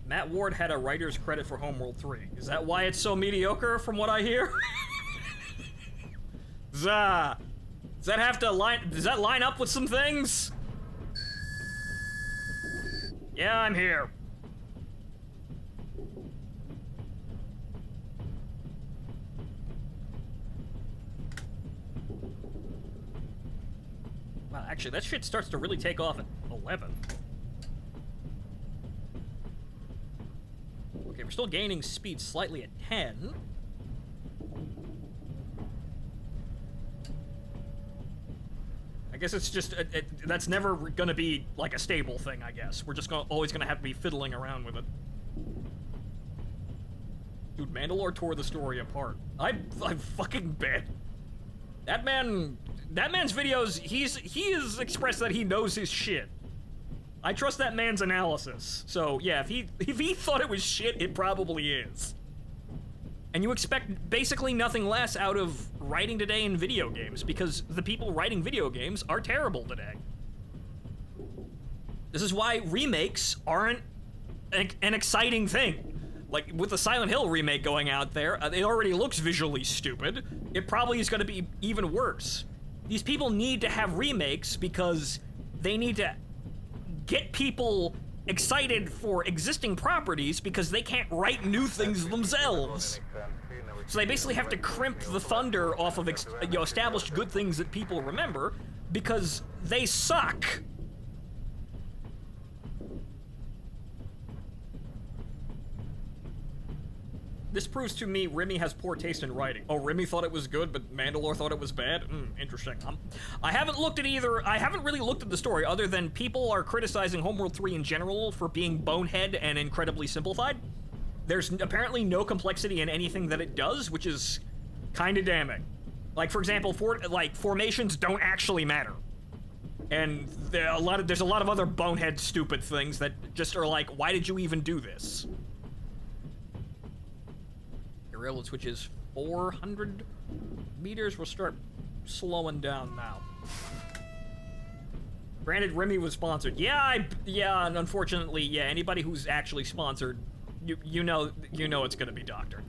Matt Ward had a writer's credit for Homeworld 3. Is that why it's so mediocre, from what I hear? Does that have to line... Does that line up with some things? Yeah, I'm here. Wow, actually, that shit starts to really take off at 11. Okay, we're still gaining speed slightly at 10. I guess it's just, that's never gonna be, like, a stable thing, I guess. We're just always gonna have to be fiddling around with it. Dude, Mandalore tore the story apart. I'm fucking bad. That man's videos, he has expressed that he knows his shit. I trust that man's analysis. So, yeah, if he thought it was shit, it probably is. And you expect basically nothing less out of writing today in video games, because the people writing video games are terrible today. This is why remakes aren't an exciting thing. Like, with the Silent Hill remake going out there, it already looks visually stupid. It probably is going to be even worse. These people need to have remakes because they need to get people excited for existing properties because they can't write new things themselves. So they basically have to crimp the thunder off of established good things that people remember because they suck. This proves to me Remy has poor taste in writing. Oh, Remy thought it was good, but Mandalore thought it was bad? Interesting. I haven't looked at either. I haven't really looked at the story other than people are criticizing Homeworld 3 in general for being bonehead and incredibly simplified. There's apparently no complexity in anything that it does, which is kind of damning. Like, for example, formations don't actually matter. And there's a lot of other bonehead stupid things that just are like, why did you even do this? Railroad switch is 400 meters. We'll start slowing down now. Granted, Remy was sponsored. Yeah, and unfortunately, yeah, anybody who's actually sponsored, you know it's gonna be doctored.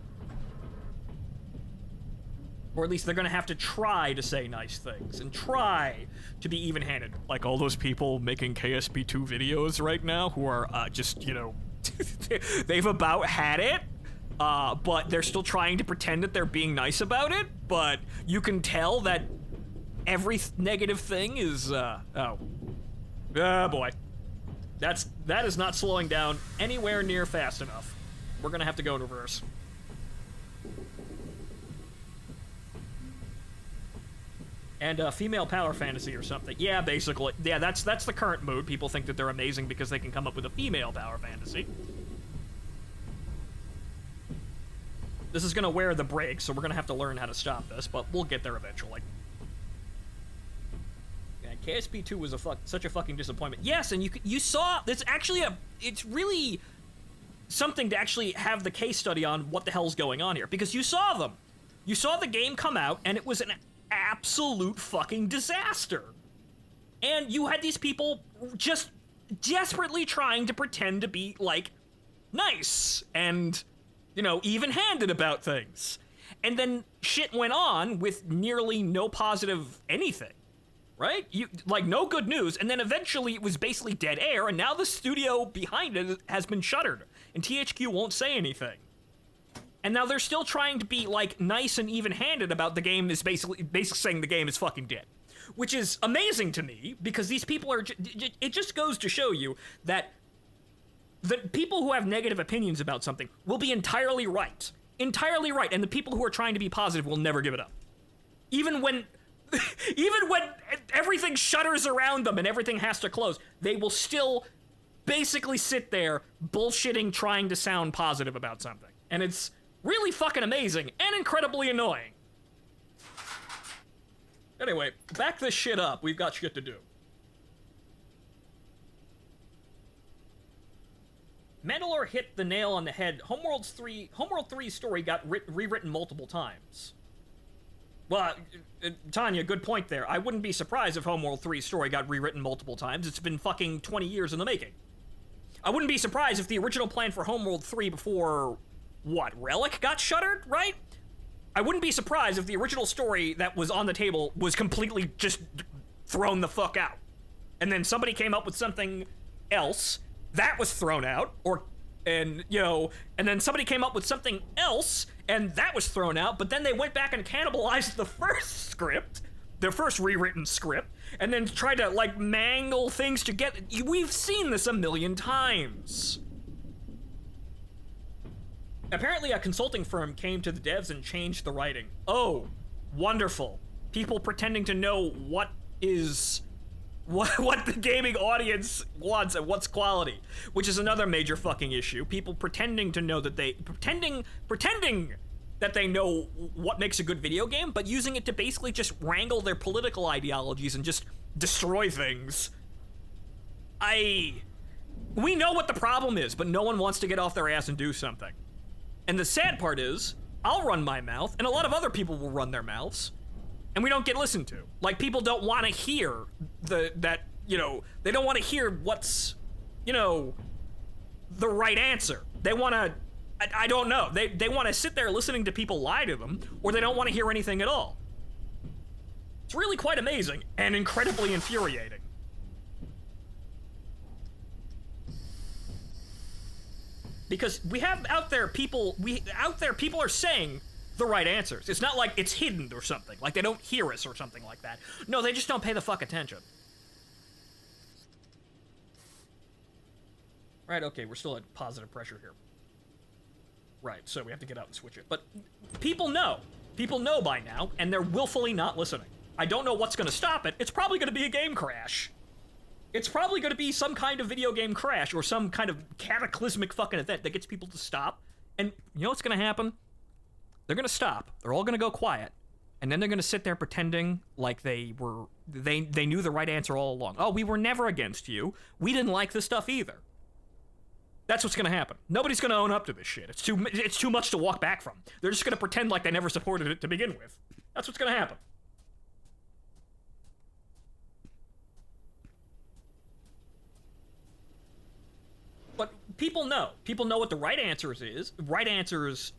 Or at least they're gonna have to try to say nice things and try to be even-handed. Like all those people making KSP2 videos right now who are just, you know, they've about had it. But they're still trying to pretend that they're being nice about it, but you can tell that every negative thing is, oh boy. That is not slowing down anywhere near fast enough. We're gonna have to go in reverse. And, female power fantasy or something. Yeah, basically. Yeah, that's the current mood. People think that they're amazing because they can come up with a female power fantasy. This is gonna wear the brakes, so we're gonna have to learn how to stop this, but we'll get there eventually. Yeah, KSP2 was such a fucking disappointment. Yes, and you saw, there's actually it's really something to actually have the case study on what the hell's going on here, because you saw them. You saw the game come out, and it was an absolute fucking disaster. And you had these people just desperately trying to pretend to be, like, nice, and... you know, even-handed about things. And then shit went on with nearly no positive anything, right? Like, no good news, and then eventually it was basically dead air, and now the studio behind it has been shuttered, and THQ won't say anything. And now they're still trying to be, like, nice and even-handed about the game is basically saying the game is fucking dead. Which is amazing to me, because these people are... it just goes to show you that The people who have negative opinions about something will be entirely right. Entirely right. And the people who are trying to be positive will never give it up. Even when everything shutters around them and everything has to close, they will still basically sit there bullshitting, trying to sound positive about something. And it's really fucking amazing and incredibly annoying. Anyway, back this shit up. We've got shit to do. Mandalore hit the nail on the head. Homeworld 3's story got rewritten multiple times. Well, Tanya, good point there. I wouldn't be surprised if Homeworld 3's story got rewritten multiple times. It's been fucking 20 years in the making. I wouldn't be surprised if the original plan for Homeworld 3 before, what, Relic got shuttered, right? I wouldn't be surprised if the original story that was on the table was completely just thrown the fuck out. And then somebody came up with something else that was thrown out, and then somebody came up with something else, and that was thrown out, but then they went back and cannibalized the first script, the first rewritten script, and then tried to, like, mangle things together. We've seen this a million times. Apparently a consulting firm came to the devs and changed the writing. Oh, wonderful. People pretending to know what the gaming audience wants and what's quality, which is another major fucking issue. People pretending to know that pretending that they know what makes a good video game, but using it to basically just wrangle their political ideologies and just destroy things. We know what the problem is, but no one wants to get off their ass and do something. And the sad part is, I'll run my mouth, and a lot of other people will run their mouths, and we don't get listened to. Like, people don't want to hear they don't want to hear what's, the right answer. They want to, I don't know, they want to sit there listening to people lie to them, or they don't want to hear anything at all. It's really quite amazing, and incredibly infuriating. Because we have out there people are saying the right answers. It's not like it's hidden or something, like they don't hear us or something like that. No, they just don't pay the fuck attention. Right, okay, we're still at positive pressure here. Right, so we have to get out and switch it. But people know. People know by now, and they're willfully not listening. I don't know what's gonna stop it. It's probably gonna be a game crash. It's probably going to be some kind of video game crash or some kind of cataclysmic fucking event that gets people to stop. And you know what's going to happen? They're going to stop. They're all going to go quiet. And then they're going to sit there pretending like they knew the right answer all along. Oh, we were never against you. We didn't like this stuff either. That's what's going to happen. Nobody's going to own up to this shit. It's too much to walk back from. They're just going to pretend like they never supported it to begin with. That's what's going to happen. But people know. People know what the right answers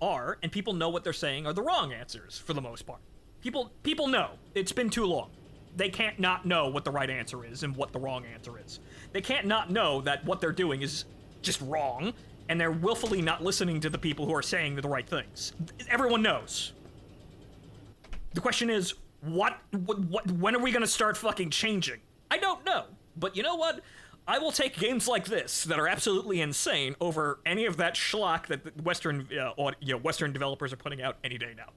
are, and people know what they're saying are the wrong answers for the most part. People know. It's been too long. They can't not know what the right answer is and what the wrong answer is. They can't not know that what they're doing is just wrong, and they're willfully not listening to the people who are saying the right things. Everyone knows. The question is, when are we gonna start fucking changing? I don't know. But you know what? I will take games like this that are absolutely insane over any of that schlock that Western developers are putting out any day now.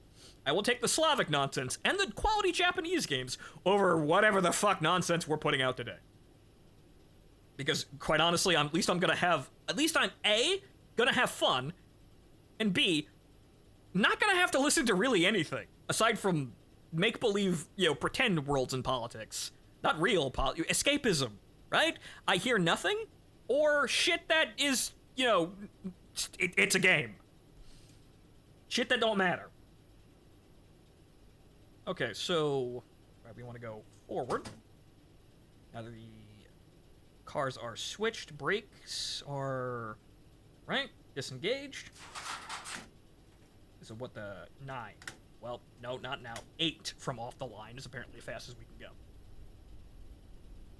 I will take the Slavic nonsense and the quality Japanese games over whatever the fuck nonsense we're putting out today. Because quite honestly, I'm A, gonna have fun, and B, not gonna have to listen to really anything aside from make-believe, pretend worlds in politics. Not real escapism. Right? I hear nothing, or shit that is, it's a game. Shit that don't matter. Okay, so, we want to go forward. Now that the cars are switched, brakes are, right, disengaged. This is what the 9. Well, no, not now. 8 from off the line is apparently as fast as we can go.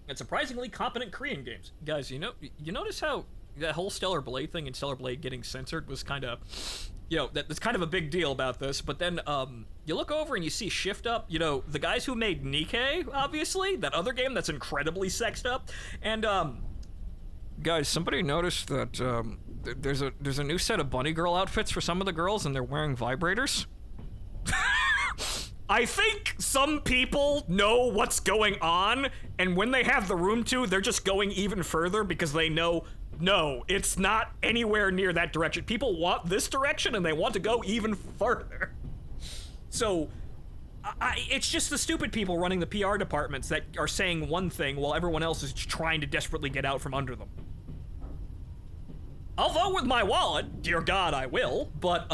And surprisingly competent Korean games. Guys, you notice how that whole Stellar Blade thing and Stellar Blade getting censored was kind of, that's kind of a big deal about this, but then, you look over and you see Shift Up, the guys who made Nikke, obviously, that other game that's incredibly sexed up, and, Guys, somebody noticed that there's a new set of bunny girl outfits for some of the girls, and they're wearing vibrators. I think some people know what's going on, and when they have the room to, they're just going even further because they know, no, it's not anywhere near that direction. People want this direction, and they want to go even further. So, it's just the stupid people running the PR departments that are saying one thing while everyone else is trying to desperately get out from under them. I'll vote with my wallet, dear God, I will, but,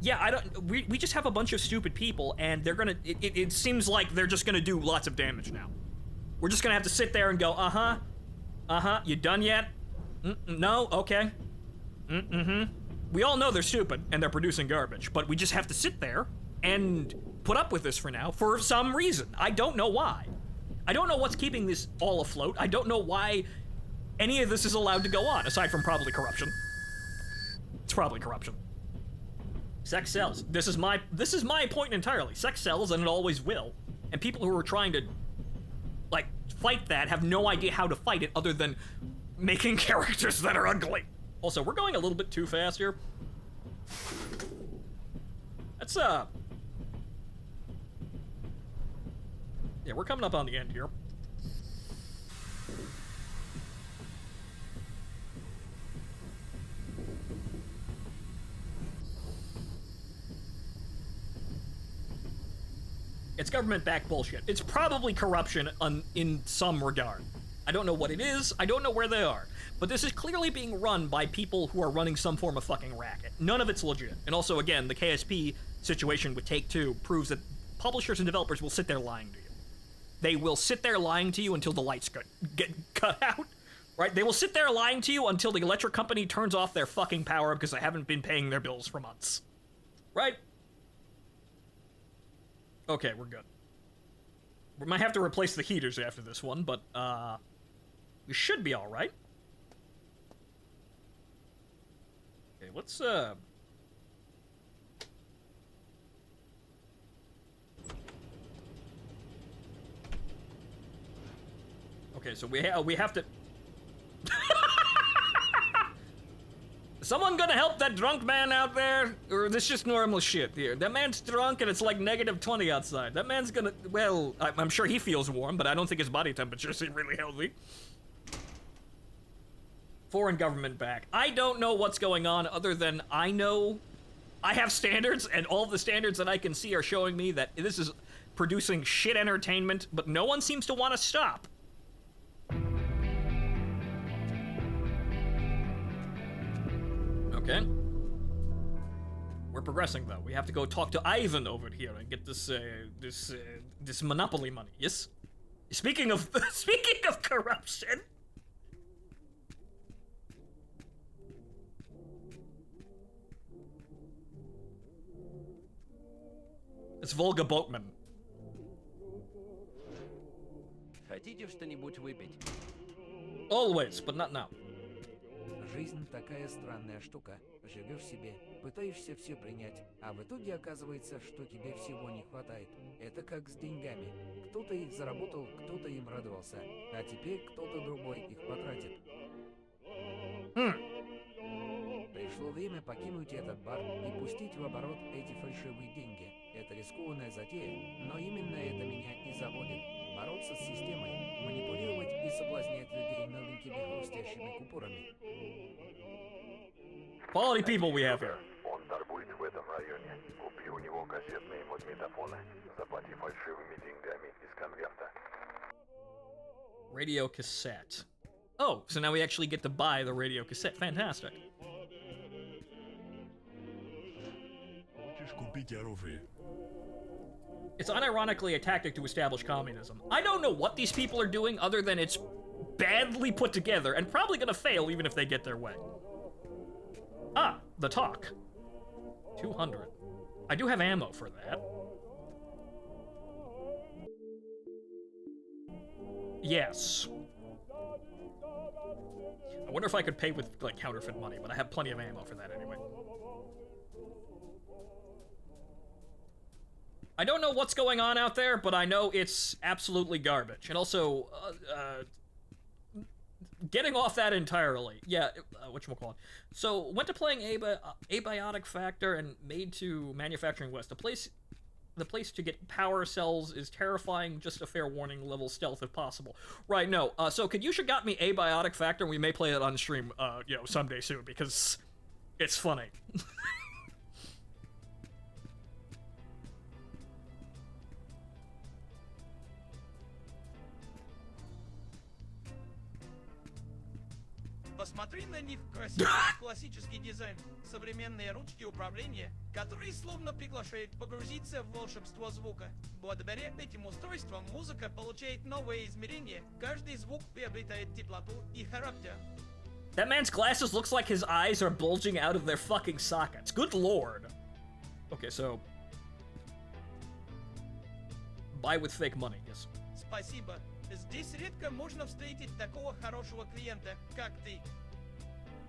yeah, we just have a bunch of stupid people, and they're gonna, it seems like they're just gonna do lots of damage now. We're just gonna have to sit there and go, you done yet? No? Okay. We all know they're stupid, and they're producing garbage, but we just have to sit there and put up with this for now, for some reason. I don't know why. I don't know what's keeping this all afloat. I don't know why any of this is allowed to go on, aside from probably corruption. It's probably corruption. Sex sells. This is my point entirely. Sex sells, and it always will. And people who are trying to, like, fight that have no idea how to fight it other than making characters that are ugly. Also, we're going a little bit too fast here. That's, yeah, we're coming up on the end here. It's government-backed bullshit. It's probably corruption in some regard. I don't know what it is, I don't know where they are. But this is clearly being run by people who are running some form of fucking racket. None of it's legit. And also, again, the KSP situation with Take-Two proves that publishers and developers will sit there lying to you. They will sit there lying to you until the lights get cut out, right? They will sit there lying to you until the electric company turns off their fucking power because they haven't been paying their bills for months, right? Okay, we're good. We might have to replace the heaters after this one, but, we should be alright. Okay, let's, okay, so we have to... Someone gonna help that drunk man out there? Or this just normal shit here? That man's drunk and it's like -20 outside. That man's gonna, well, I'm sure he feels warm, but I don't think his body temperature seems really healthy. Foreign government back. I don't know what's going on other than I know I have standards, and all the standards that I can see are showing me that this is producing shit entertainment, but no one seems to want to stop. Okay. We're progressing, though. We have to go talk to Ivan over here and get this monopoly money. Yes. Speaking of corruption. It's Volga Boatman. Хотите что-нибудь выпить? Always, but not now. Жизнь такая странная штука. Живешь себе, пытаешься все принять, а в итоге оказывается, что тебе всего не хватает. Это как с деньгами. Кто-то их заработал, кто-то им радовался, а теперь кто-то другой их потратит. Пришло время покинуть этот бар и пустить в оборот эти фальшивые деньги. Это рискованная затея, но именно это меня и заводит. Бороться с системой, манипулировать и соблазнять людей новенькими хрустящими купюрами. Quality people we have here. Он торгует в этом районе. Купи у него кассетные магнитофоны. Заплати фальшивыми деньгами из конверта. Radio cassette. Oh, so now we actually get to buy the radio cassette. Fantastic. Хочешь купить оружие? It's unironically a tactic to establish communism. I don't know what these people are doing other than it's badly put together and probably gonna fail even if they get their way. Ah, the talk. 200. I do have ammo for that. Yes. I wonder if I could pay with, like, counterfeit money, but I have plenty of ammo for that anyway. I don't know what's going on out there, but I know it's absolutely garbage. And also, getting off that entirely. Yeah, whatchamacallit. So, went to playing Abiotic Factor and made to Manufacturing West. The place to get power cells is terrifying, just a fair warning, level stealth if possible. Right, no. So Kadusha got me Abiotic Factor, and we may play it on stream, someday soon, because it's funny. Посмотри на них, красивый классический дизайн, современные ручки управления, которые словно приглашают погрузиться в волшебство звука. Благодаря этим устройствам музыка получает новые измерения, каждый звук приобретает теплоту и характер. That man's glasses looks like his eyes are bulging out of their fucking sockets. Good lord. Okay, so... Buy with fake money, yes. Спасибо. Здесь редко можно встретить такого хорошего клиента, как ты.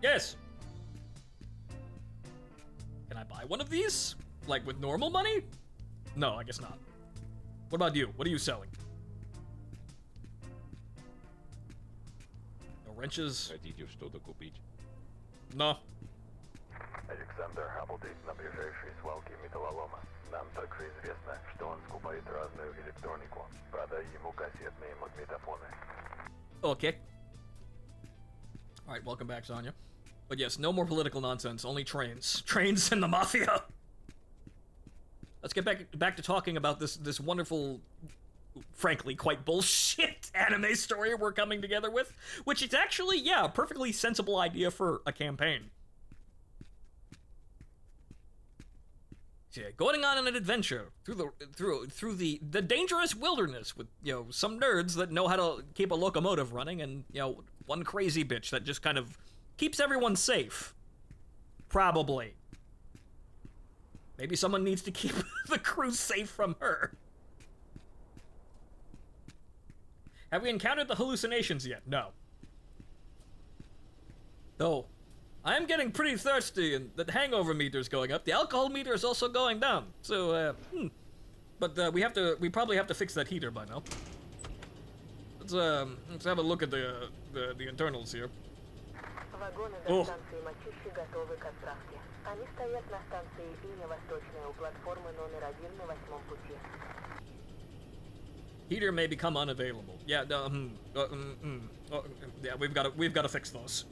Yes! Can I buy one of these? Like, with normal money? No, I guess not. What about you? What are you selling? No wrenches? Хотите что-то купить? No. Александр работает на ближайшей свалке металлолома. Нам также известно, что он скупает разную электронику. Продай ему кассетные магнитофоны. Okay. Alright, welcome back, Sonya. But yes, no more political nonsense, only trains. Trains and the Mafia! Let's get back to talking about this wonderful, frankly, quite bullshit anime story we're coming together with, which is actually, yeah, a perfectly sensible idea for a campaign. Yeah, going on an adventure through the dangerous wilderness with, some nerds that know how to keep a locomotive running, and, one crazy bitch that just kind of keeps everyone safe. Probably. Maybe someone needs to keep the crew safe from her. Have we encountered the hallucinations yet? No. Though, I'm getting pretty thirsty, and the hangover meter's going up. The alcohol meter is also going down. So, But we probably have to fix that heater by now. Let's have a look at the internals here. Вагоны до станции Мочищи готовы к отправке. Они стоят на станции Иня Восточная у платформы номер 1 на 8-м пути. Heater may become unavailable. Yeah, yeah, we've got to fix those.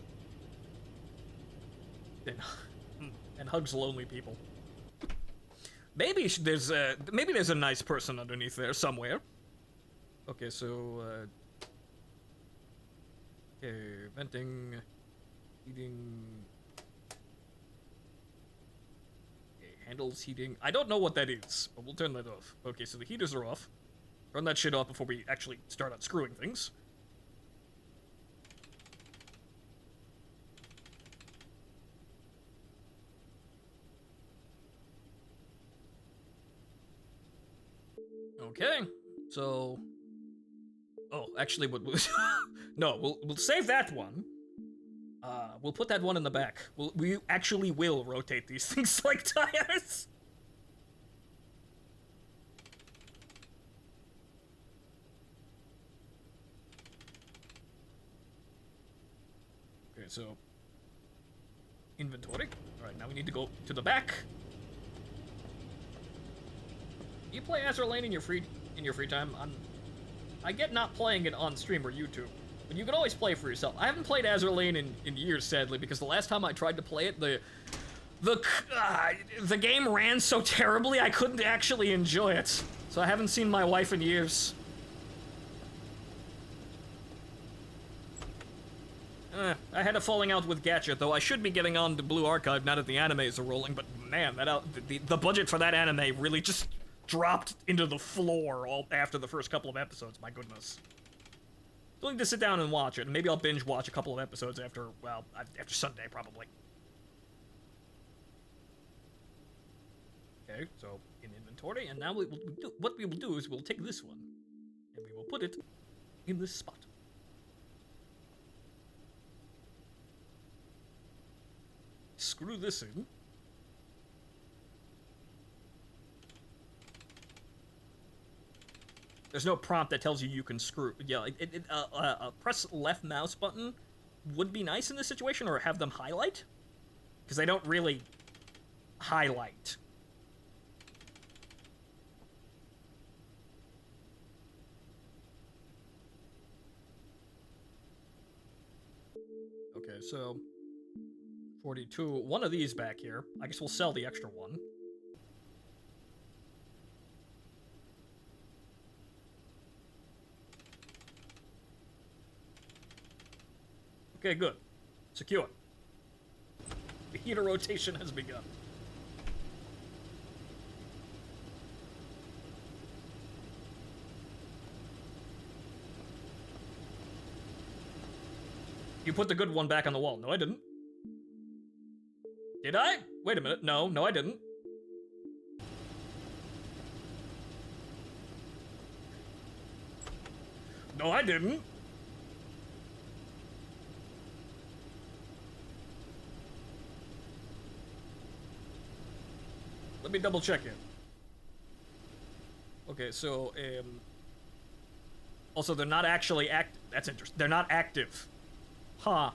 And hugs lonely people. Maybe there's a nice person underneath there somewhere. Okay, so okay, venting, heating. Okay, handles heating. I don't know what that is, but we'll turn that off. Okay, so the heaters are off. Turn that shit off before we actually start unscrewing things. Okay, so... Oh, actually, no, we'll save that one. We'll put that one in the back. We actually will rotate these things like tires. Okay, so... Inventory. Alright, now we need to go to the back. You play Azur Lane in your free time? I get not playing it on stream or YouTube, but you can always play for yourself. I haven't played Azur Lane in years, sadly, because the last time I tried to play it, the game ran so terribly I couldn't actually enjoy it. So I haven't seen my wife in years. I had a falling out with Gacha, though I should be getting on to Blue Archive now that the animes are rolling, but man, the budget for that anime really just dropped into the floor all after the first couple of episodes, my goodness. Still need to sit down and watch it, and maybe I'll binge watch a couple of episodes after Sunday, probably. Okay, so in inventory, and now what we will do is we'll take this one, and we will put it in this spot. Screw this in. There's no prompt that tells you can screw. Yeah, press left mouse button would be nice in this situation, or have them highlight, because they don't really highlight. Okay, so 42. One of these back here. I guess we'll sell the extra one. Okay, good. Secure. The heater rotation has begun. You put the good one back on the wall. No, I didn't. Did I? Wait a minute. No, I didn't. No, I didn't. Let me double check it. Okay, so, also, they're not actually that's interesting. They're not active. Huh.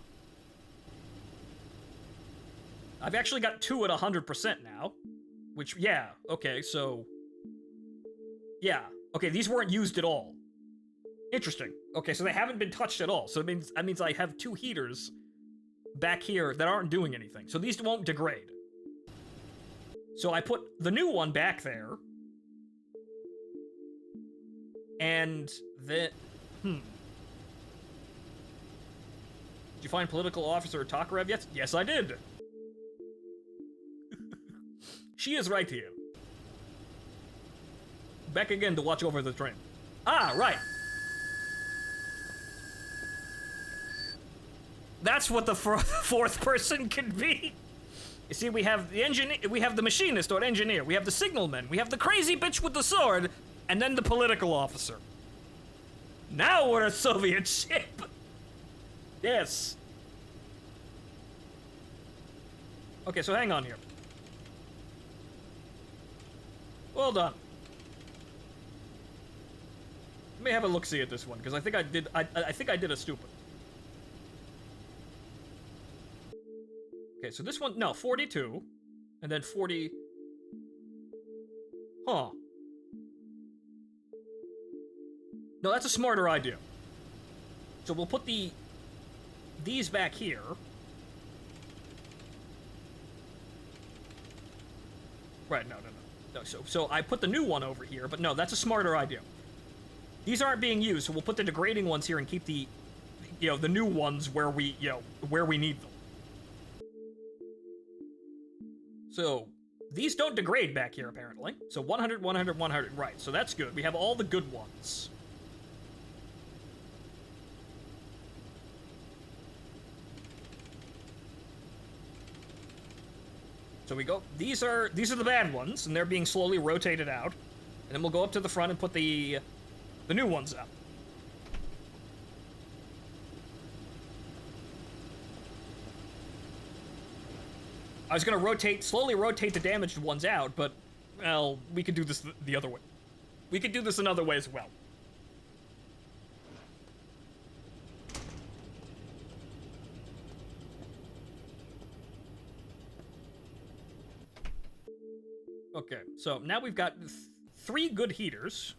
I've actually got 2 at 100% now. Which, yeah, okay, so... Yeah, okay, these weren't used at all. Interesting. Okay, so they haven't been touched at all. So that means I have 2 heaters back here that aren't doing anything. So these won't degrade. So I put the new one back there. And then... Did you find political officer Tokarev yet? Yes, I did. She is right here. Back again to watch over the train. Ah, right. That's what the fourth person can be. You see, we have the engineer, we have the machinist or engineer, we have the signalman, we have the crazy bitch with the sword, and then the political officer. Now we're a Soviet ship. Yes. Okay, so hang on here. Well done. Let me have a look-see at this one, because I think I did. I think I did a stupid. Okay, so this one, no, 42, and then 40. Huh. No, that's a smarter idea. So we'll put these back here. Right, no. So I put the new one over here, but no, that's a smarter idea. These aren't being used, so we'll put the degrading ones here and keep the new ones where we need them. So, these don't degrade back here, apparently. So 100, 100, 100, right, so that's good. We have all the good ones. So we go, these are the bad ones, and they're being slowly rotated out. And then we'll go up to the front and put the new ones up. I was gonna slowly rotate the damaged ones out, but, well, we could do this the other way. We could do this another way as well. Okay, so now we've got 3 good heaters.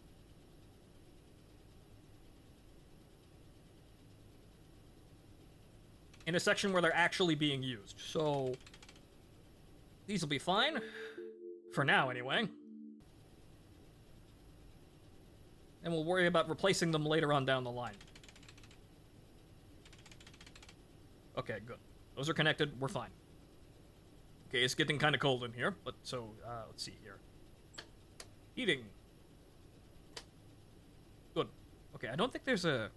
In a section where they're actually being used, so... These will be fine. For now, anyway. And we'll worry about replacing them later on down the line. Okay, good. Those are connected, we're fine. Okay, it's getting kind of cold in here, but so, let's see here. Heating. Good. Okay, I don't think there's a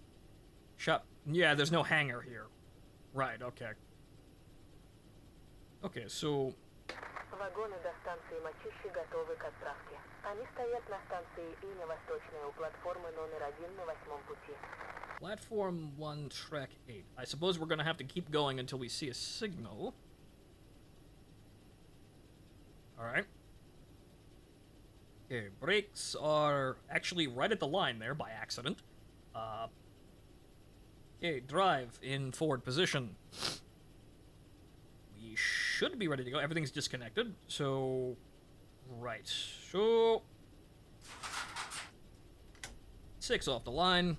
shop. Yeah, there's no hangar here. Right, okay. Okay, so... Вагоны до станции Мочищи готовы к отправке. Они стоят на станции Иня Восточная у платформы номер 1 на 8-м пути. Platform 1, track 8. I suppose we're gonna have to keep going until we see a signal. Alright. Okay, brakes are actually right at the line there by accident. Okay, drive in forward position. We should be ready to go. Everything's disconnected, so... Right. So... 6 off the line.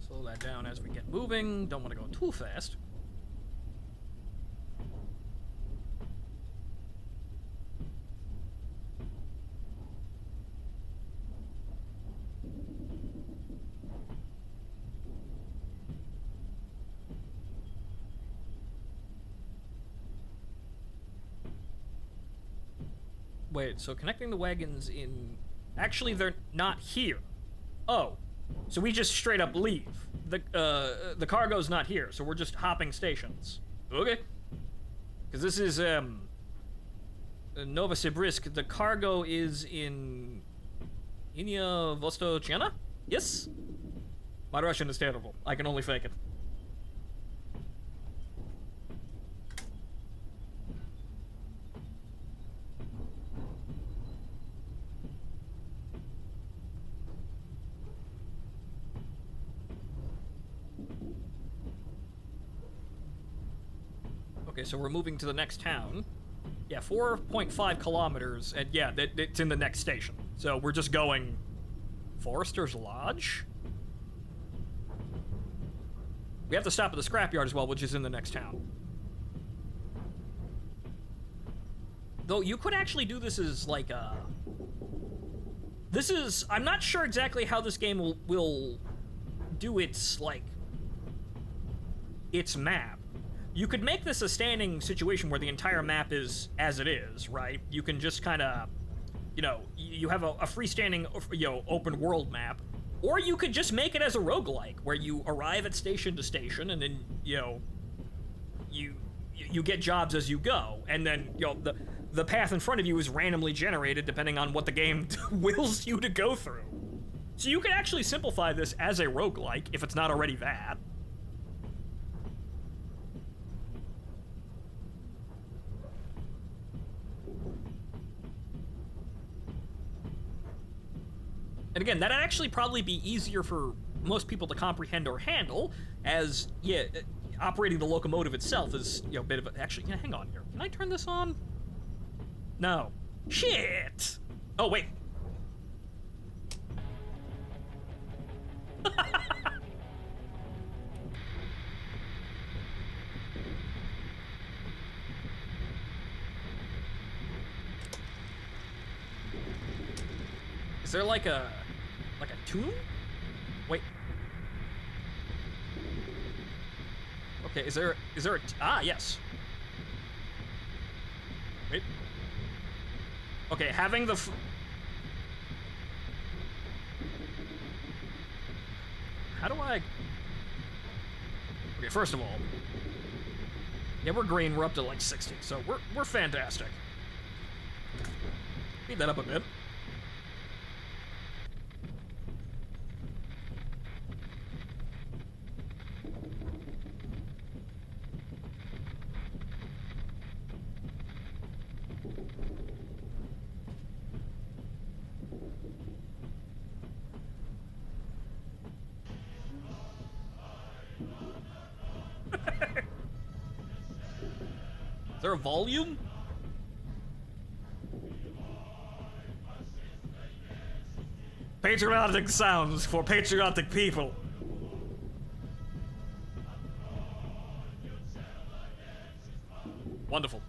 Slow that down as we get moving. Don't want to go too fast. Wait, so connecting the wagons in... Actually, they're not here. Oh. So we just straight up leave. The cargo's not here, so we're just hopping stations. Okay. Because this is, Novosibirsk. The cargo is in... Inya Vostochena? Yes? My Russian is terrible. I can only fake it. Okay, so we're moving to the next town. Yeah, 4.5 kilometers, and yeah, it's in the next station. So we're just going... Forester's Lodge? We have to stop at the scrapyard as well, which is in the next town. Though you could actually do this as, like, a... This is... I'm not sure exactly how this game will do its, like... its map. You could make this a standing situation where the entire map is as it is, right? You can just kind of, you know, you have a freestanding, you know, open world map. Or you could just make it as a roguelike, where you arrive at station to station, and then, you know, you get jobs as you go. And then, you know, the path in front of you is randomly generated depending on what the game wills you to go through. So you could actually simplify this as a roguelike, if it's not already that. And again, that'd actually probably be easier for most people to comprehend or handle, as, yeah, operating the locomotive itself is, you know, a bit of a... Actually, yeah, hang on here. Can I turn this on? No. Shit! Oh, wait. Is there like a tomb? Wait. Okay, is there a... Ah, yes. Wait. Okay, having the... How do I... Okay, first of all... Yeah, we're green, we're up to like 60, so we're fantastic. Speed that up a bit. Is there a volume? Patriotic sounds for patriotic people. Wonderful.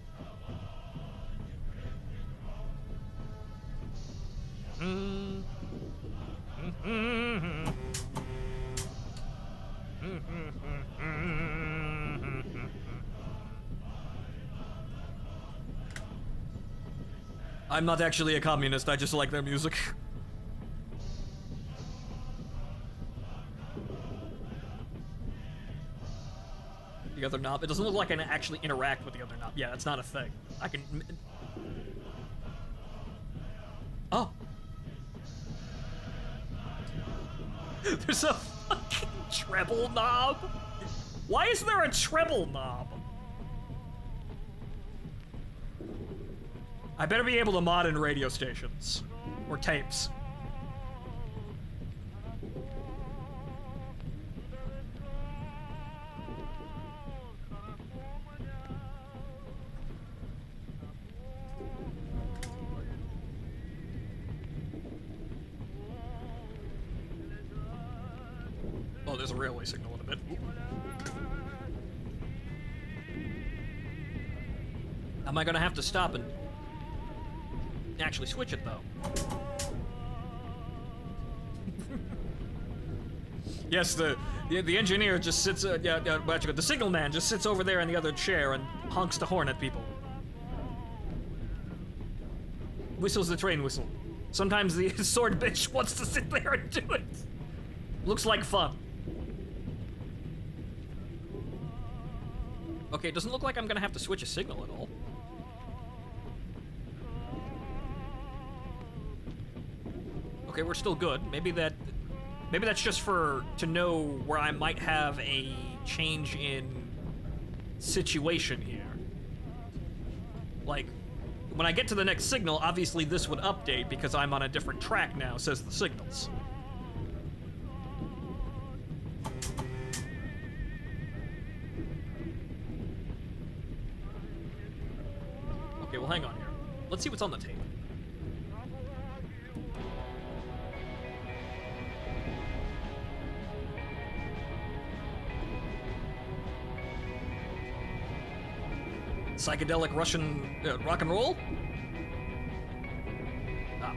I'm not actually a communist, I just like their music. The other knob, it doesn't look like I can actually interact with the other knob. Yeah, that's not a thing. I can... Oh! There's a fucking treble knob? Why is there a treble knob? I better be able to mod in radio stations. Or tapes. Oh, there's a railway signal in a bit. Am I gonna have to stop and actually switch it, though? Yes, the engineer just sits, the signal man just sits over there in the other chair and honks the horn at people. Whistles the train whistle. Sometimes the sword bitch wants to sit there and do it. Looks like fun. Okay, it doesn't look like I'm gonna have to switch a signal at all. Okay, we're still good. Maybe that's just to know where I might have a change in situation here. Like, when I get to the next signal, obviously this would update because I'm on a different track now, says the signals. Okay, well, hang on here. Let's see what's on the tape. Psychedelic Russian rock and roll? Ah.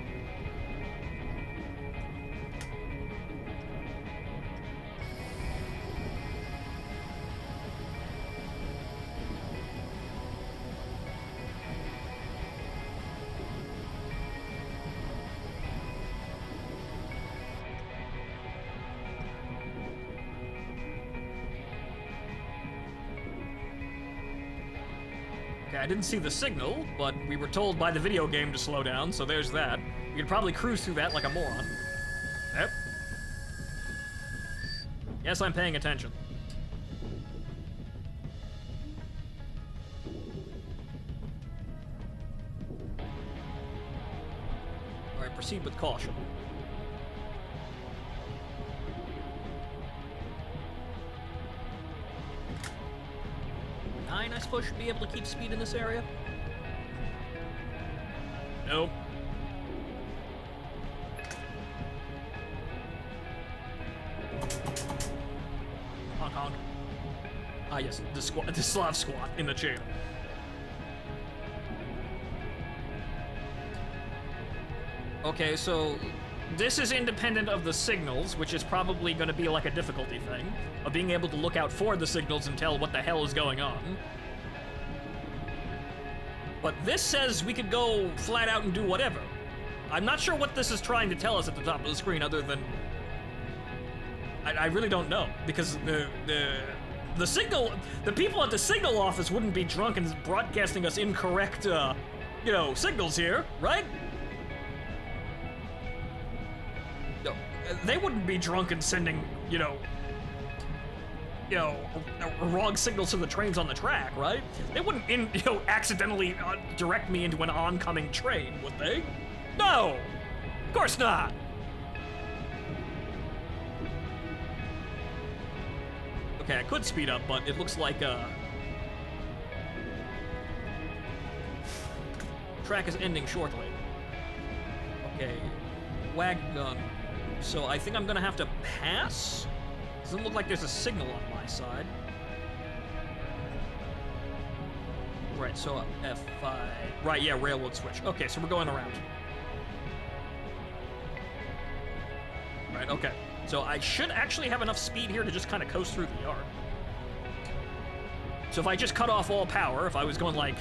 Okay, I didn't see the signal, but we were told by the video game to slow down, so there's that. We could probably cruise through that like a moron. Yep. Yes, I'm paying attention. Alright, proceed with caution. I suppose should be able to keep speed in this area. Nope. Honk honk. Ah yes, the Slav squat in the chair. Okay, so this is independent of the signals, which is probably going to be like a difficulty thing, of being able to look out for the signals and tell what the hell is going on. But this says we could go flat out and do whatever. I'm not sure what this is trying to tell us at the top of the screen other than... I really don't know, because the signal... The people at the signal office wouldn't be drunk and broadcasting us incorrect, signals here, right? No, they wouldn't be drunk and sending, wrong signals to the trains on the track, right? They wouldn't, accidentally direct me into an oncoming train, would they? No! Of course not! Okay, I could speed up, but it looks like, track is ending shortly. Okay, wagon. So I think I'm gonna have to pass? Doesn't look like there's a signal on my side. Right, so F5. Right, yeah, railroad switch. Okay, so we're going around. Right, okay. So I should actually have enough speed here to just kind of coast through the yard. So if I just cut off all power, if I was going like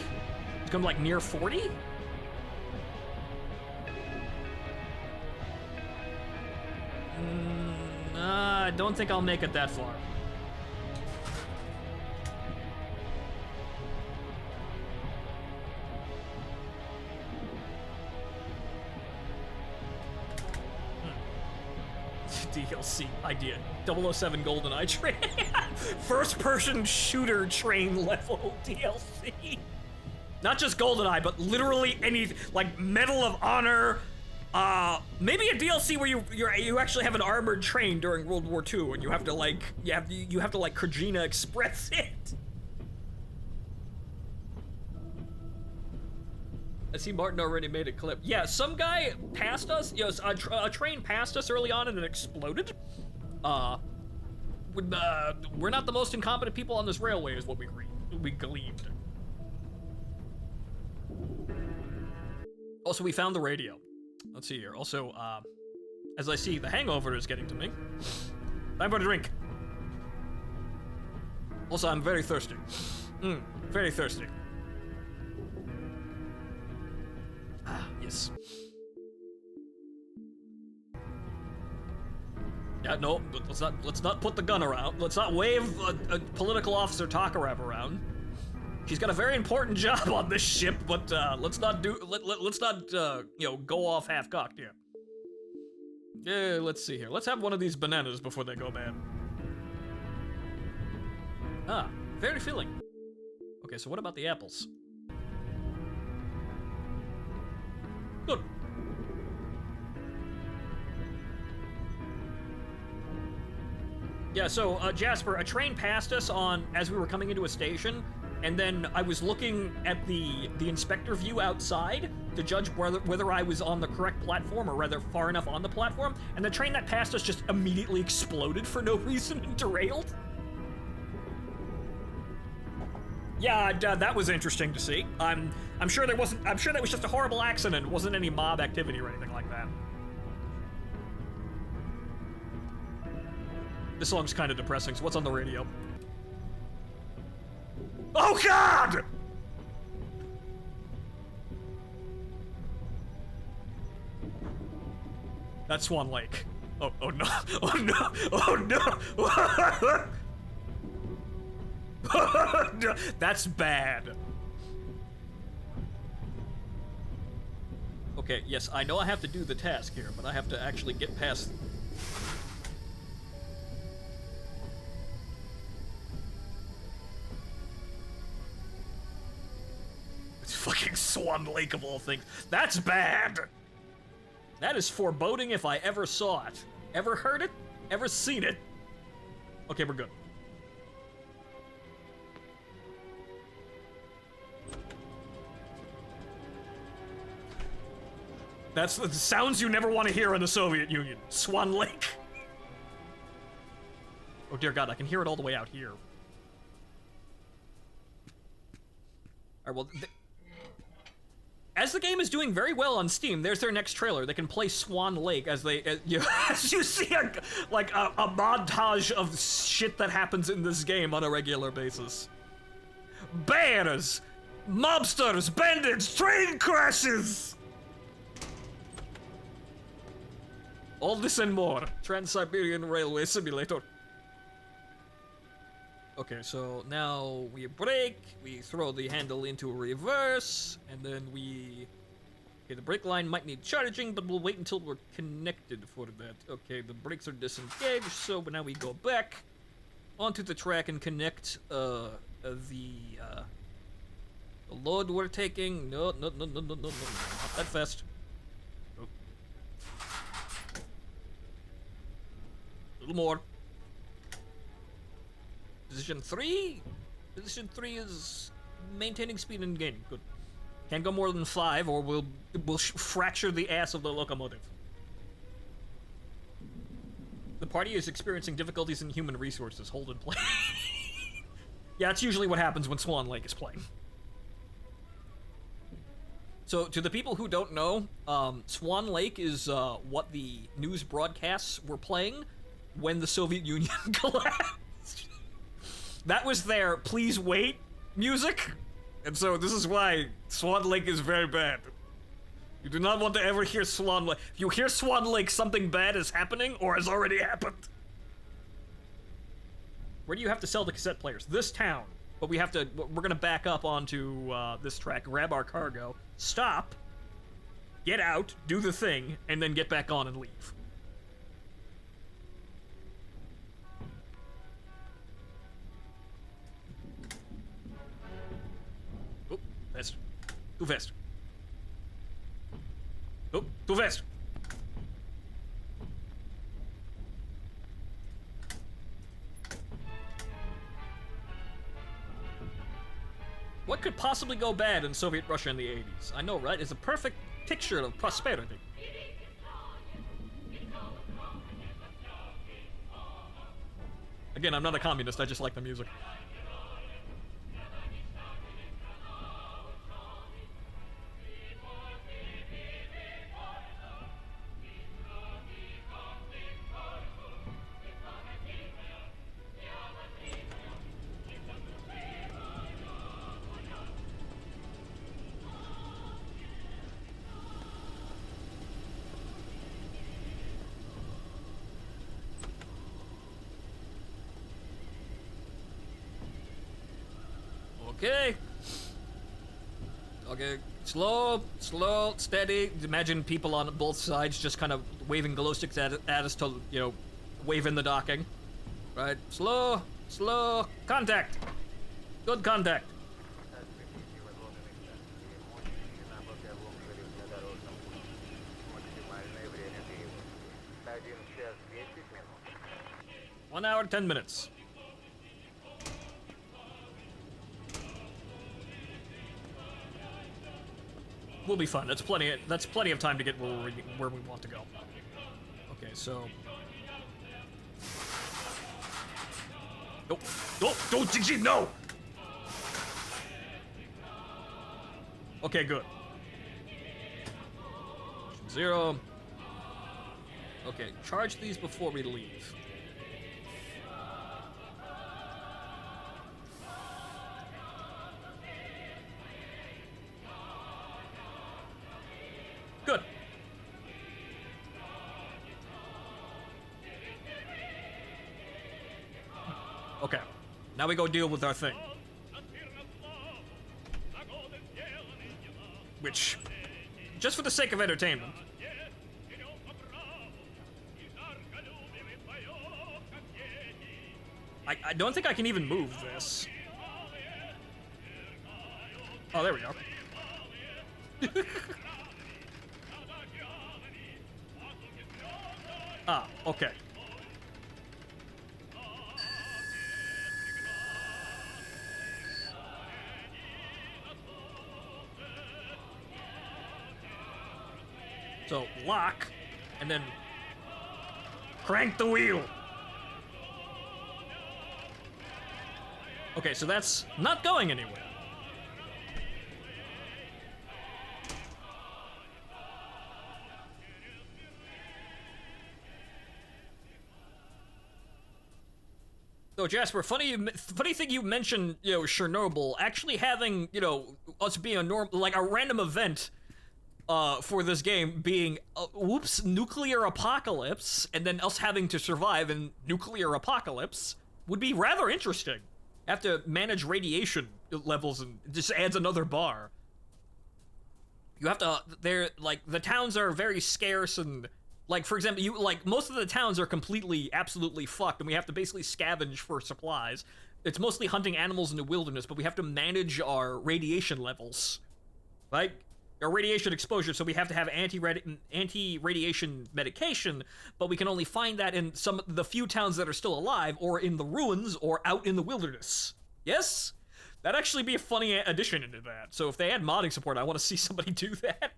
near 40? I don't think I'll make it that far. DLC idea. 007 GoldenEye train. First-person shooter train level DLC. Not just GoldenEye, but literally anything, like Medal of Honor, maybe a DLC where you actually have an armored train during World War II, and you have to like Krajina Express it. I see Martin already made a clip. Yeah, some guy passed us. You know, a train passed us early on and it exploded. We're not the most incompetent people on this railway, is what we gleaned. Also, we found the radio. Let's see here. Also, as I see, the hangover is getting to me. Time for a drink. Also, I'm very thirsty. Very thirsty. Ah, yes. Yeah, no, let's not put the gun around. Let's not wave a political officer Takarev around. She's got a very important job on this ship, but let's not you know, go off half-cocked here. Yeah, let's see here. Let's have one of these bananas before they go bad. Ah, very filling. Okay, so what about the apples? Good. Yeah, so Jasper, a train passed us as we were coming into a station, and then I was looking at the inspector view outside to judge whether I was on the correct platform, or rather far enough on the platform, and the train that passed us just immediately exploded for no reason and derailed. Yeah, that was interesting to see. I'm sure that was just a horrible accident. It wasn't any mob activity or anything like that. This song's kind of depressing, so what's on the radio? Oh God! That's Swan Lake. Oh no, oh no, oh no! That's bad. Okay, yes, I know I have to do the task here, but I have to actually get past... It's fucking Swan Lake of all things. That's bad! That is foreboding if I ever saw it. Ever heard it? Ever seen it? Okay, we're good. That's the sounds you never want to hear in the Soviet Union. Swan Lake. Oh dear God, I can hear it all the way out here. Alright, well, as the game is doing very well on Steam, there's their next trailer. They can play Swan Lake as they, as you see a montage of shit that happens in this game on a regular basis. Bears, mobsters, bandits, train crashes! All this and more. Trans-Siberian Railway Simulator. Okay, so now we brake, we throw the handle into reverse, and then we... Okay, the brake line might need charging, but we'll wait until we're connected for that. Okay, the brakes are disengaged, so now we go back onto the track and connect the load we're taking. No, not that fast. A little more. Position 3? Position 3 is maintaining speed and gaining. Good. Can't go more than 5 or we'll fracture the ass of the locomotive. The party is experiencing difficulties in human resources. Hold and play. Yeah, that's usually what happens when Swan Lake is playing. So, to the people who don't know, Swan Lake is what the news broadcasts were playing when the Soviet Union collapsed. That was their please wait music, and so this is why Swan Lake is very bad. You do not want to ever hear Swan Lake. If you hear Swan Lake, something bad is happening or has already happened. Where do you have to sell the cassette players? This town. But we're gonna back up onto this track, grab our cargo, stop, get out, do the thing, and then get back on and leave. Too fast. Oh, too fast. What could possibly go bad in Soviet Russia in the 80s? I know, right? It's a perfect picture of prosperity. Again, I'm not a communist, I just like the music. Okay. Okay, slow, steady. Imagine people on both sides just kind of waving glow sticks at us to, you know, wave in the docking. Right, slow, contact. Good contact. Осветите возложенный старт и мощности на боковом железнодорожном пути. Максимальное время перевозки. 1 час 10 минут. 1 hour, 10 minutes. We'll be fine. That's plenty of time to get where we want to go. Okay, so. Don't, GG, no! Okay, good. 0. Okay, charge these before we leave. Good. Okay. Now we go deal with our thing. Which, just for the sake of entertainment. I don't think I can even move this. Oh, there we go. Ah, okay. So, lock, and then crank the wheel. Okay, so that's not going anywhere. So Jasper, funny thing you mentioned, you know, Chernobyl actually having, you know, us being a random event for this game being whoops, nuclear apocalypse, and then us having to survive in nuclear apocalypse would be rather interesting. Have to manage radiation levels, and it just adds another bar. You have to, the towns are very scarce, and like, for example, most of the towns are absolutely fucked, and we have to basically scavenge for supplies. It's mostly hunting animals in the wilderness, but we have to manage our radiation levels, right? Our radiation exposure, so we have to have anti-radiation medication, but we can only find that in the few towns that are still alive, or in the ruins, or out in the wilderness. Yes? That'd actually be a funny addition into that. So if they had modding support, I want to see somebody do that.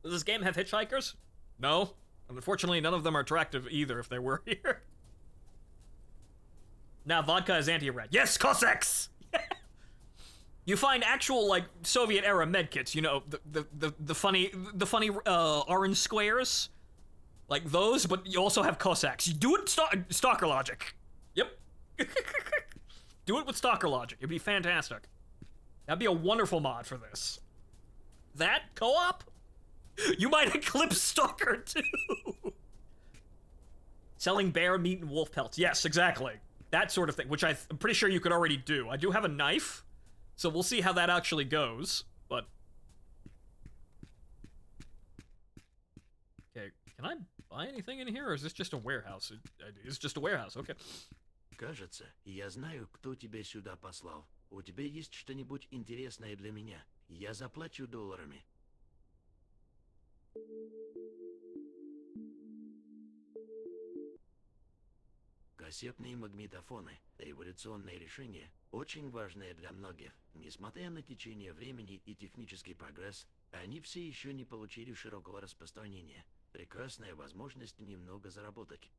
Does this game have hitchhikers? No. Unfortunately, none of them are attractive either if they were here. Now, vodka is anti-red. Yes, Cossacks! You find actual, like, Soviet-era medkits, you know, the funny orange squares, like those, but you also have Cossacks. You do it Stalker logic. Yep. Do it with Stalker logic. It'd be fantastic. That'd be a wonderful mod for this. That co-op? You might eclipse Stalker too. Selling bear meat and wolf pelts. Yes, exactly. That sort of thing, which I'm pretty sure you could already do. I do have a knife. So we'll see how that actually goes, but... Okay, can I buy anything in here, or is this just a warehouse? It's just a warehouse, okay. Кажется, я знаю, кто тебя сюда послал. У тебя есть что-нибудь интересное для меня. Я заплачу долларами. Кассетные магнитофоны – революционное решение, очень важное для многих. Несмотря на течение времени и технический прогресс, они все еще не получили широкого распространения. Прекрасная возможность немного заработать.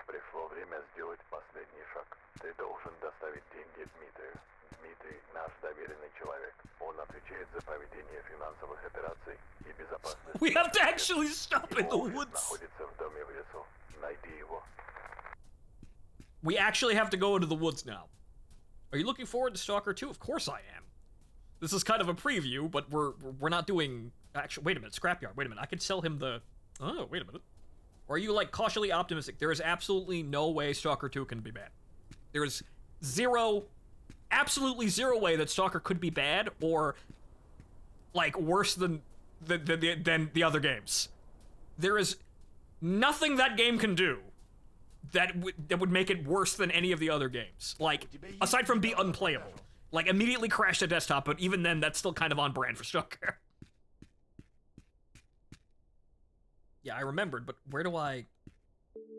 Пришло время сделать последний шаг. Ты должен доставить деньги Дмитрию. Дмитрий – наш доверенный человек. Он отвечает за проведение финансовых операций и безопасность. We have to actually stop in the Его офис woods. находится в доме в лесу. Найди его. We actually have to go into the woods now. Are you looking forward to Stalker 2? Of course I am. This is kind of a preview, but we're not doing... Actually, wait a minute, Scrapyard, wait a minute. I could sell him the... Oh, wait a minute. Or are you, like, cautiously optimistic? There is absolutely no way Stalker 2 can be bad. There is absolutely zero way that Stalker could be bad or, like, worse than the other games. There is nothing that game can do that would make it worse than any of the other games. Like, aside from be unplayable. Like, immediately crash the desktop, but even then, that's still kind of on brand for Stalker. Yeah, I remembered, but where do I...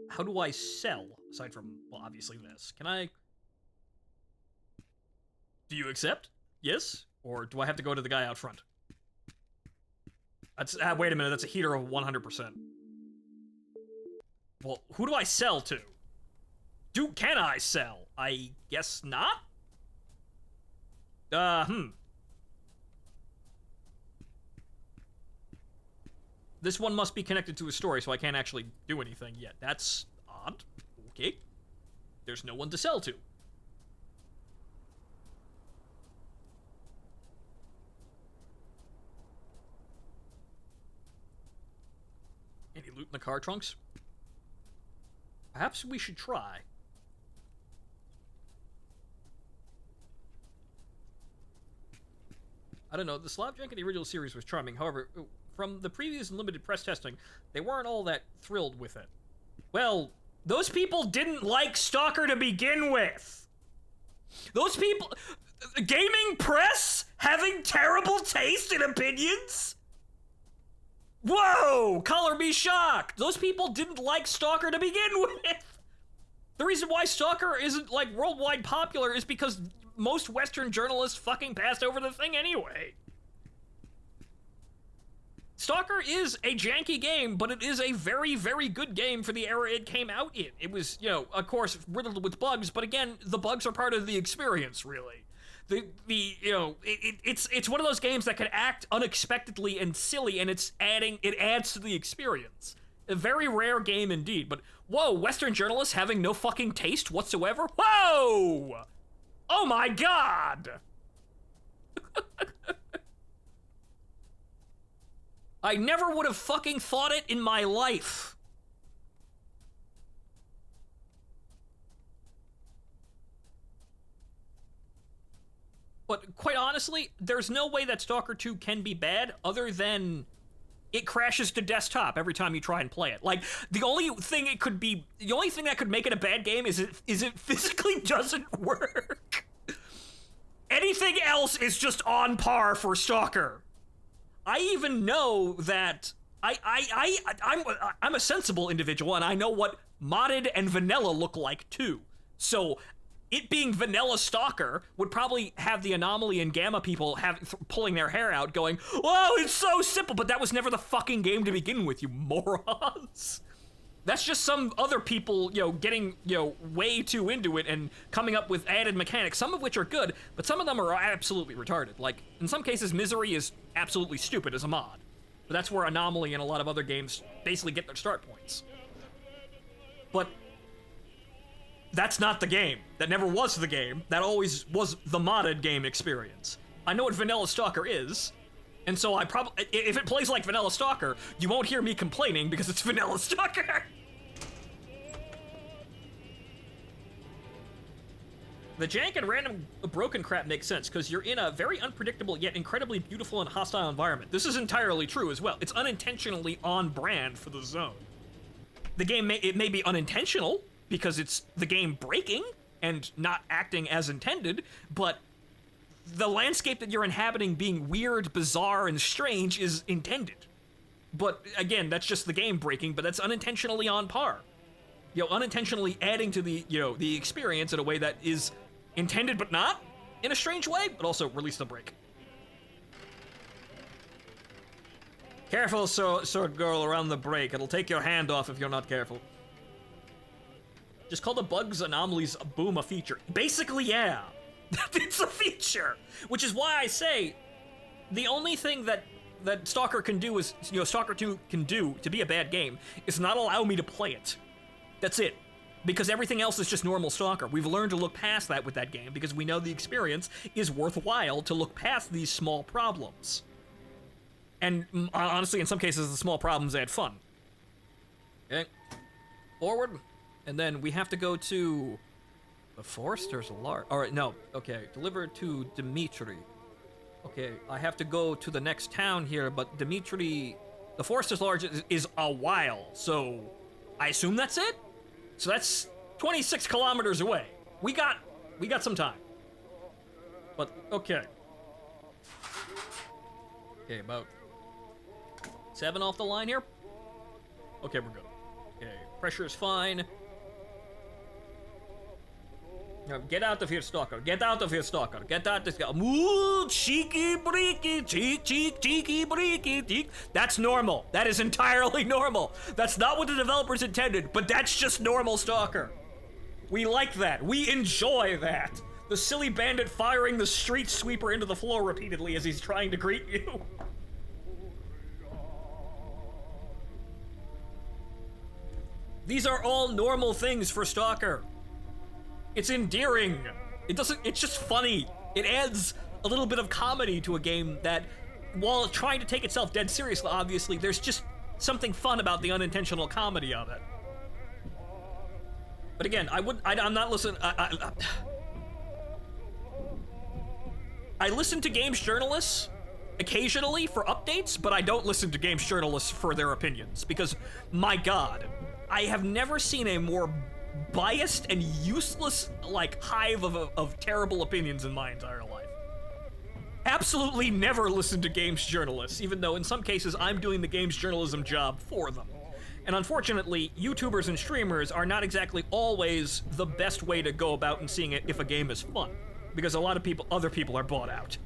How do I sell? Aside from, well, obviously this. Can I... Do you accept? Yes? Or do I have to go to the guy out front? That's... wait a minute, that's a heater of 100%. Well, who do I sell to? Can I sell? I guess not? This one must be connected to a story, so I can't actually do anything yet. That's odd. Okay. There's no one to sell to. Any loot in the car trunks? Perhaps we should try. I don't know, the Slapjank in the original series was charming. However, from the previous and limited press testing, they weren't all that thrilled with it. Well, those people didn't like Stalker to begin with. Those people... Gaming press having terrible taste and opinions? Whoa! Color me shocked! Those people didn't like Stalker to begin with! The reason why Stalker isn't, like, worldwide popular is because most Western journalists fucking passed over the thing anyway. Stalker is a janky game, but it is a very, very good game for the era it came out in. It was, you know, of course, riddled with bugs, but again, the bugs are part of the experience, really. It's one of those games that can act unexpectedly and silly, and it adds to the experience. A very rare game indeed, but whoa, Western journalists having no fucking taste whatsoever? Whoa! Oh my god! I never would have fucking thought it in my life. But quite honestly, there's no way that Stalker 2 can be bad other than it crashes to desktop every time you try and play it. Like, the only thing that could make it a bad game is it physically doesn't work. Anything else is just on par for Stalker. I even know that I'm a sensible individual, and I know what modded and vanilla look like too. So it being vanilla Stalker would probably have the Anomaly and Gamma people pulling their hair out going, whoa, it's so simple, but that was never the fucking game to begin with, you morons. That's just some other people, you know, getting, you know, way too into it and coming up with added mechanics, some of which are good, but some of them are absolutely retarded. Like, in some cases, Misery is absolutely stupid as a mod. But that's where Anomaly and a lot of other games basically get their start points. But that's not the game. That never was the game. That always was the modded game experience. I know what Vanilla Stalker is, and so I probably, if it plays like Vanilla Stalker, you won't hear me complaining because it's Vanilla Stalker. The jank and random broken crap makes sense because you're in a very unpredictable yet incredibly beautiful and hostile environment. This is entirely true as well. It's unintentionally on brand for the zone. The game may be unintentional because it's the game breaking and not acting as intended, but the landscape that you're inhabiting being weird, bizarre, and strange is intended. But again, that's just the game breaking, but that's unintentionally on par. You know, unintentionally adding to the, you know, the experience in a way that is intended but not, in a strange way, but also release the break. Careful, sword girl, around the break. It'll take your hand off if you're not careful. Just call the bugs anomalies boom a feature. Basically, yeah. It's a feature. Which is why I say the only thing that Stalker can do is, you know, Stalker 2 can do to be a bad game is not allow me to play it. That's it. Because everything else is just normal Stalker. We've learned to look past that with that game because we know the experience is worthwhile to look past these small problems. And honestly, in some cases, the small problems add fun. Okay. Forward. And then we have to go to the Forrester's large. All right, no. Okay, deliver to Dimitri. Okay, I have to go to the next town here, but Dimitri, the Forrester's large is a while, so I assume that's it? So that's 26 kilometers away. We got some time. But, okay. Okay, about 7 off the line here. Okay, we're good. Okay, pressure is fine. Now, get out of here, Stalker. Get out of here, Stalker. Get out of this guy. Ooh, cheeky breaky, cheeky breaky, cheek. That's normal. That is entirely normal. That's not what the developers intended, but that's just normal Stalker. We like that. We enjoy that. The silly bandit firing the street sweeper into the floor repeatedly as he's trying to greet you. These are all normal things for Stalker. It's endearing. It's just funny. It adds a little bit of comedy to a game that, while trying to take itself dead seriously, obviously, there's just something fun about the unintentional comedy of it. But again, I'm not listening. I listen to games journalists occasionally for updates, but I don't listen to games journalists for their opinions because, my God, I have never seen a more biased and useless, like, hive of terrible opinions in my entire life. Absolutely never listen to games journalists, even though in some cases I'm doing the games journalism job for them. And unfortunately, YouTubers and streamers are not exactly always the best way to go about and seeing it if a game is fun, because a lot of other people are bought out.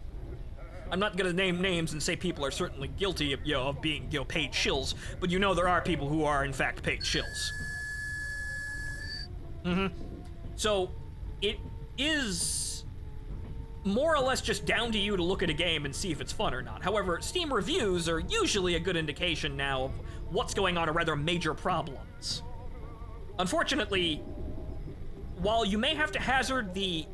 I'm not gonna name names and say people are certainly guilty of, you know, of being, you know, paid shills, but you know there are people who are in fact paid shills. So, it is more or less just down to you to look at a game and see if it's fun or not. However, Steam reviews are usually a good indication now of what's going on or rather major problems. Unfortunately, while you may have to hazard the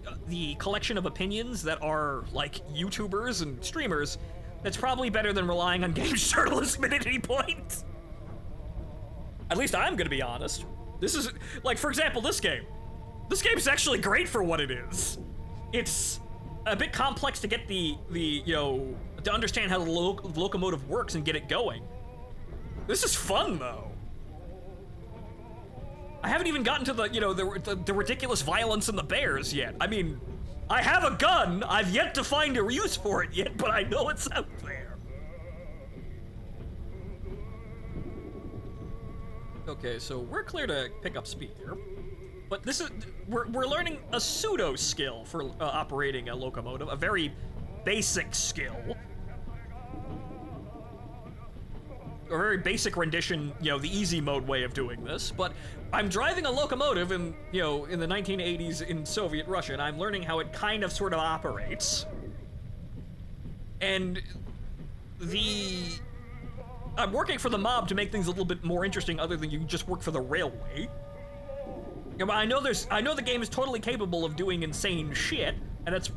collection of opinions that are like YouTubers and streamers, that's probably better than relying on games journalism at any point. At least I'm gonna be honest. This is, like, for example, this game. This game's actually great for what it is. It's a bit complex to get the you know, to understand how the locomotive works and get it going. This is fun, though. I haven't even gotten to the, you know, the ridiculous violence in the bears yet. I mean, I have a gun. I've yet to find a use for it yet, but I know it's out there. Okay, so we're clear to pick up speed here, but this is, we're learning a pseudo skill for operating a locomotive, a very basic skill. A very basic rendition, you know, the easy mode way of doing this, but I'm driving a locomotive in, you know, in the 1980s in Soviet Russia, and I'm learning how it kind of sort of operates. And I'm working for the mob to make things a little bit more interesting other than you just work for the railway. You know, I know the game is totally capable of doing insane shit, and it's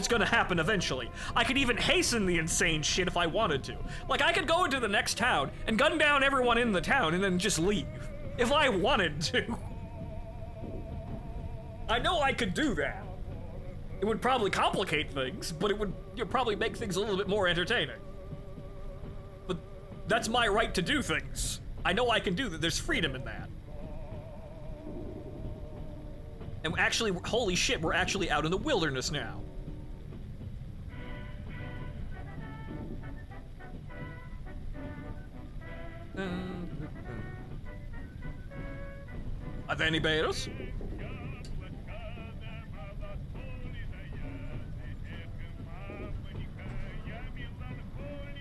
gonna happen eventually. I could even hasten the insane shit if I wanted to. Like, I could go into the next town and gun down everyone in the town and then just leave. If I wanted to. I know I could do that. It would probably complicate things, but it would, you know, probably make things a little bit more entertaining. But that's my right to do things. I know I can do that. There's freedom in that. And actually, holy shit, we're actually out in the wilderness now. Are there any bears?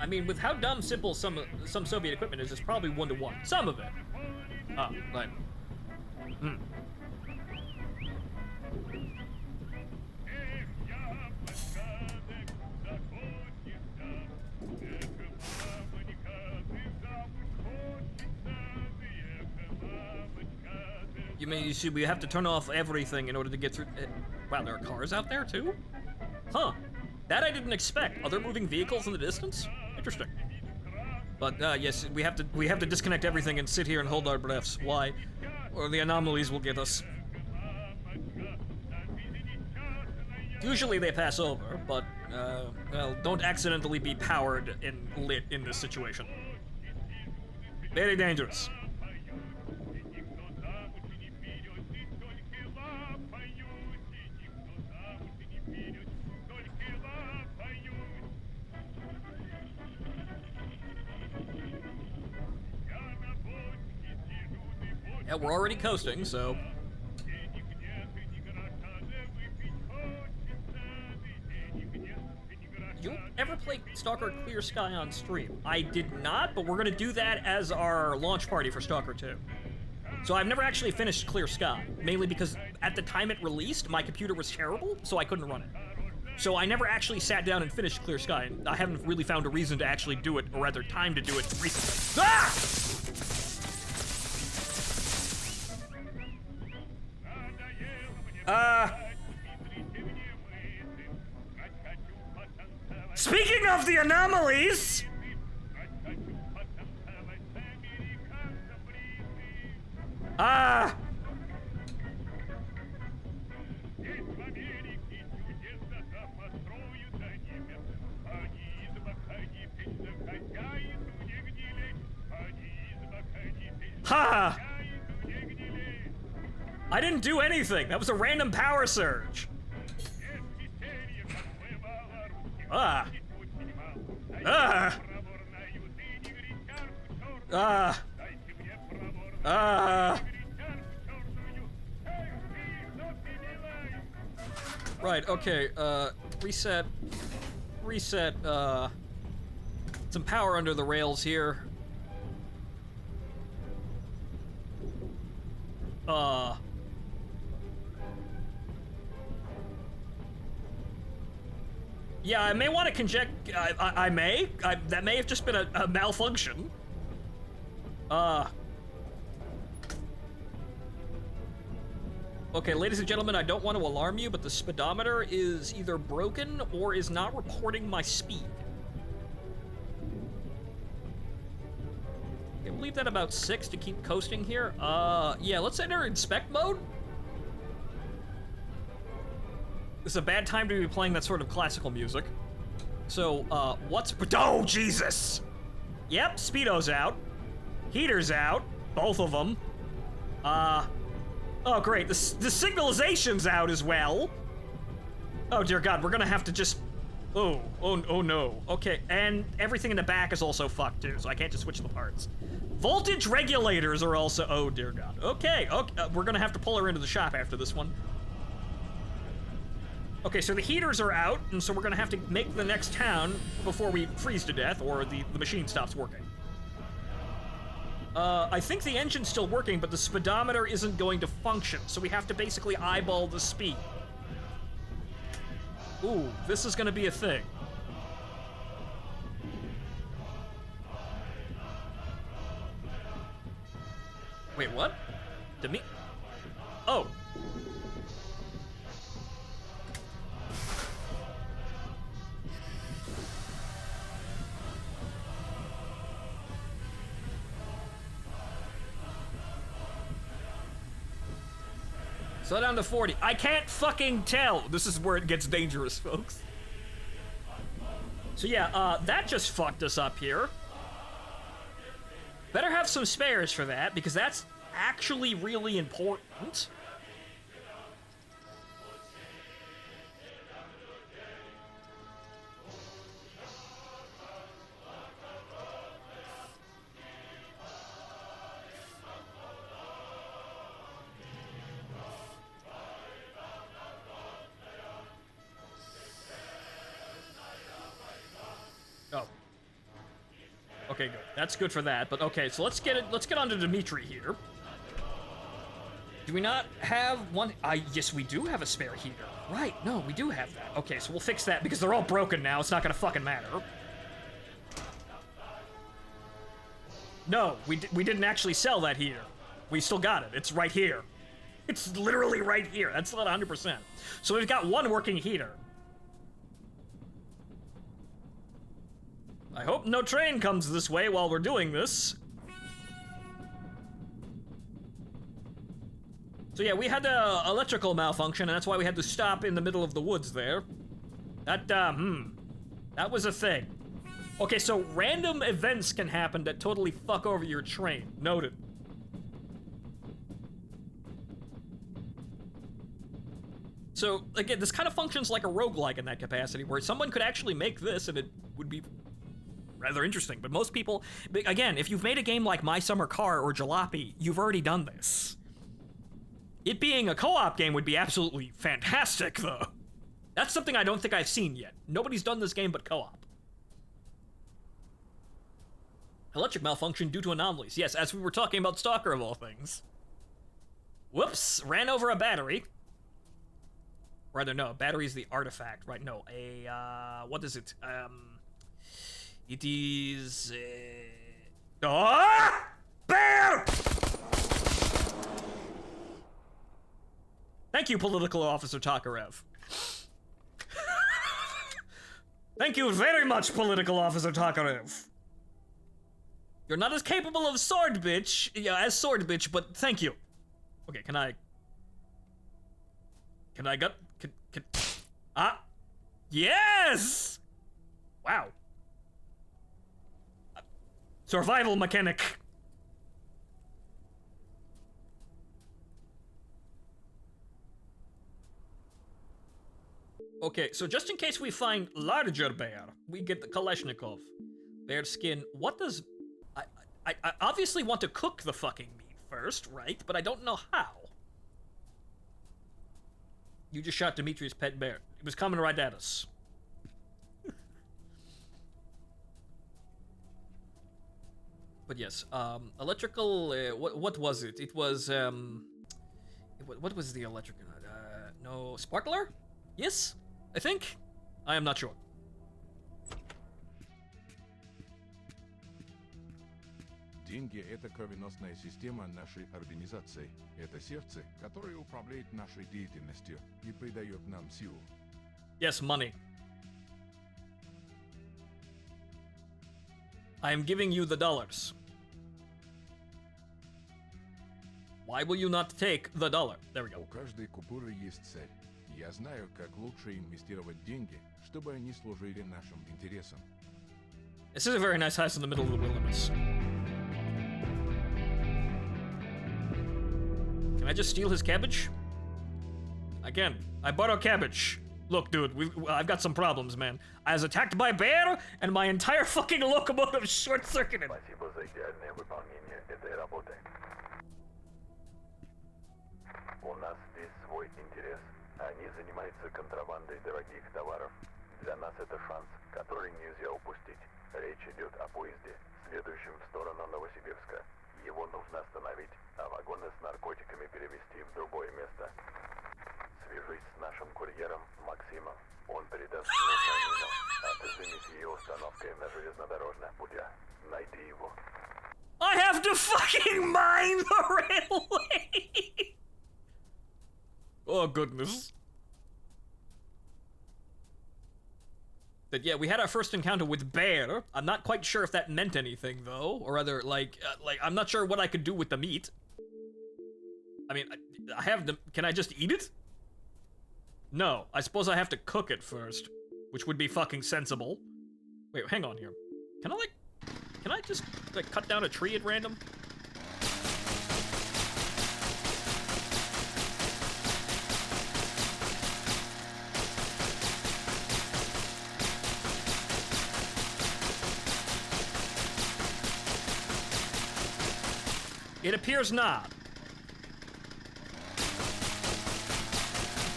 I mean, with how dumb simple some Soviet equipment is, it's probably 1-to-1. Some of it. Oh, right. Hmm. You mean you see we have to turn off everything in order to get through? Wow, there are cars out there too? Huh. That I didn't expect. Are there moving vehicles in the distance? Interesting. But yes, we have to disconnect everything and sit here and hold our breaths. Why? Or the anomalies will get us. Usually they pass over, but well, don't accidentally be powered and lit in this situation. Very dangerous. Yeah, we're already coasting, so. Did you ever play Stalker Clear Sky on stream? I did not, but we're gonna do that as our launch party for Stalker 2. So I've never actually finished Clear Sky, mainly because at the time it released, my computer was terrible, so I couldn't run it. So I never actually sat down and finished Clear Sky, and I haven't really found a reason to actually do it, or rather time to do it recently. Ah! Speaking of the anomalies! Ha! I didn't do anything. That was a random power surge. Ah. Ah. Ah. Ah. Right, okay, reset, some power under the rails here. Yeah, I may want to conject, that may have just been a malfunction. Okay, ladies and gentlemen, I don't want to alarm you, but the speedometer is either broken or is not reporting my speed. Okay, we'll leave that about 6 to keep coasting here. Yeah, let's enter inspect mode. This is a bad time to be playing that sort of classical music. So, oh, Jesus! Yep, speedo's out. Heater's out, both of them. Oh great, the signalization's out as well. Oh dear God, we're gonna have to just, oh no. Okay, and everything in the back is also fucked too, so I can't just switch the parts. Voltage regulators are also, oh dear God. Okay, we're gonna have to pull her into the shop after this one. Okay, so the heaters are out, and so we're gonna have to make the next town before we freeze to death, or the machine stops working. I think the engine's still working, but the speedometer isn't going to function, so we have to basically eyeball the speed. Ooh, this is gonna be a thing. Wait, what? Oh. Slow down to 40. I can't fucking tell. This is where it gets dangerous, folks. So yeah, that just fucked us up here. Better have some spares for that, because that's actually really important. Okay, good. That's good for that. But okay, so let's get on to Dimitri here. Do we not have one? Yes, we do have a spare heater. Right, no, we do have that. Okay, so we'll fix that because they're all broken now. It's not gonna fucking matter. No, we didn't actually sell that heater. We still got it. It's right here. It's literally right here. That's not 100%. So we've got one working heater. I hope no train comes this way while we're doing this. So yeah, we had a electrical malfunction, and that's why we had to stop in the middle of the woods there. That was a thing. Okay, so random events can happen that totally fuck over your train. Noted. So, again, this kind of functions like a roguelike in that capacity, where someone could actually make this and it would be rather interesting. But most people, again, if you've made a game like My Summer Car or Jalopy, you've already done this. It being a co-op game would be absolutely fantastic, though. That's something I don't think I've seen yet. Nobody's done this game but co-op. Electric malfunction due to anomalies. Yes, as we were talking about Stalker of all things. Whoops, ran over a battery. Rather, no, battery is the artifact, right? No, what is it? It is, Bear! Thank you, Political Officer Tokarev. Thank you very much, Political Officer Tokarev. You're not as capable of Sword Bitch, as Sword Bitch, but thank you. Okay, can I yes! Wow. Survival mechanic. Okay, so just in case we find larger bear, we get the Kalashnikov. Bear skin. What does... I obviously want to cook the fucking meat first, right? But I don't know how. You just shot Dimitri's pet bear. It was coming right at us. But yes, electrical, what was it? It was, what was the electrical, no, sparkler? Yes, I think? I am not sure. Деньги – это кровеносная система нашей организации. Это сердце, которое управляет нашей деятельностью и придает нам силу. Yes, money. I am giving you the dollars. Why will you not take the dollar? There we go. У каждой купюры есть цель. Я знаю, как лучше инвестировать деньги, чтобы они служили нашим интересам. This is a very nice house in the middle of the wilderness. Can I just steal his cabbage? Again, I borrow cabbage. Look, dude, I've got some problems, man. I was attacked by a bear, and my entire fucking locomotive short-circuited. Спасибо за идеальное выполнение этой работы. У нас здесь свой интерес. Они занимаются контрабандой дорогих товаров. Для нас это шанс, который нельзя упустить. Речь идет о поезде, следующем в сторону Новосибирска. Его нужно остановить, а вагоны с наркотиками перевезти в другое место. Свяжись с нашим курьером Максимом. Он передаст нужную мину, а ты займись ее установкой на железнодорожных путях. Найди его. I have to fucking mine the railway! Oh, goodness. But yeah, we had our first encounter with bear. I'm not quite sure if that meant anything, though. Or rather, like, I'm not sure what I could do with the meat. I mean, I have the... Can I just eat it? No. I suppose I have to cook it first. Which would be fucking sensible. Wait, hang on here. Can I, like... Can I just, like, cut down a tree at random? It appears not.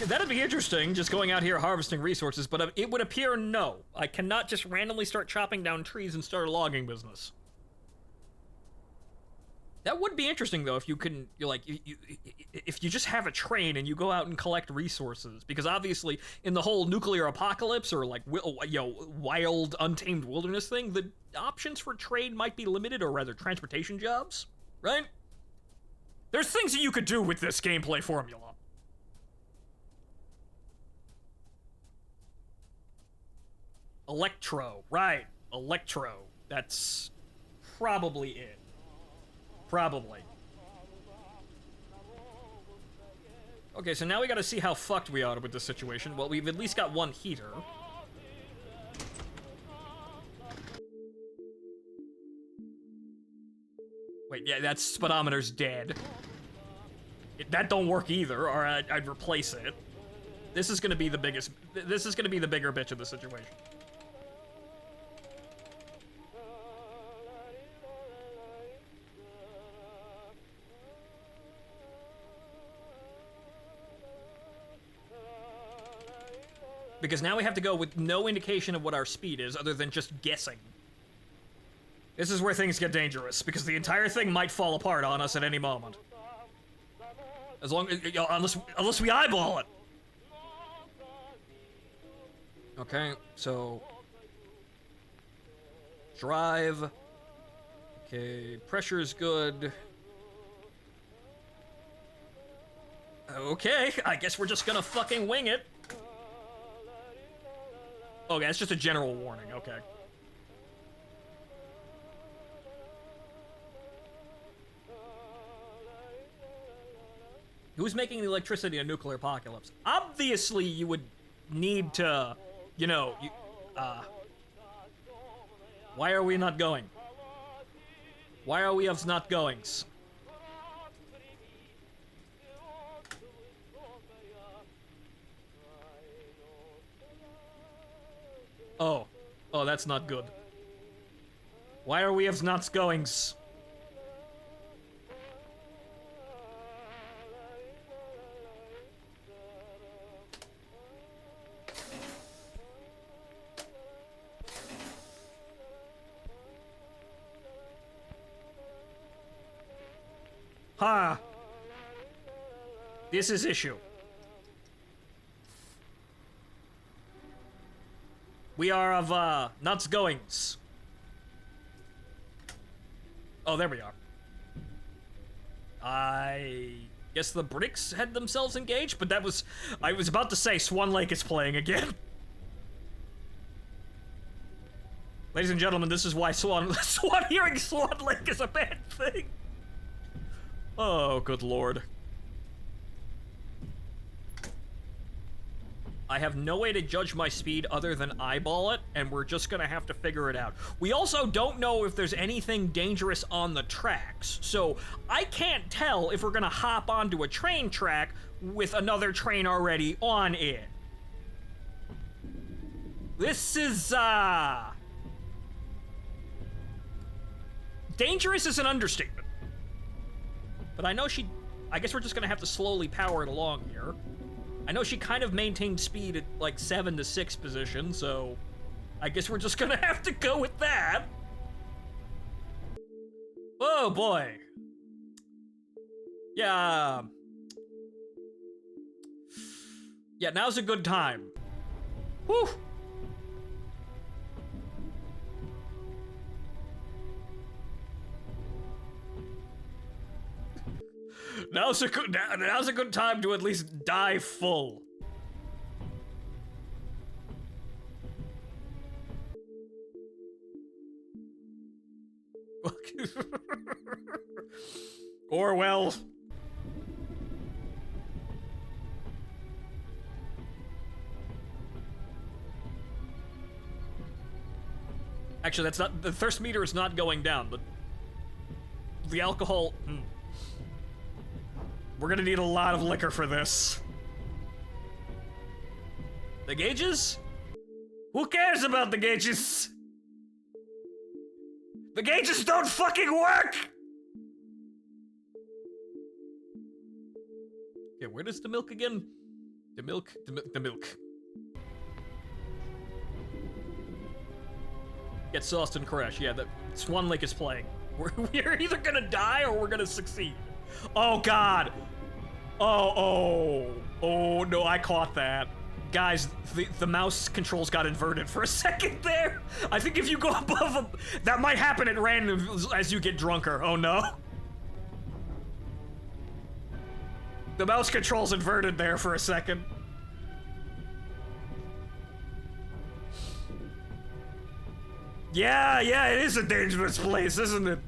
That'd be interesting, just going out here harvesting resources, but it would appear no. I cannot just randomly start chopping down trees and start a logging business. That would be interesting though if you can, if you just have a train and you go out and collect resources, because obviously in the whole nuclear apocalypse or like wild untamed wilderness thing, the options for trade might be limited, or rather transportation jobs, right? There's things that you could do with this gameplay formula. Electro, right? Electro. That's probably it. Probably. Okay, so now we gotta see how fucked we are with this situation. Well, we've at least got one heater. Wait, yeah, that speedometer's dead. That don't work either, or I'd replace it. This is gonna be the biggest... This is gonna be the bigger bitch of the situation. Because now we have to go with no indication of what our speed is, other than just guessing. This is where things get dangerous, because the entire thing might fall apart on us at any moment. As long as, unless we eyeball it. Okay, so... Drive. Okay, pressure's good. Okay, I guess we're just gonna fucking wing it. Okay, that's just a general warning, okay. Who's making the electricity in a nuclear apocalypse? Obviously, you would need to, why are we not going? Why are we of not goings? Oh, that's not good. Why are we of not goings? Ha! This is issue. We are of, nuts goings. Oh, there we are. I guess the Brits had themselves engaged, but that was... I was about to say Swan Lake is playing again. Ladies and gentlemen, this is why hearing Swan Lake is a bad thing. Oh, good lord. I have no way to judge my speed other than eyeball it, and we're just gonna have to figure it out. We also don't know if there's anything dangerous on the tracks, so I can't tell if we're gonna hop onto a train track with another train already on it. This is, dangerous is an understatement. But I know I guess we're just gonna have to slowly power it along here. I know she kind of maintained speed at like 7 to 6 position, so I guess we're just gonna have to go with that. Oh boy. Yeah. Yeah, now's a good time. Whew. Now's a good time to at least die full. Or well. Actually, that's not, the thirst meter is not going down, but the alcohol, We're gonna need a lot of liquor for this. The gauges? Who cares about the gauges? The gauges don't fucking work! Okay, where does the milk again? The milk. Get sauced and crash. Yeah, the Swan Lake is playing. We're either gonna die or we're gonna succeed. Oh God. Oh no, I caught that. Guys, the mouse controls got inverted for a second there. I think if you go above them, that might happen at random as you get drunker. Oh no. The mouse controls inverted there for a second. Yeah, it is a dangerous place, isn't it?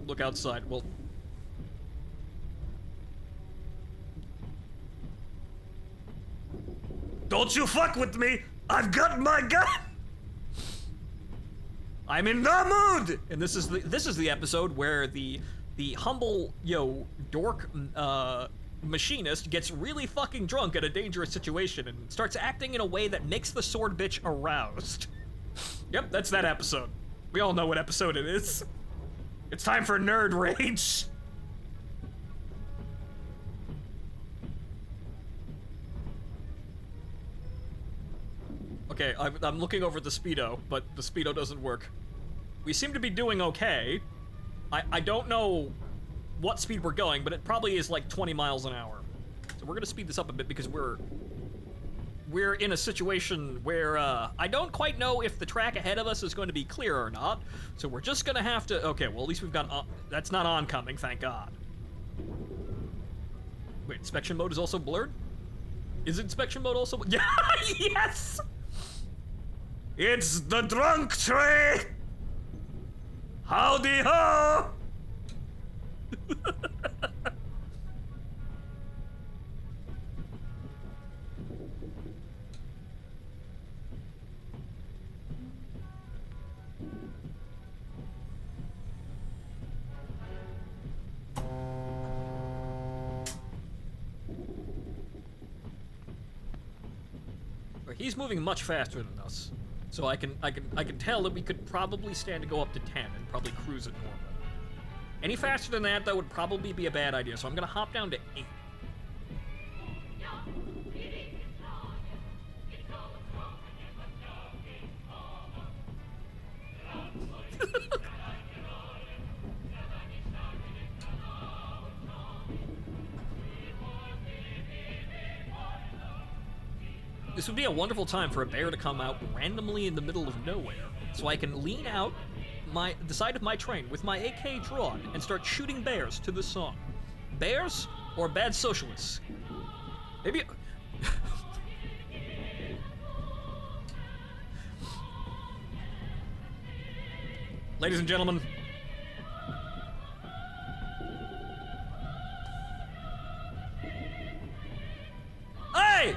Look outside. Well, don't you fuck with me! I've got my gun. I'm in the mood. And this is the episode where the humble dork machinist gets really fucking drunk at a dangerous situation and starts acting in a way that makes the sword bitch aroused. Yep, that's that episode. We all know what episode it is. It's time for nerd rage. Okay, I'm looking over the speedo, but the speedo doesn't work. We seem to be doing okay. I don't know what speed we're going, but it probably is like 20 miles an hour. So we're gonna speed this up a bit because we're in a situation where I don't quite know if the track ahead of us is going to be clear or not. So we're just gonna have to, okay, well at least we've got, that's not oncoming, thank God. Wait, inspection mode is also blurred? Is inspection mode also, yeah, yes! It's the drunk train! Howdy ho! He's moving much faster than us. So I can tell that we could probably stand to go up to 10 and probably cruise at normal. Any faster than that, would probably be a bad idea, so I'm gonna hop down to 8. This would be a wonderful time for a bear to come out randomly in the middle of nowhere, so I can lean out the side of my train with my AK drawn and start shooting bears to this song. Bears or bad socialists? Maybe... Ladies and gentlemen, hey!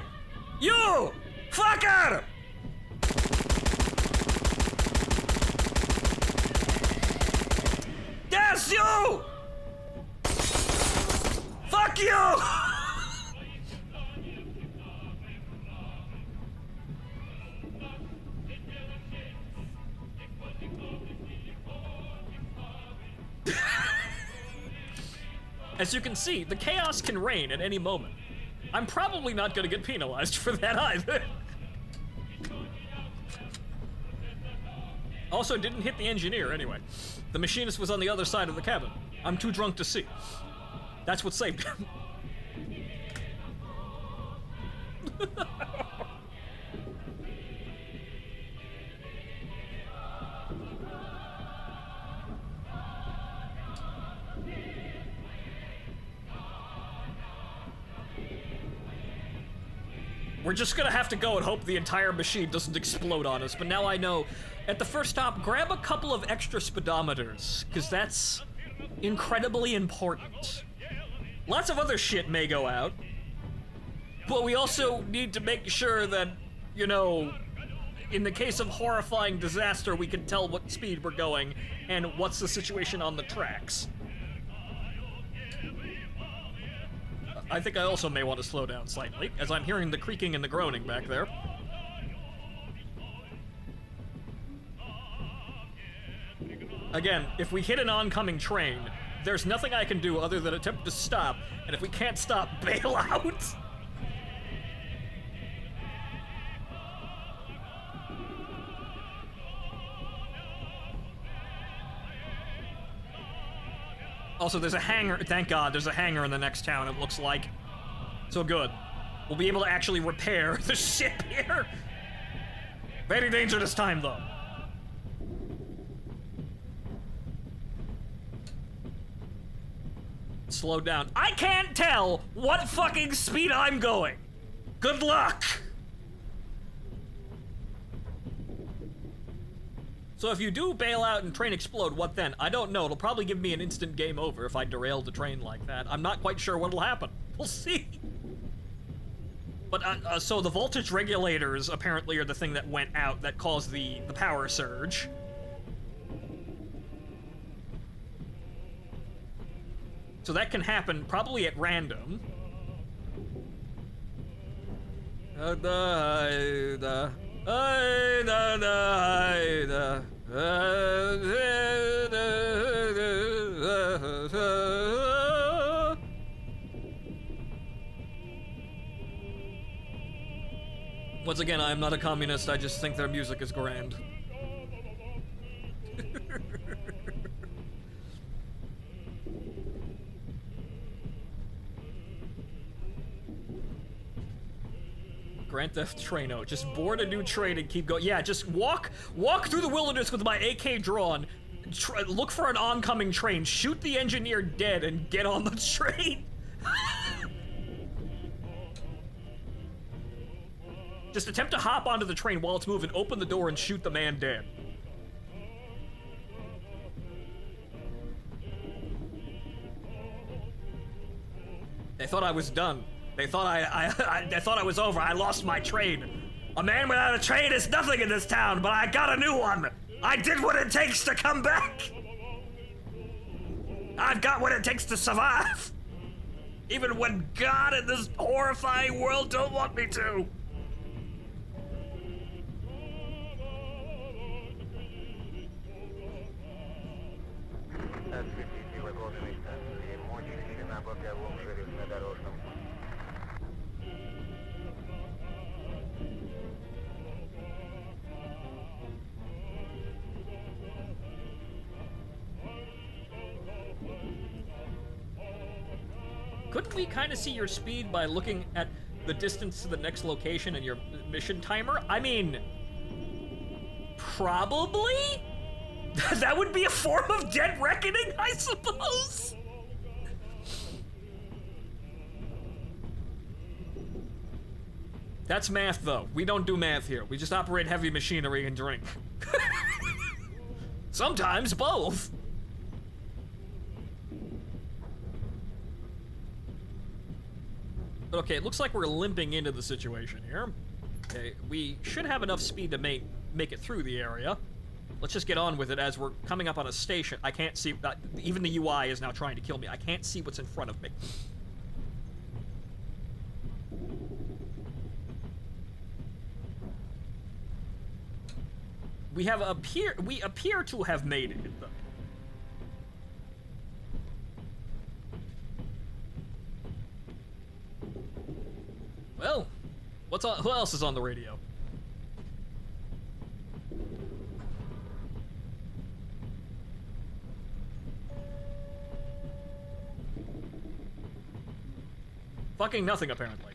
You! Fucker! Yes, you! Fuck you! As you can see, the chaos can reign at any moment. I'm probably not gonna get penalized for that either. Also, didn't hit the engineer anyway. The machinist was on the other side of the cabin. I'm too drunk to see. That's what saved him. We're just gonna have to go and hope the entire machine doesn't explode on us, but now I know, at the first stop, grab a couple of extra speedometers, because that's incredibly important. Lots of other shit may go out, but we also need to make sure that, you know, in the case of horrifying disaster, we can tell what speed we're going and what's the situation on the tracks. I think I also may want to slow down slightly, as I'm hearing the creaking and the groaning back there. Again, if we hit an oncoming train, there's nothing I can do other than attempt to stop, and if we can't stop, bail out. Also, there's a hangar. Thank God, there's a hangar in the next town, it looks like. So good. We'll be able to actually repair the ship here. Very dangerous time, though. Slow down. I can't tell what fucking speed I'm going. Good luck. So if you do bail out and train explode, what then? I don't know. It'll probably give me an instant game over if I derail the train like that. I'm not quite sure what'll happen. We'll see. But, so the voltage regulators apparently are the thing that went out that caused the power surge. So that can happen probably at random. Once again, I am not a communist, I just think their music is grand. Grand Theft Traino. Just board a new train and keep going. Yeah, just walk through the wilderness with my AK drawn. Look for an oncoming train. Shoot the engineer dead and get on the train. Just attempt to hop onto the train while it's moving. Open the door and shoot the man dead. They thought I was done. They thought they thought I was over. I lost my train. A man without a train is nothing in this town, but I got a new one. I did what it takes to come back. I've got what it takes to survive. Even when God and this horrifying world don't want me to. Осветите вагоны станции, мочащина по пятому железнодорожному. Couldn't we kind of see your speed by looking at the distance to the next location and your mission timer? I mean, probably? That would be a form of dead reckoning, I suppose? That's math, though. We don't do math here. We just operate heavy machinery and drink. Sometimes both. But okay, it looks like we're limping into the situation here. Okay, we should have enough speed to make it through the area. Let's just get on with it as we're coming up on a station. I can't see, even the UI is now trying to kill me. I can't see what's in front of me. We appear to have made it, though. Well, who else is on the radio? Fucking nothing, apparently.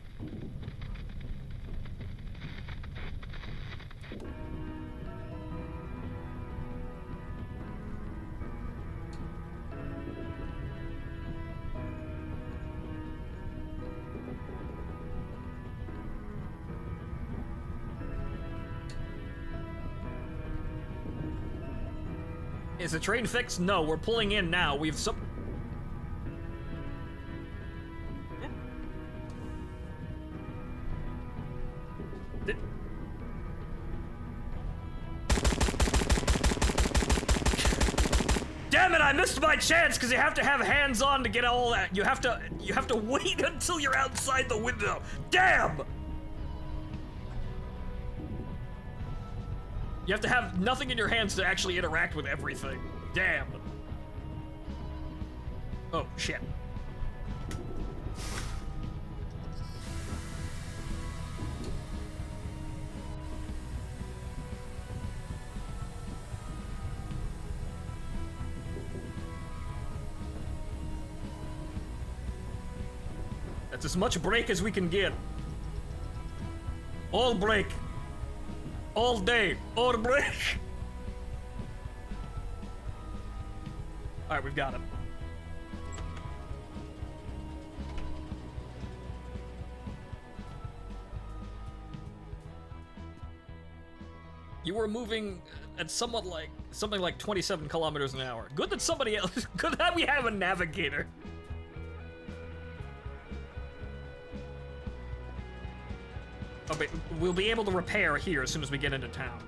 Is the train fixed? No, we're pulling in now. We've Damn it, I missed my chance because you have to have hands on to get all that. You have to wait until you're outside the window. Damn! You have to have nothing in your hands to actually interact with everything. Damn. Oh, shit. That's as much break as we can get. All break. All day. All break. Alright, we've got it. You were moving at something like 27 kilometers an hour. Good that somebody else, good that we have a navigator. Oh, but we'll be able to repair here as soon as we get into town.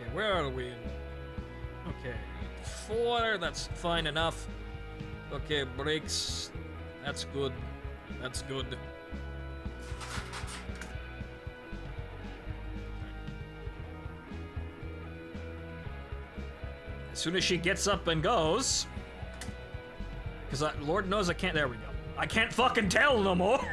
Okay, where are we in? Okay, 4, that's fine enough. Okay, brakes, that's good. That's good. As soon as she gets up and goes, because Lord knows I can't, there we go. I can't fucking tell no more.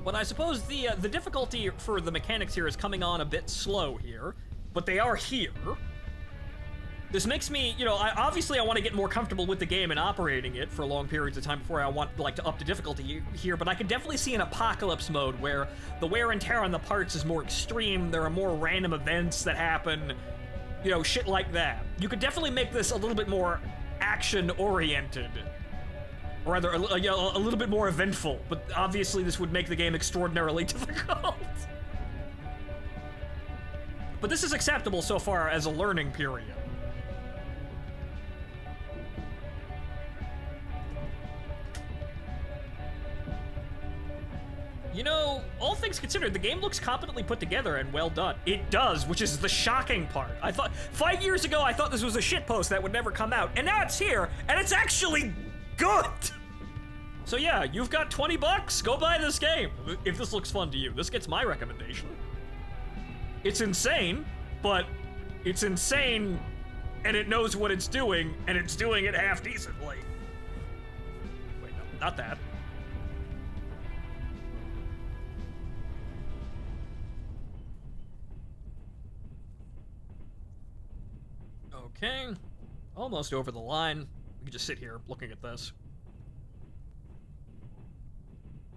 But I suppose the difficulty for the mechanics here is coming on a bit slow here, but they are here. This makes me, you know, obviously I want to get more comfortable with the game and operating it for long periods of time before I want, like, to up the difficulty here, but I could definitely see an apocalypse mode where the wear and tear on the parts is more extreme, there are more random events that happen, you know, shit like that. You could definitely make this a little bit more action-oriented. Or rather, a little bit more eventful, but obviously this would make the game extraordinarily difficult. But this is acceptable so far as a learning period. You know, all things considered, the game looks competently put together and well done. It does, which is the shocking part. I thought, 5 years ago, I thought this was a shitpost that would never come out, and now it's here, and it's actually good! So yeah, you've got 20 bucks, go buy this game. If this looks fun to you, this gets my recommendation. It's insane, but it's insane, and it knows what it's doing, and it's doing it half decently. Wait, no, not that. Okay, almost over the line. We can just sit here looking at this.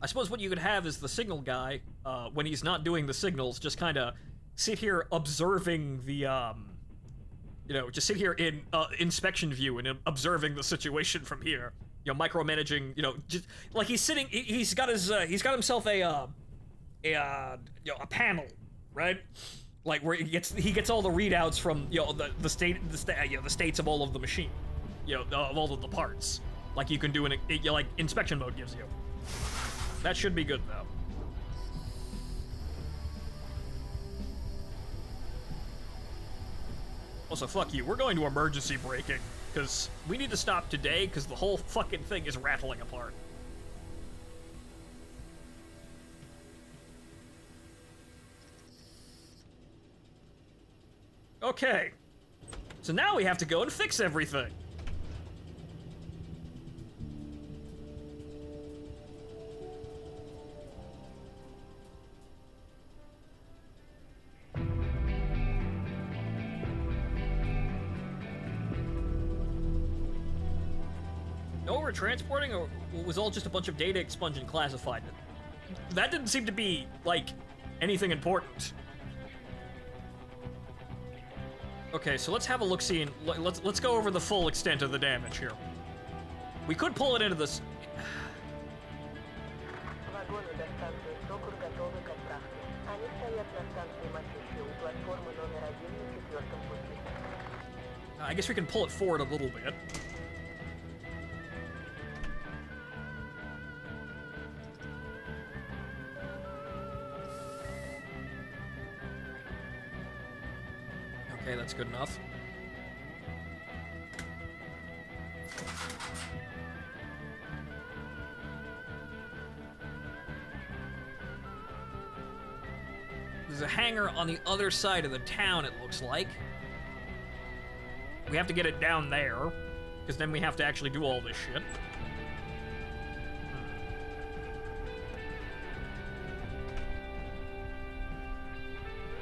I suppose what you could have is the signal guy, when he's not doing the signals, just kind of sit here observing the, you know, just sit here in inspection view and observing the situation from here. You know, micromanaging, you know, just like he's sitting, he's got himself a panel, right? Like where he gets all the readouts from, you know, the states of all of the machine, you know, of all of the parts, like you can do like inspection mode gives you. That should be good though. Also, fuck you. We're going to emergency braking because we need to stop today because the whole fucking thing is rattling apart. Okay, so now we have to go and fix everything. No, we're transporting, or was all just a bunch of data expunged and classified? That didn't seem to be, like, anything important. Okay, so let's have a look-see and let's go over the full extent of the damage here. We could pull it into this. Вагоны до станции Сокур готовы к отправке. Они стоят на станции Мачище у платформы номер 1 на 4-м пути. I guess we can pull it forward a little bit. Okay, that's good enough. a hangar on the other side of the town, it looks like. We have to get it down there, because then we have to actually do all this shit.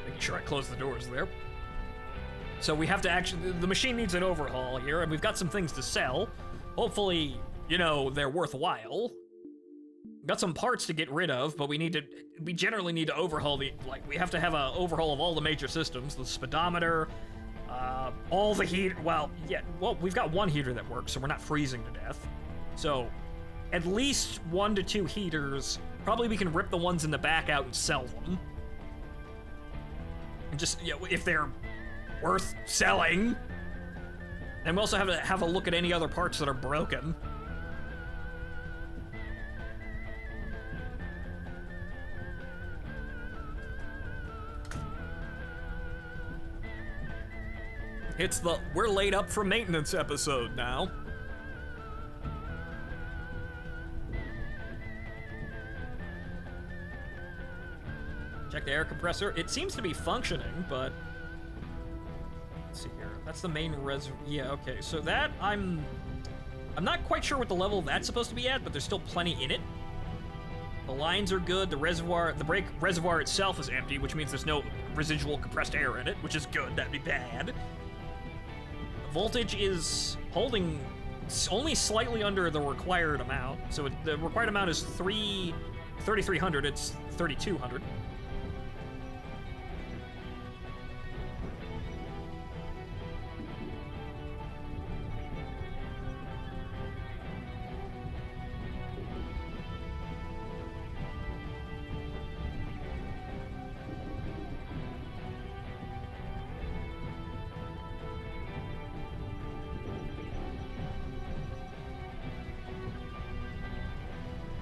Making sure I close the doors there. So we have to actually, the machine needs an overhaul here, and we've got some things to sell. Hopefully, you know, they're worthwhile. We've got some parts to get rid of, but we generally need to overhaul we have to have an overhaul of all the major systems, the speedometer, all the heat, well, we've got one heater that works, so we're not freezing to death. So, at least 1 to 2 heaters. Probably we can rip the ones in the back out and sell them. And just, you know, if they're worth selling. And we also have to have a look at any other parts that are broken. It's the we're laid up for maintenance episode now. Check the air compressor. It seems to be functioning, but let's see here. That's the main yeah, okay. So that I'm not quite sure what the level that's supposed to be at, but there's still plenty in it. The lines are good. The brake reservoir itself is empty, which means there's no residual compressed air in it, which is good. That'd be bad. Voltage is holding only slightly under the required amount. So the required amount is 3,300. It's 3,200.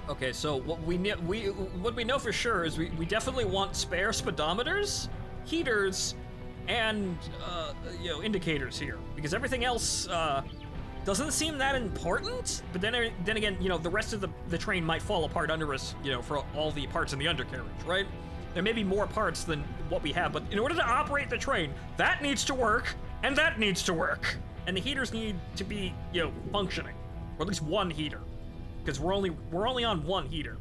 Okay, so what we know for sure is we definitely want spare speedometers, heaters, and you know, indicators here, because everything else doesn't seem that important. But then again, you know, the rest of the train might fall apart under us, you know, for all the parts in the undercarriage, right? There may be more parts than what we have, but in order to operate the train, that needs to work, and that needs to work, and the heaters need to be, you know, functioning, or at least one heater. Because we're only on one heater.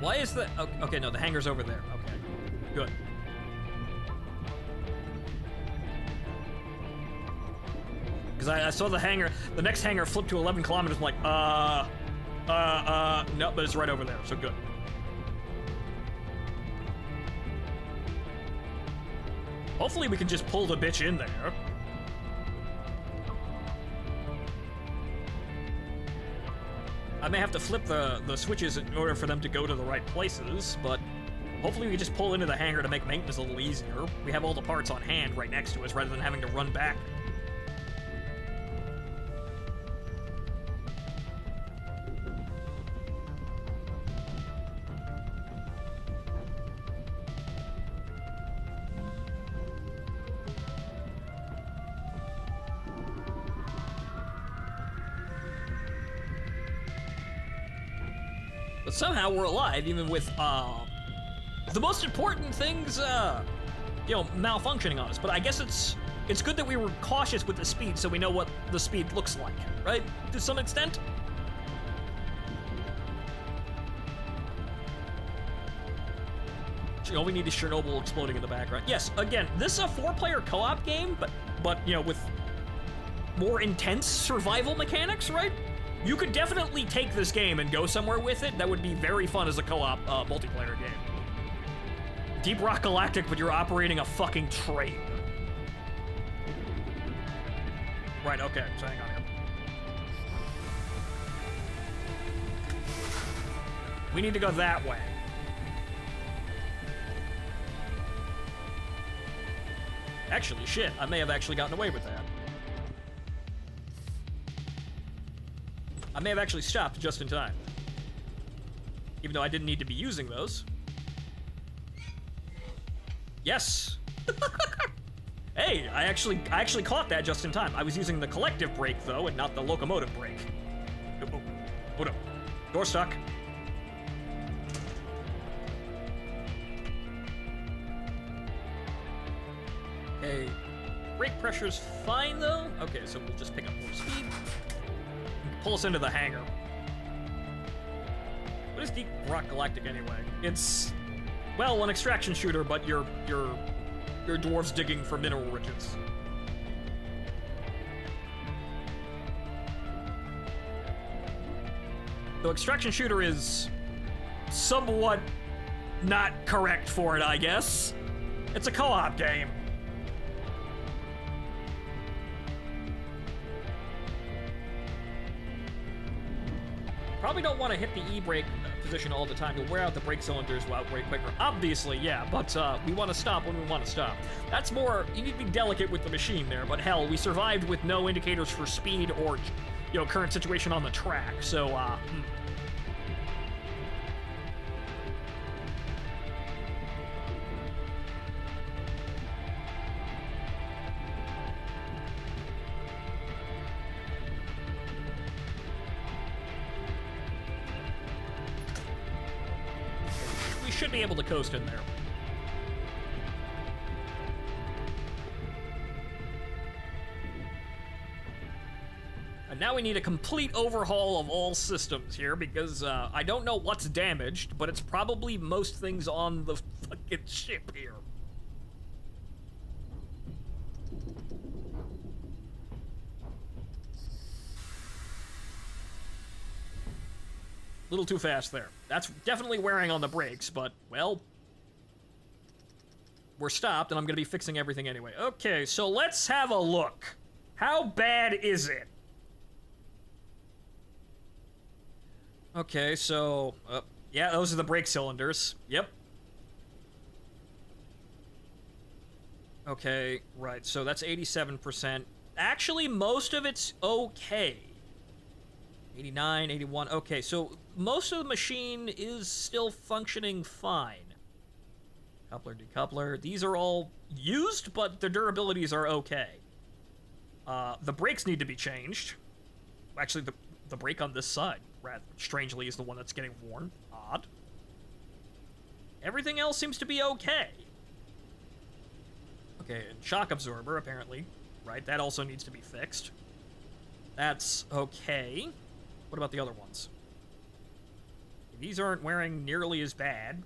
Why is the okay? No, the hangar's over there. Okay, good. Because I saw the next hangar flip to 11 kilometers. I'm like, no, but it's right over there, so good. Hopefully we can just pull the bitch in there. I may have to flip the switches in order for them to go to the right places, but hopefully we can just pull into the hangar to make maintenance a little easier. We have all the parts on hand right next to us rather than having to run back. But somehow we're alive, even with, the most important things, you know, malfunctioning on us. But I guess it's good that we were cautious with the speed so we know what the speed looks like, right? To some extent? All we need is Chernobyl exploding in the background. Yes, again, this is a 4-player co-op game, but, you know, with more intense survival mechanics, right? You could definitely take this game and go somewhere with it. That would be very fun as a co-op multiplayer game. Deep Rock Galactic, but you're operating a fucking train. Right, okay, so hang on here. We need to go that way. Actually, shit, I may have actually gotten away with that. I may have actually stopped just in time. Even though I didn't need to be using those. Yes. Hey, I actually caught that just in time. I was using the collective brake though, and not the locomotive brake. Oh no. Door stuck. Okay. Brake pressure's fine though. Okay, so we'll just pick up more speed. Pull us into the hangar. What is Deep Rock Galactic anyway? It's, well, an extraction shooter, but you're dwarves digging for mineral riches. The extraction shooter is somewhat not correct for it, I guess. It's a co-op game. Probably don't want to hit the E-brake position all the time. You'll wear out the brake cylinders way quicker. Obviously, yeah, but we want to stop when we want to stop. That's more, you need to be delicate with the machine there, but hell, we survived with no indicators for speed or, you know, current situation on the track, so, should be able to coast in there. And now we need a complete overhaul of all systems here because I don't know what's damaged, but it's probably most things on the fucking ship here. Little too fast there. That's definitely wearing on the brakes, but, well, we're stopped, and I'm going to be fixing everything anyway. Okay, so let's have a look. How bad is it? Okay, so, yeah, those are the brake cylinders. Yep. Okay, right, so that's 87%. Actually, most of it's okay. 89, 81, okay, so most of the machine is still functioning fine. Coupler, decoupler, these are all used, but their durabilities are okay. The brakes need to be changed. Actually, the brake on this side, rather strangely, is the one that's getting worn. Odd. Everything else seems to be okay. Okay, and shock absorber, apparently. Right, that also needs to be fixed. That's okay. What about the other ones? These aren't wearing nearly as bad.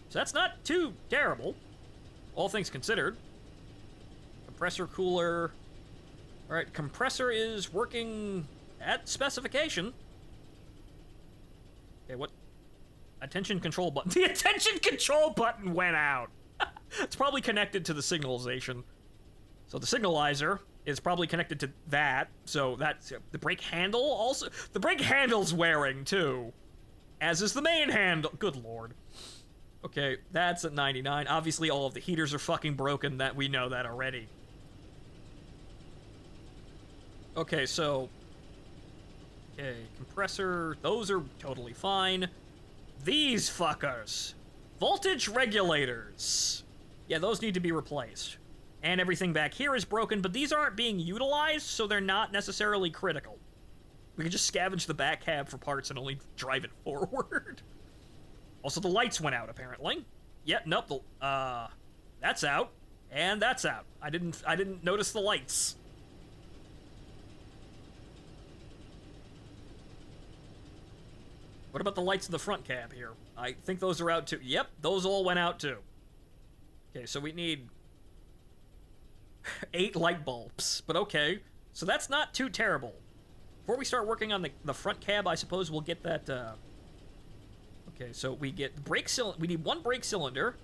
So that's not too terrible, all things considered. Compressor, cooler. All right, compressor is working at specification. Okay, what? Attention control button. The attention control button went out. It's probably connected to the signalization. So the signalizer is probably connected to that, so that's the brake handle also. The brake handle's wearing too, as is the main handle. Good lord. Okay, that's at 99. Obviously, all of the heaters are fucking broken. That we know that already. Okay, so okay, compressor. Those are totally fine. These fuckers, voltage regulators. Yeah, those need to be replaced. And everything back here is broken, but these aren't being utilized, so they're not necessarily critical. We can just scavenge the back cab for parts and only drive it forward. Also, the lights went out, apparently. Yeah, nope, that's out, and that's out. I didn't notice the lights. What about the lights in the front cab here? I think those are out too. Yep, those all went out too. Okay, so we need 8 light bulbs, but okay. So that's not too terrible. Before we start working on the front cab, I suppose we'll get that, okay, so we get brake cylinder. We need 1 brake cylinder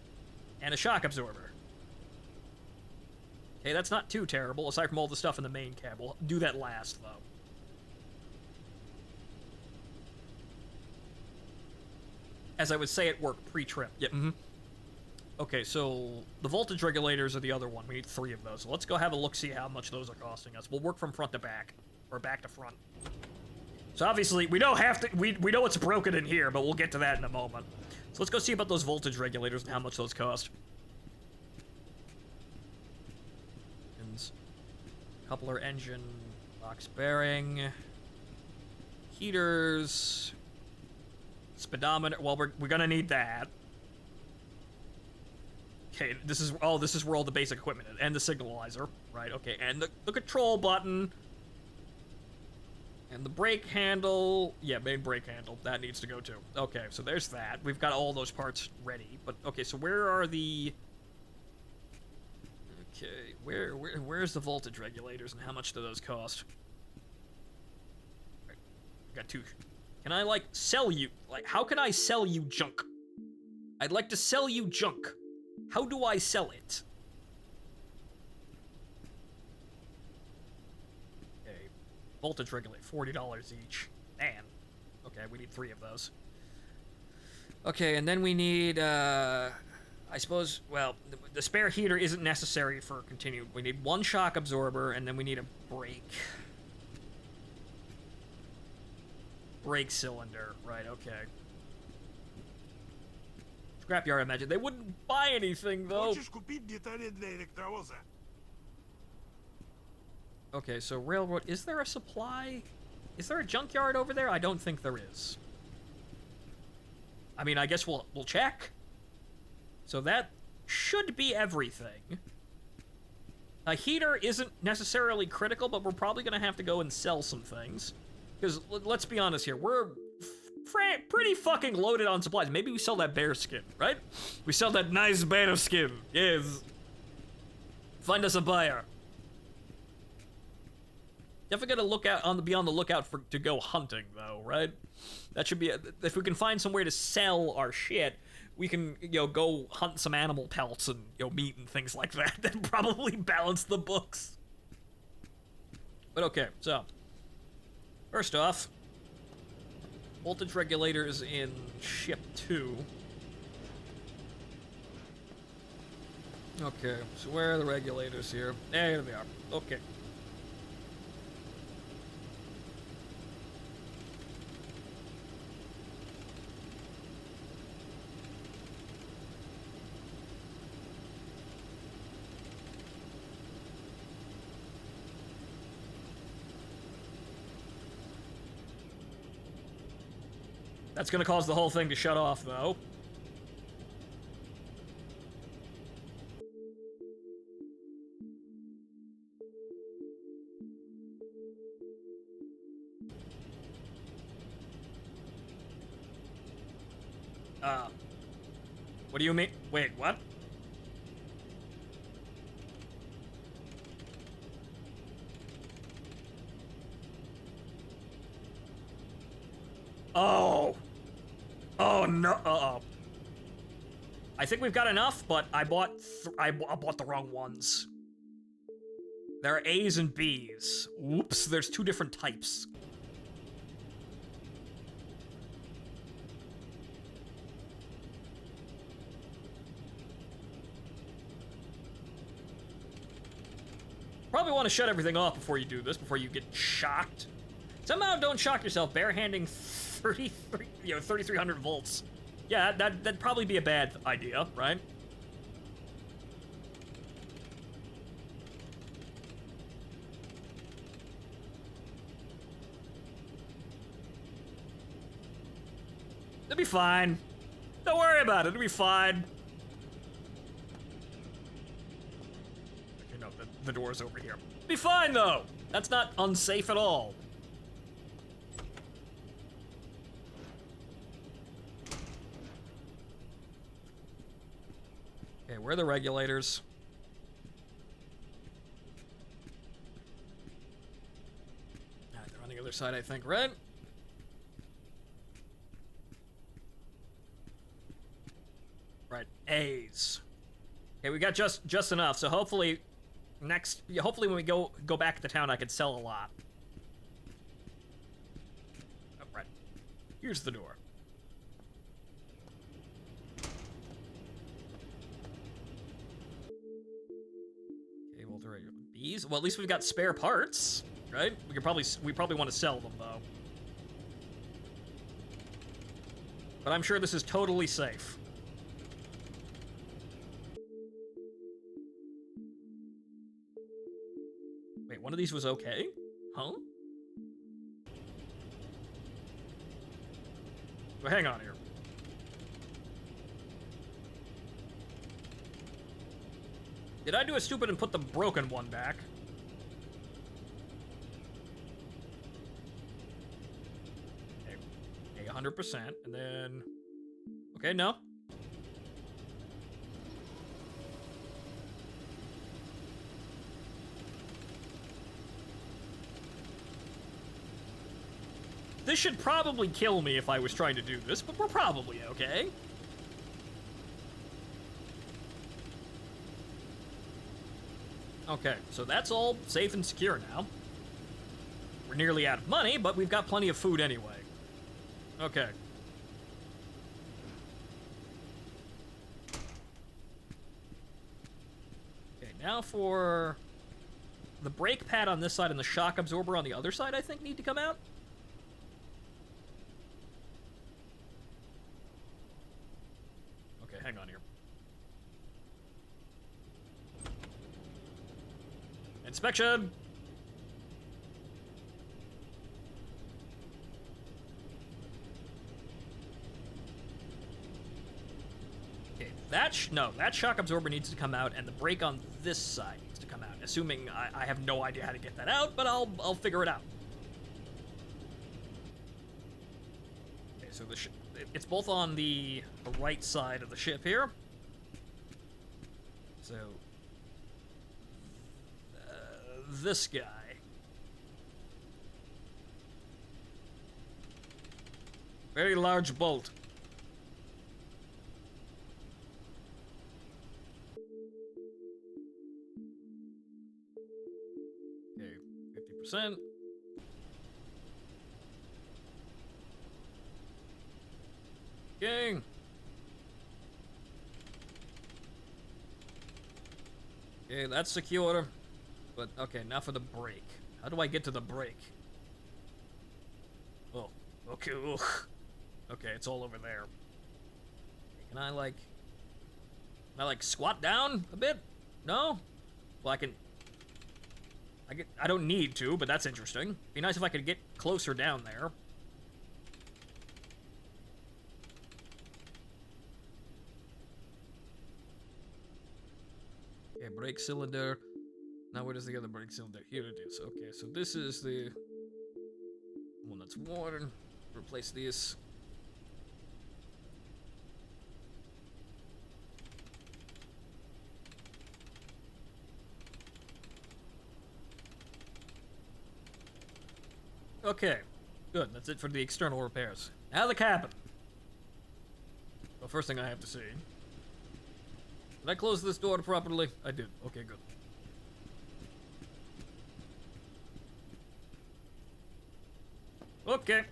and a shock absorber. Okay, that's not too terrible, aside from all the stuff in the main cab. We'll do that last, though. As I would say at work, pre-trip. Yep. Mm-hmm. Okay, so the voltage regulators are the other one. We need 3 of those. So let's go have a look, see how much those are costing us. We'll work from front to back, or back to front. So obviously, we don't have to, we know it's broken in here, but we'll get to that in a moment. So let's go see about those voltage regulators and how much those cost. Coupler engine, box bearing, heaters, speedometer. Well, we're gonna need that. Okay, this is where all the basic equipment is, and the signalizer, right? Okay, and the control button, and the brake handle. Yeah, main brake handle that needs to go too. Okay, so there's that. We've got all those parts ready. But okay, so where are the? Okay, where's the voltage regulators and how much do those cost? Right, got two. Can I like sell you? Like, how can I sell you junk? I'd like to sell you junk. How do I sell it? Okay, voltage regulator, $40 each. Man. Okay, we need 3 of those. Okay, and then we need, I suppose, well, the spare heater isn't necessary for continued. We need 1 shock absorber, and then we need a brake. Brake cylinder, right, okay. Scrapyard, I imagine. They wouldn't buy anything, though. Okay, so railroad, is there a supply? Is there a junkyard over there? I don't think there is. I mean, I guess we'll check. So that should be everything. A heater isn't necessarily critical, but we're probably going to have to go and sell some things. Because, let's be honest here, we're pretty fucking loaded on supplies. Maybe we sell that bear skin, right? We sell that nice bear skin. Yes. Find us a buyer. Definitely gotta be on the lookout to go hunting, though, right? That should be if we can find somewhere to sell our shit, we can, go hunt some animal pelts and, meat and things like that. That probably balance the books. But okay, so first off, voltage regulators in ship 2. Okay, so where are the regulators here? There they are. Okay. That's gonna cause the whole thing to shut off, though. What do you mean? Wait, what? Oh. Oh no. Uh-oh. I think we've got enough, but I bought the wrong ones. There are A's and B's. Whoops, there's 2 different types. Probably want to shut everything off before you do this, before you get shocked. Somehow don't shock yourself, bare-handing 3,300 volts. Yeah, that'd probably be a bad idea, right? It'll be fine. Don't worry about it, it'll be fine. Okay, no, the door's over here. Be fine, though! That's not unsafe at all. Okay, where are the regulators? Alright, they're on the other side, I think, right? Right, A's. Okay, we got just enough, so hopefully hopefully when we go back to town I can sell a lot. Oh, right. Here's the door. B's? Well, at least we've got spare parts, right? We probably want to sell them, though. But I'm sure this is totally safe. Wait, one of these was okay? Huh? Well, hang on here. Did I do a stupid and put the broken one back? Okay, 100%, and then... Okay, no. This should probably kill me if I was trying to do this, but we're probably okay. Okay, so that's all safe and secure now. We're nearly out of money, but we've got plenty of food anyway. Okay. Okay, now for the brake pad on this side and the shock absorber on the other side, I think, need to come out. Okay, hang on here. Inspection! Okay, that shock absorber needs to come out, and the brake on this side needs to come out. Assuming I have no idea how to get that out, but I'll figure it out. Okay, so it's both on the right side of the ship here. So this guy. Very large bolt. Okay, 50%. Okay. Okay, that's secure. But, okay, now for the brake. How do I get to the brake? Oh, okay, ugh. Okay, it's all over there. Can I, like, squat down a bit? No? Well, I don't need to, but that's interesting. Be nice if I could get closer down there. Okay, brake cylinder. Now where does the other brake cylinder? Here it is. Okay, so this is the one that's worn. Replace this. Okay, good. That's it for the external repairs. Now the cabin. The first thing I have to see. Did I close this door properly? I did. Okay, good. Okay.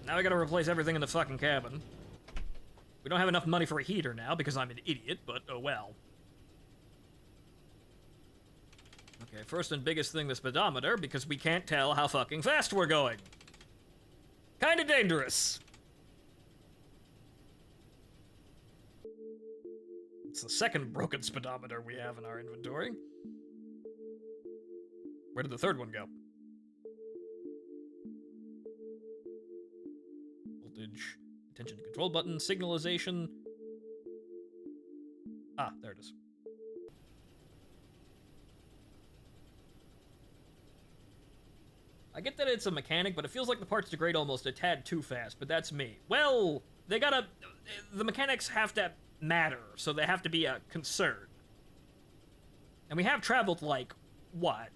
Now I gotta replace everything in the fucking cabin. We don't have enough money for a heater now because I'm an idiot, but oh well. Okay, first and biggest thing, the speedometer, because we can't tell how fucking fast we're going. Kinda dangerous. It's the second broken speedometer we have in our inventory. Where did the third one go? Voltage, attention to control button, signalization. Ah, there it is. I get that it's a mechanic, but it feels like the parts degrade almost a tad too fast, but that's me. Well, the mechanics have to matter, so they have to be a concern. And we have traveled, like, what?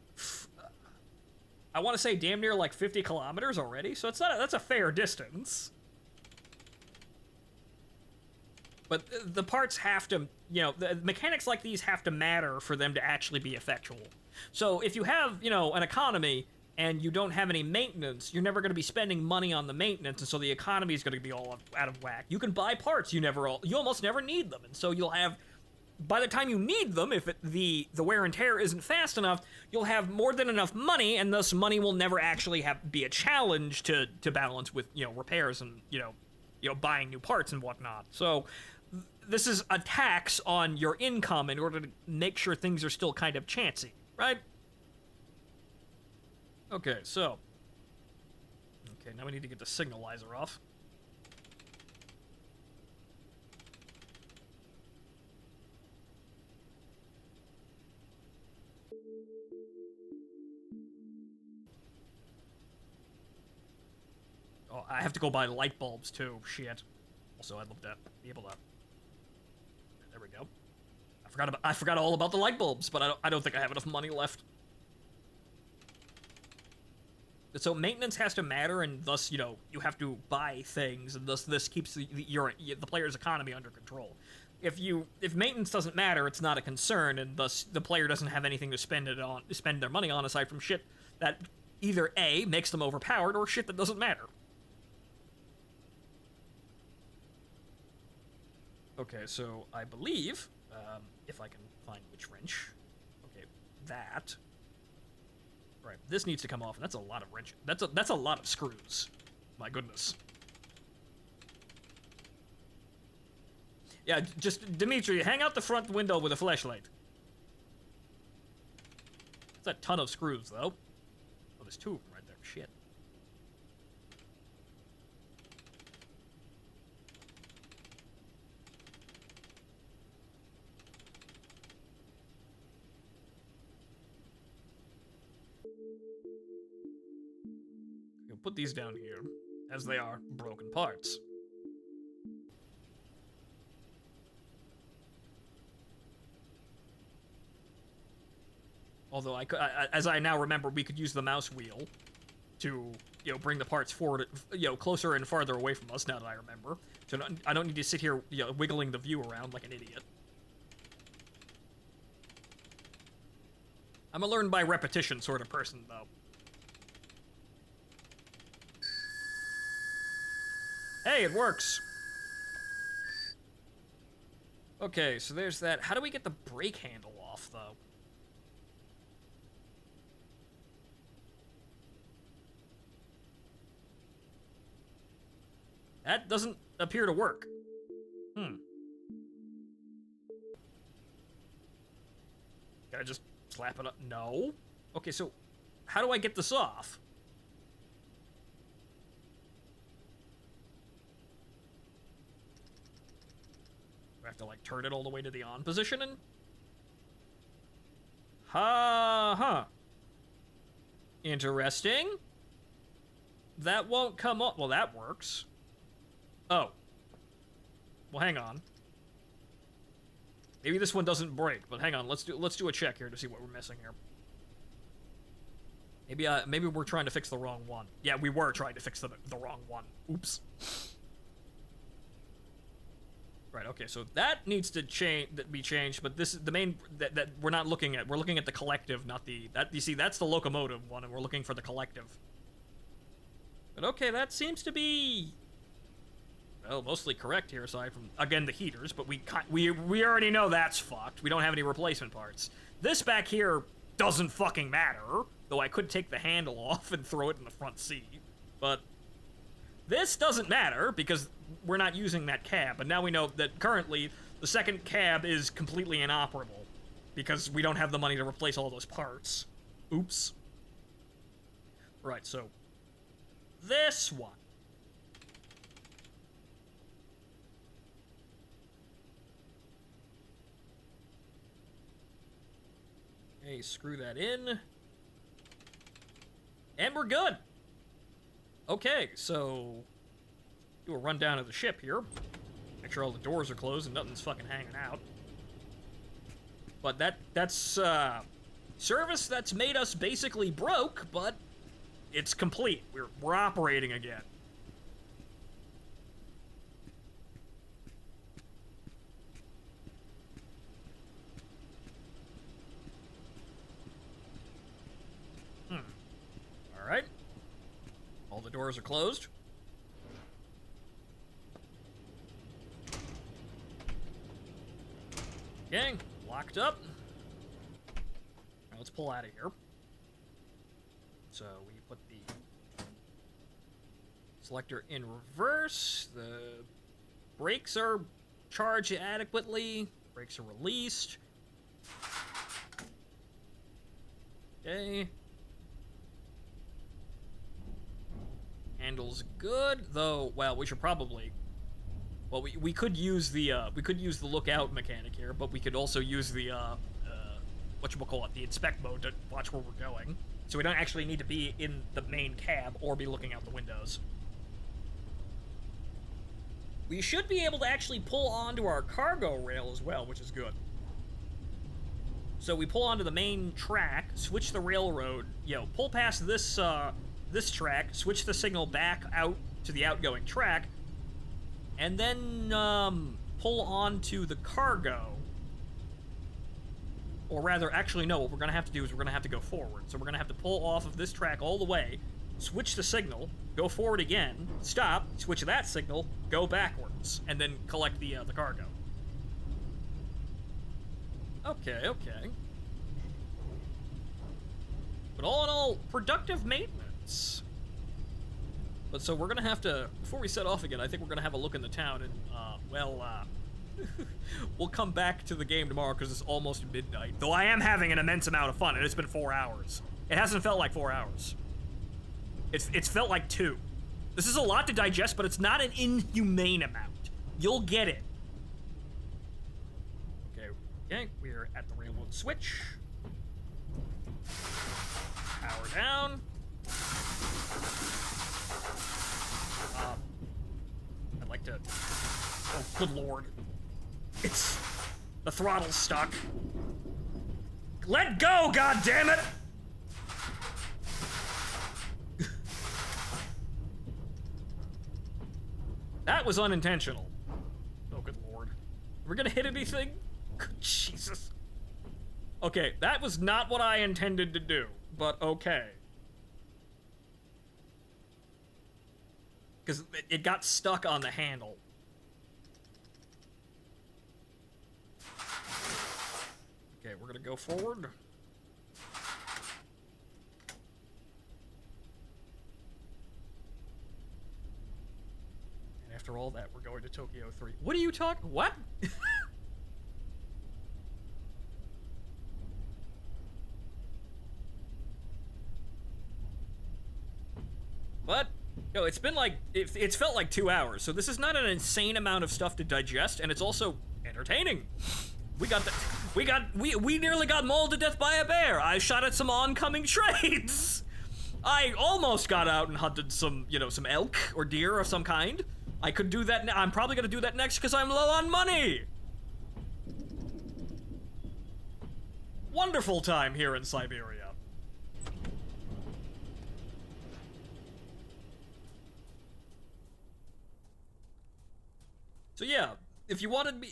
I want to say damn near, like, 50 kilometers already, so that's a fair distance. But the parts have to, the mechanics like these have to matter for them to actually be effectual. So if you have, an economy and you don't have any maintenance, you're never going to be spending money on the maintenance, and so the economy is going to be all out of whack. You can buy parts, you almost never need them, and so you'll have by the time you need them, if the wear and tear isn't fast enough, you'll have more than enough money, and thus money will never actually be a challenge to balance with, repairs and, buying new parts and whatnot. So this is a tax on your income in order to make sure things are still kind of chancy, right? Okay, so. Okay, now we need to get the signalizer off. Oh, I have to go buy light bulbs too. Shit. Also, I'd love to be able to. There we go. I forgot all about the light bulbs, but I don't think I have enough money left. So maintenance has to matter, and thus, you have to buy things, and thus this keeps the player's economy under control. If maintenance doesn't matter, it's not a concern, and thus the player doesn't have anything to spend their money on aside from shit that either A, makes them overpowered, or shit that doesn't matter. Okay, so I believe, if I can find which wrench. Okay, that. Right, this needs to come off, and that's a lot of wrenches. That's a lot of screws. My goodness. Yeah, just, Dimitri, hang out the front window with a flashlight. That's a ton of screws, though. Oh, there's 2 of them right there. Shit. Put these down here, as they are broken parts. Although as I now remember, we could use the mouse wheel to, bring the parts forward, closer and farther away from us. Now that I remember, so I don't need to sit here, wiggling the view around like an idiot. I'm a learn by repetition sort of person, though. Hey, it works. Okay, so there's that. How do we get the brake handle off, though? That doesn't appear to work. Gotta just slap it up? No? Okay, so how do I get this off? Do I have to, like, turn it all the way to the on position and... Huh. Interesting. That won't come up. Well, that works. Oh. Well, hang on. Maybe this one doesn't break, but hang on. Let's do a check here to see what we're missing here. Maybe we're trying to fix the wrong one. Yeah, we were trying to fix the wrong one. Oops. Right, okay, so that needs to be changed, but this is the main that we're not looking at. We're looking at the collective, not the you see, that's the locomotive one, and we're looking for the collective. But okay, that seems to be, well, mostly correct here, aside from, again, the heaters, but we already know that's fucked. We don't have any replacement parts. This back here doesn't fucking matter, though I could take the handle off and throw it in the front seat, but this doesn't matter because we're not using that cab, but now we know that currently the second cab is completely inoperable because we don't have the money to replace all those parts. Oops. Right, so this one. Okay, screw that in. And we're good. Okay, so do a rundown of the ship here. Make sure all the doors are closed and nothing's fucking hanging out. But that's service that's made us basically broke, but it's complete. We're operating again. All right. All the doors are closed. Okay, locked up. Now let's pull out of here. So we put the selector in reverse. The brakes are charged adequately. Brakes are released. Okay. Handle's good, though. Well, we should probably. Well, we could use the lookout mechanic here, but we could also use the whatchamacallit, the inspect mode to watch where we're going. So we don't actually need to be in the main cab or be looking out the windows. We should be able to actually pull onto our cargo rail as well, which is good. So we pull onto the main track, switch the railroad, pull past this this track, switch the signal back out to the outgoing track, and then pull onto the cargo. Or rather, actually, no, what we're going to have to do is we're going to have to go forward. So we're going to have to pull off of this track all the way, switch the signal, go forward again, stop, switch that signal, go backwards, and then collect the cargo. Okay. But all in all, productive maintenance. But so we're going to have to, before we set off again, I think we're going to have a look in the town and, we'll come back to the game tomorrow because it's almost midnight. Though I am having an immense amount of fun, and it's been 4 hours. It hasn't felt like 4 hours. It's felt like 2. This is a lot to digest, but it's not an inhumane amount. You'll get it. Okay, we're at the railroad switch. Power down. I'd like to... Oh, good lord. It's... The throttle's stuck. Let go, goddammit! That was unintentional. Oh, good lord. Are we gonna hit anything? Jesus. Okay, that was not what I intended to do, but okay. Because it got stuck on the handle. Okay, we're gonna go forward. And after all that, we're going to Tokyo 3. What are you talking? What? What? No, it's been like, it's felt like 2 hours, so this is not an insane amount of stuff to digest, and it's also entertaining. We nearly got mauled to death by a bear. I shot at some oncoming trains. I almost got out and hunted some, some elk or deer of some kind. I could do that, I'm probably gonna do that next because I'm low on money. Wonderful time here in Siberia. So yeah, if you wanted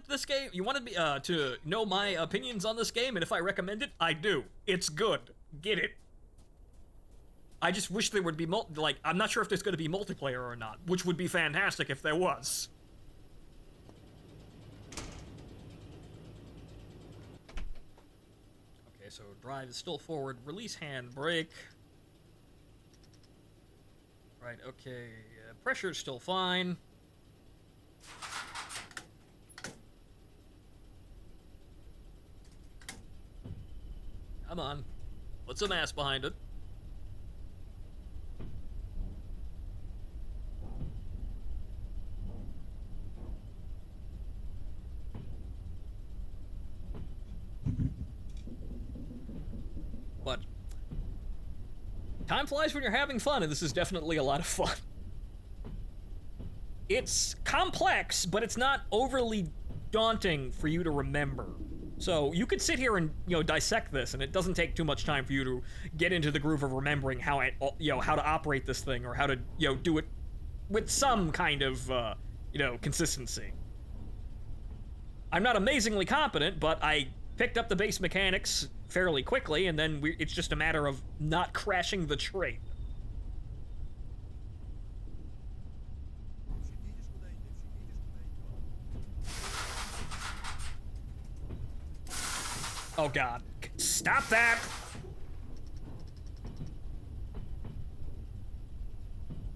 this game, you wanted me to know my opinions on this game, and if I recommend it, I do. It's good. Get it. I just wish there would be I'm not sure if there's going to be multiplayer or not, which would be fantastic if there was. Okay, so drive is still forward. Release handbrake. Right. Okay. Pressure's still fine. Come on. Put some ass behind it. But time flies when you're having fun, and this is definitely a lot of fun. It's complex, but it's not overly daunting for you to remember. So you could sit here and, dissect this, and it doesn't take too much time for you to get into the groove of remembering how how to operate this thing, or how to, do it with some kind of, consistency. I'm not amazingly competent, but I picked up the base mechanics fairly quickly, and then it's just a matter of not crashing the train. Oh god. Stop that!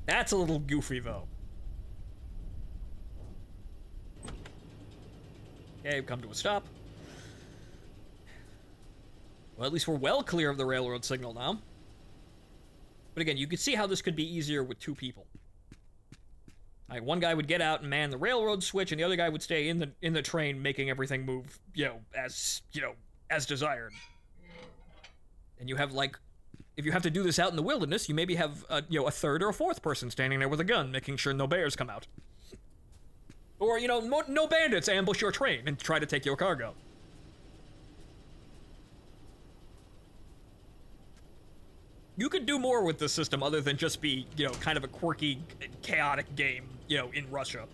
That's a little goofy, though. Okay, come to a stop. Well, at least we're well clear of the railroad signal now. But again, you could see how this could be easier with 2 people. Alright, one guy would get out and man the railroad switch, and the other guy would stay in the train, making everything move, as desired. And you have, like, if you have to do this out in the wilderness, you maybe have, a 3rd or a 4th person standing there with a gun, making sure no bears come out. Or, no bandits ambush your train and try to take your cargo. You could do more with this system other than just be, kind of a quirky, chaotic game, in Russia.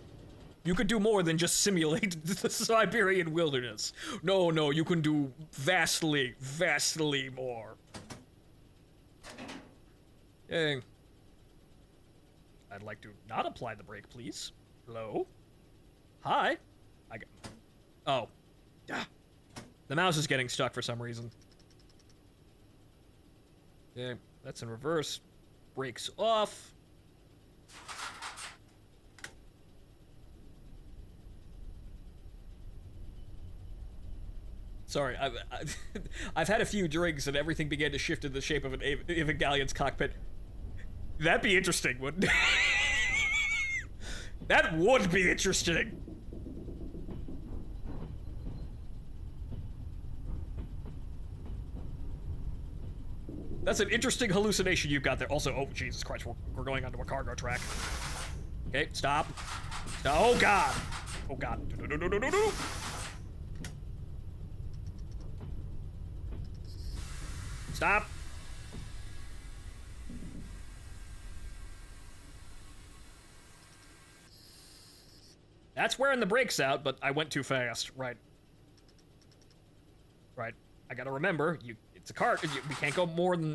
You could do more than just simulate the Siberian wilderness. No, you can do vastly, vastly more. Hey. I'd like to not apply the brake, please. Hello? Hi? Oh. The mouse is getting stuck for some reason. Okay, that's in reverse. Brakes off. Sorry, I've had a few drinks and everything began to shift in the shape of an Evangelion's cockpit. That'd be interesting, wouldn't it? That would be interesting. That's an interesting hallucination you've got there. Also, oh, Jesus Christ, we're going onto a cargo track. Okay, stop. Oh, God. Oh, God. No. Stop. That's wearing the brakes out, but I went too fast. Right. I gotta remember, it's a car.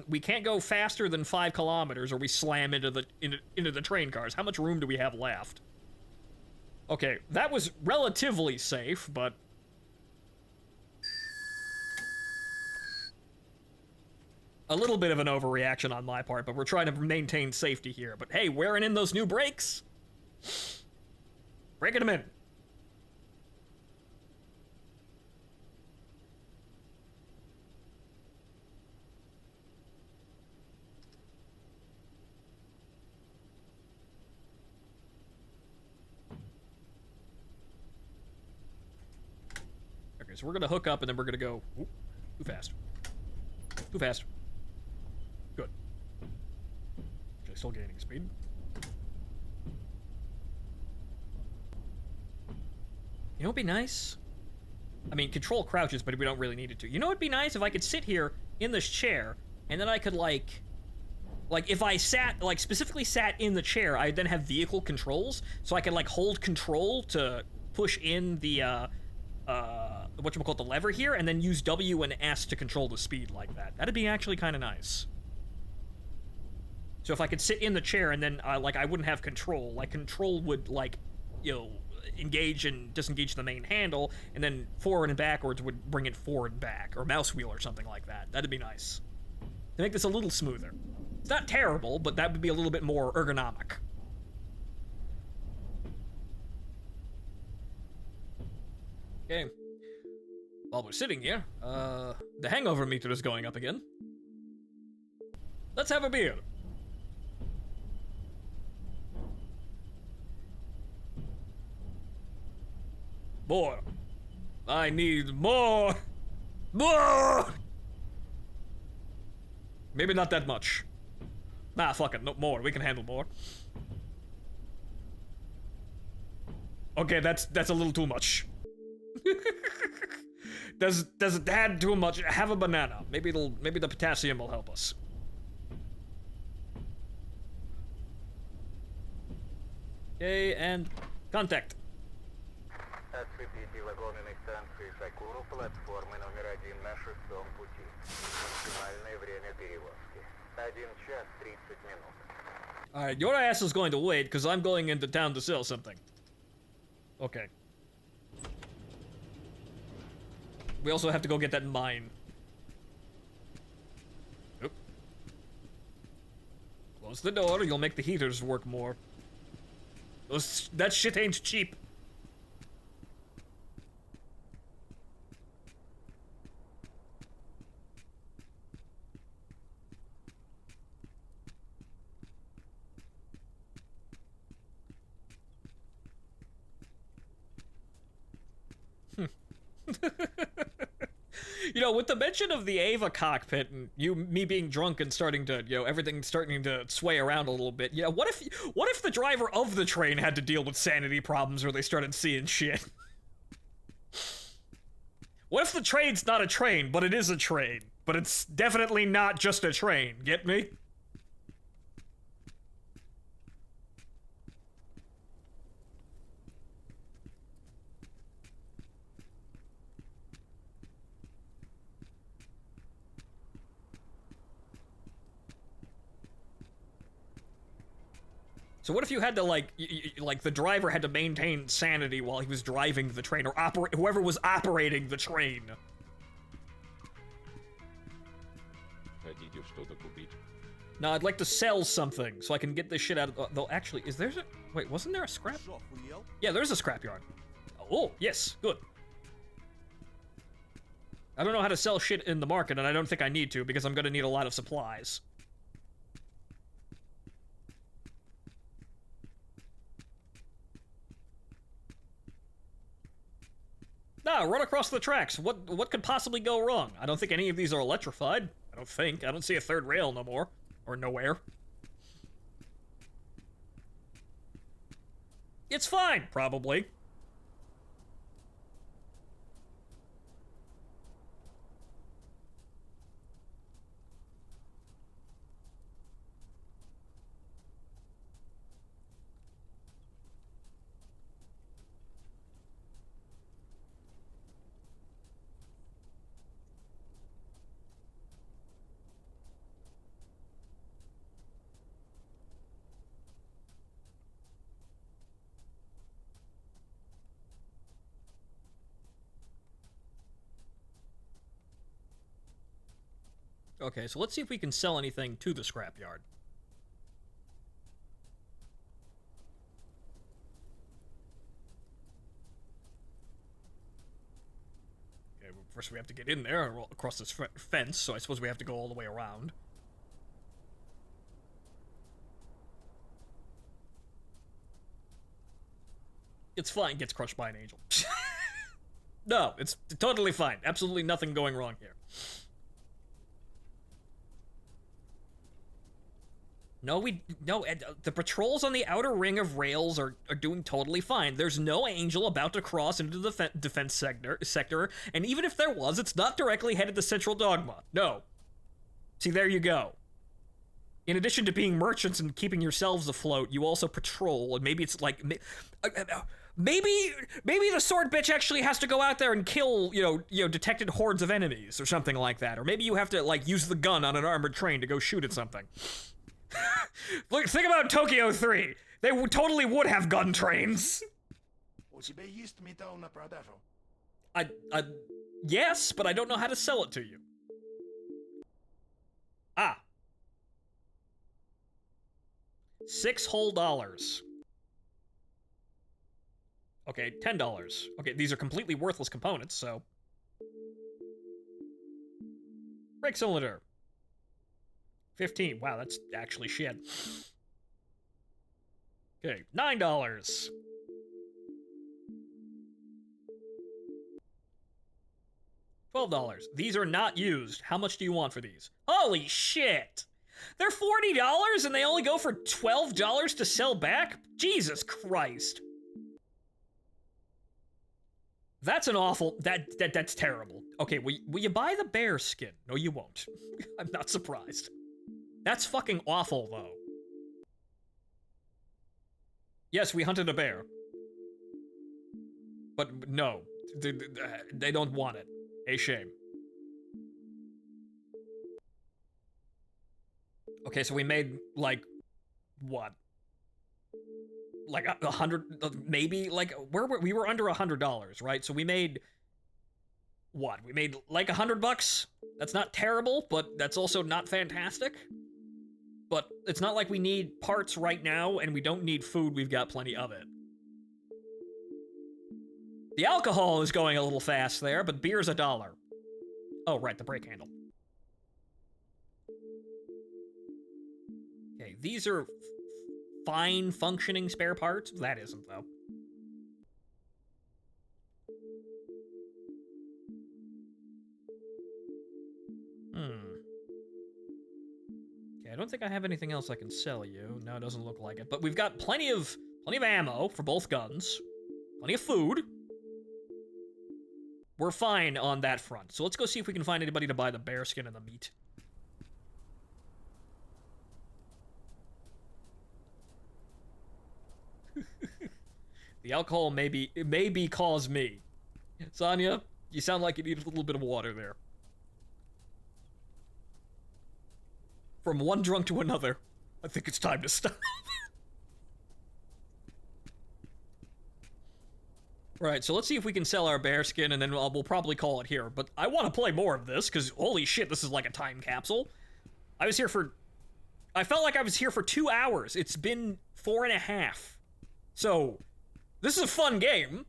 We can't go faster than 5 kilometers, or we slam into the train cars. How much room do we have left? Okay, that was relatively safe, but a little bit of an overreaction on my part. But we're trying to maintain safety here. But hey, wearing in those new brakes, breaking them in. Okay, so we're gonna hook up and then we're gonna go too fast. Too fast. Good. Okay, still gaining speed. You know what'd be nice? I mean, control crouches, but we don't really need it to. You know what'd be nice? If I could sit here in this chair, and then I could, like if I sat, specifically sat in the chair, I'd then have vehicle controls, so I could, hold control to push in the, whatchamacallit, the lever here, and then use W and S to control the speed like that. That'd be actually kind of nice. So if I could sit in the chair and then, I wouldn't have control. Control would, engage and disengage the main handle, and then forward and backwards would bring it forward and back, or mouse wheel or something like that. That'd be nice. To make this a little smoother. It's not terrible, but that would be a little bit more ergonomic. Okay. While we're sitting here, the hangover meter is going up again. Let's have a beer. More. I need more. More! Maybe not that much. Nah, fuck it, no more. We can handle more. Okay, that's a little too much. Does it add too much? Have a banana. Maybe the potassium will help us. Okay, and contact. Отцепите вагонной станции Сакуру, платформы номер 1 на 6-м пути. Максимальное время перевозки. 1 час 30 минут. Alright, your ass is going to wait, because I'm going into town to sell something. Okay. We also have to go get that mine. Oop. Close the door, you'll make the heaters work more. That shit ain't cheap. You know, with the mention of the Ava cockpit and me being drunk and starting to, everything starting to sway around a little bit, what if the driver of the train had to deal with sanity problems or they started seeing shit? What if the train's not a train, but it is a train? But it's definitely not just a train, get me? So what if you had to, like the driver had to maintain sanity while he was driving the train, or whoever was operating the train? Хотите что-то купить? No, I'd like to sell something so I can get this shit out of. Though actually, wait? Wasn't there a scrap? Yeah, there's a scrapyard. Oh yes, good. I don't know how to sell shit in the market, and I don't think I need to because I'm gonna need a lot of supplies. Nah, run across the tracks. What could possibly go wrong? I don't think any of these are electrified. I don't think. I don't see a third rail no more. Or nowhere. It's fine, probably. Okay, so let's see if we can sell anything to the scrapyard. Okay, well, first we have to get in there across this fence, so I suppose we have to go all the way around. It's fine, gets crushed by an angel. No, it's totally fine. Absolutely nothing going wrong here. No, the patrols on the outer ring of rails are doing totally fine. There's no angel about to cross into the defense sector, and even if there was, it's not directly headed to Central Dogma. No. See, there you go. In addition to being merchants and keeping yourselves afloat, you also patrol, and maybe it's like... Maybe the sword bitch actually has to go out there and kill, detected hordes of enemies, or something like that. Or maybe you have to, like, use the gun on an armored train to go shoot at something. Look, think about Tokyo 3. They totally would have gun trains. У тебя есть металл на продажу? Yes, but I don't know how to sell it to you. Ah. $6 whole. Okay, $10. Okay, these are completely worthless components, so... Brake cylinder. 15. Wow, that's actually shit. Okay, $9. $12. These are not used. How much do you want for these? Holy shit! They're $40 and they only go for $12 to sell back? Jesus Christ. That's an awful... That's terrible. Okay, will you buy the bear skin? No, you won't. I'm not surprised. That's fucking awful, though. Yes, we hunted a bear. But no, they don't want it. A shame. Okay, so we made, like, what? Like 100, maybe, like, we were under $100, right? So we made what? We made like $100? That's not terrible, but that's also not fantastic. But it's not like we need parts right now, and we don't need food. We've got plenty of it. The alcohol is going a little fast there, but beer's $1. Oh, right, the brake handle. Okay, these are fine functioning spare parts. That isn't, though. Okay, I don't think I have anything else I can sell you. No, it doesn't look like it. But we've got plenty of ammo for both guns. Plenty of food. We're fine on that front. So let's go see if we can find anybody to buy the bearskin and the meat. The alcohol maybe cause me. Sonya, you sound like you need a little bit of water there. From one drunk to another, I think it's time to stop. Right, so let's see if we can sell our bearskin, and then we'll probably call it here. But I want to play more of this, because holy shit, this is like a time capsule. I felt like I was here for 2 hours. It's been 4.5. So, this is a fun game.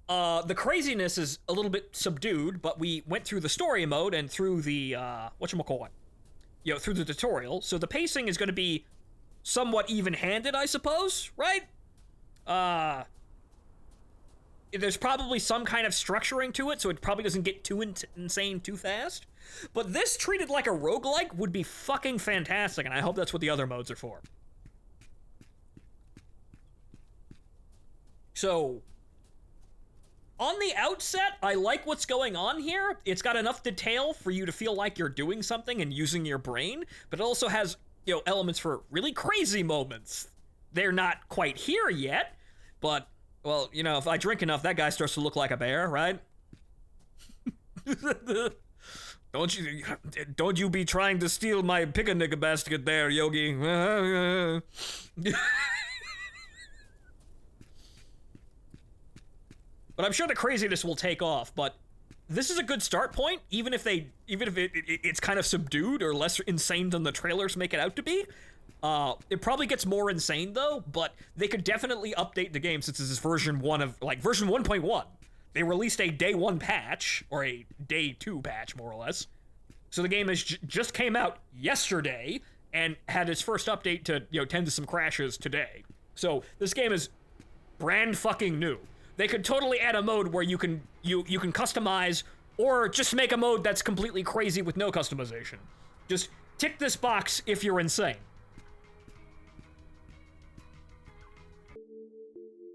The craziness is a little bit subdued, but we went through the story mode and through the, whatchamacallit? You know, through the tutorial. So the pacing is going to be somewhat even-handed, I suppose, right? There's probably some kind of structuring to it, so it probably doesn't get too insane too fast. But this treated like a roguelike would be fucking fantastic, and I hope that's what the other modes are for. So, on the outset, I like what's going on here. It's got enough detail for you to feel like you're doing something and using your brain, but it also has, you know, elements for really crazy moments. They're not quite here yet, but, well, you know, if I drink enough, that guy starts to look like a bear, right? Don't you be trying to steal my picnic basket there, Yogi. But I'm sure the craziness will take off, but this is a good start point, even if it's kind of subdued or less insane than the trailers make it out to be. It probably gets more insane though, but they could definitely update the game since this is version 1.1. They released a day 1 patch, or a day 2 patch, more or less. So the game has just came out yesterday, and had its first update to, you know, tend to some crashes today. So this game is brand fucking new. They could totally add a mode where you can customize, or just make a mode that's completely crazy with no customization. Just tick this box if you're insane.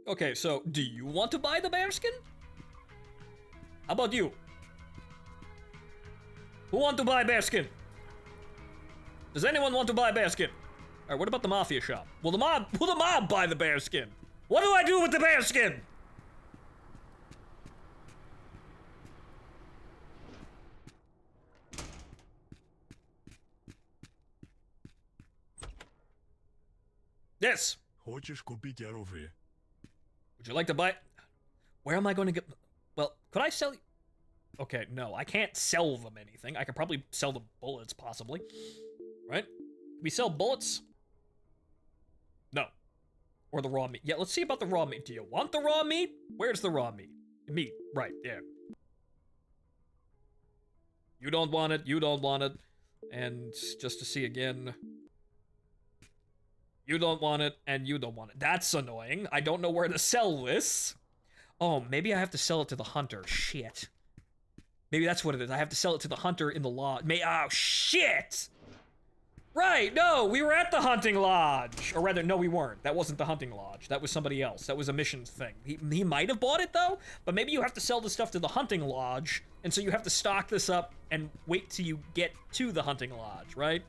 Okay, so do you want to buy the bearskin? How about you? Who want to buy bearskin? Does anyone want to buy bearskin? All right, what about the mafia shop? Will the mob buy the bearskin? What do I do with the bearskin? Yes. Хочешь купить оружие? Would you like to buy? Where am I going to get? Well, could I sell? Okay, no, I can't sell them anything. I could probably sell the bullets, possibly. Right? Can we sell bullets? No. Or the raw meat. Yeah, let's see about the raw meat. Do you want the raw meat? Where's the raw meat? Meat, right, there. You don't want it, you don't want it. And just to see again. You don't want it, and you don't want it. That's annoying. I don't know where to sell this. Oh, maybe I have to sell it to the hunter. Shit. Maybe that's what it is. I have to sell it to the hunter in the lodge. Oh, shit! Right, no, we were at the hunting lodge. Or rather, no, we weren't. That wasn't the hunting lodge. That was somebody else. That was a missions thing. He might have bought it, though, but maybe you have to sell the stuff to the hunting lodge, and so you have to stock this up and wait till you get to the hunting lodge, right?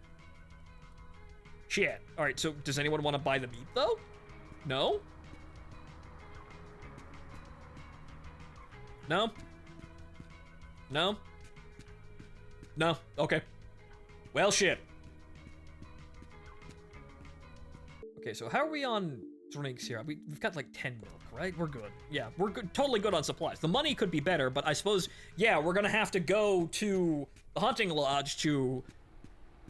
Shit. Alright, so does anyone want to buy the meat, though? No? No? No? No? Okay. Well, shit. Okay, so how are we on drinks here. We've got like 10 milk, right? We're good. Yeah, we're good. Totally good on supplies. The money could be better, but I suppose, yeah, we're gonna have to go to the hunting lodge to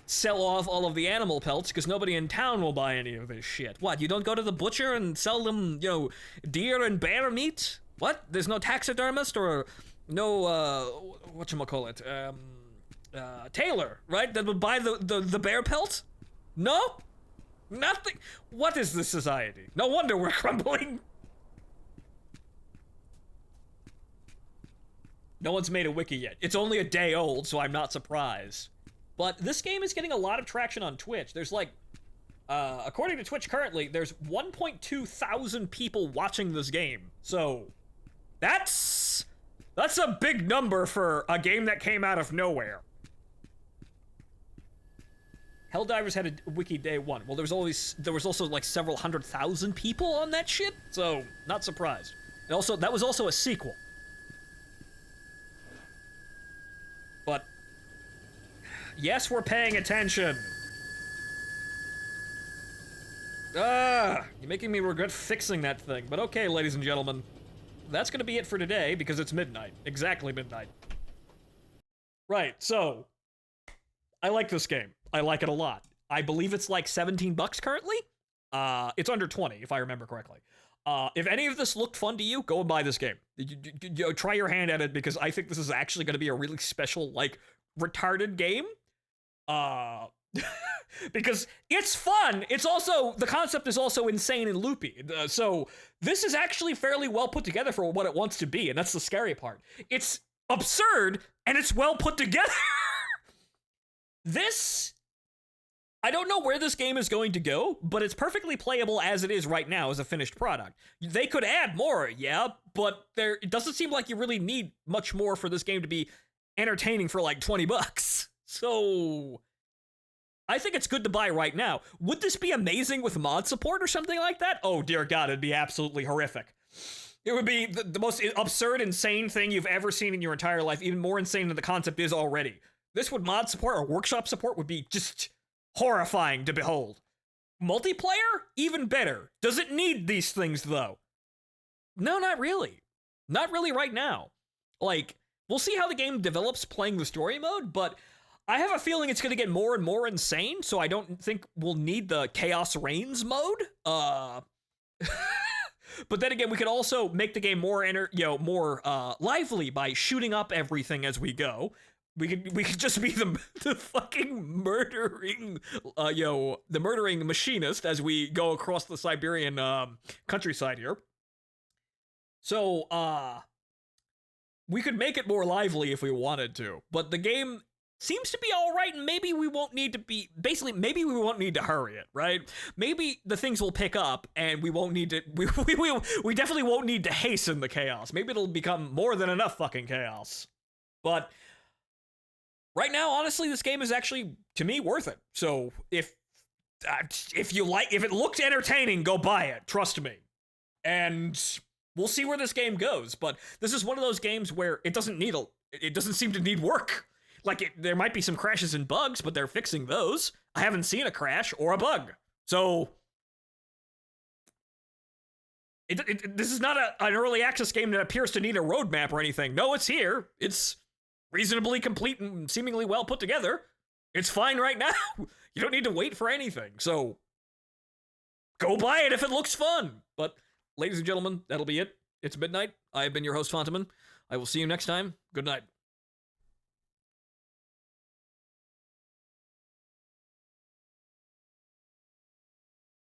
sell off all of the animal pelts because nobody in town will buy any of this shit. What, you don't go to the butcher and sell them, you know, deer and bear meat? What? There's no taxidermist or no, whatchamacallit, tailor, right? That would buy the bear pelt? No? Nothing? What is this society? No wonder we're crumbling. No one's made a wiki yet. It's only a day old, so I'm not surprised. But this game is getting a lot of traction on Twitch. There's like, according to Twitch currently, there's 1.2 thousand people watching this game. So, that's a big number for a game that came out of nowhere. Helldivers had a wiki day one. Well, there was also like several 100,000 people on that shit, so not surprised. And also, that was also a sequel. But yes, we're paying attention. You're making me regret fixing that thing. But okay, ladies and gentlemen, that's gonna be it for today because it's midnight. Exactly midnight. Right, so I like this game. I like it a lot. I believe it's like 17 bucks currently. It's under 20 if I remember correctly. If any of this looked fun to you, go and buy this game. You try your hand at it because I think this is actually going to be a really special, like, retarded game. Because it's fun. It's also, the concept is also insane and loopy. So this is actually fairly well put together for what it wants to be, and that's the scary part. It's absurd, and it's well put together. This, I don't know where this game is going to go, but it's perfectly playable as it is right now as a finished product. They could add more, yeah, but it doesn't seem like you really need much more for this game to be entertaining for like 20 bucks. So I think it's good to buy right now. Would this be amazing with mod support or something like that? Oh dear God, it'd be absolutely horrific. It would be the most absurd, insane thing you've ever seen in your entire life, even more insane than the concept is already. This would mod support or workshop support would be just horrifying to behold. Multiplayer? Even better. Does it need these things, though? No, not really. Not really right now. Like, we'll see how the game develops playing the story mode, but I have a feeling it's going to get more and more insane, so I don't think we'll need the Chaos Reigns mode. But then again, we could also make the game more lively by shooting up everything as we go. We could just be the fucking murdering, the murdering machinist as we go across the Siberian countryside here. So, we could make it more lively if we wanted to, but the game seems to be all right, and maybe we won't need to be, basically, maybe we won't need to hurry it, right? Maybe the things will pick up, and we won't need to, we definitely won't need to hasten the chaos. Maybe it'll become more than enough fucking chaos. But right now, honestly, this game is actually, to me, worth it. So if it looked entertaining, go buy it. Trust me. And we'll see where this game goes. But this is one of those games where it doesn't seem to need work. Like, there might be some crashes and bugs, but they're fixing those. I haven't seen a crash or a bug. So this is not an early access game that appears to need a roadmap or anything. No, it's here. It's reasonably complete and seemingly well put together. It's fine right now. You don't need to wait for anything. So go buy it if it looks fun. But ladies and gentlemen, that'll be it. It's midnight. I have been your host, Phontomen. I will see you next time. Good night.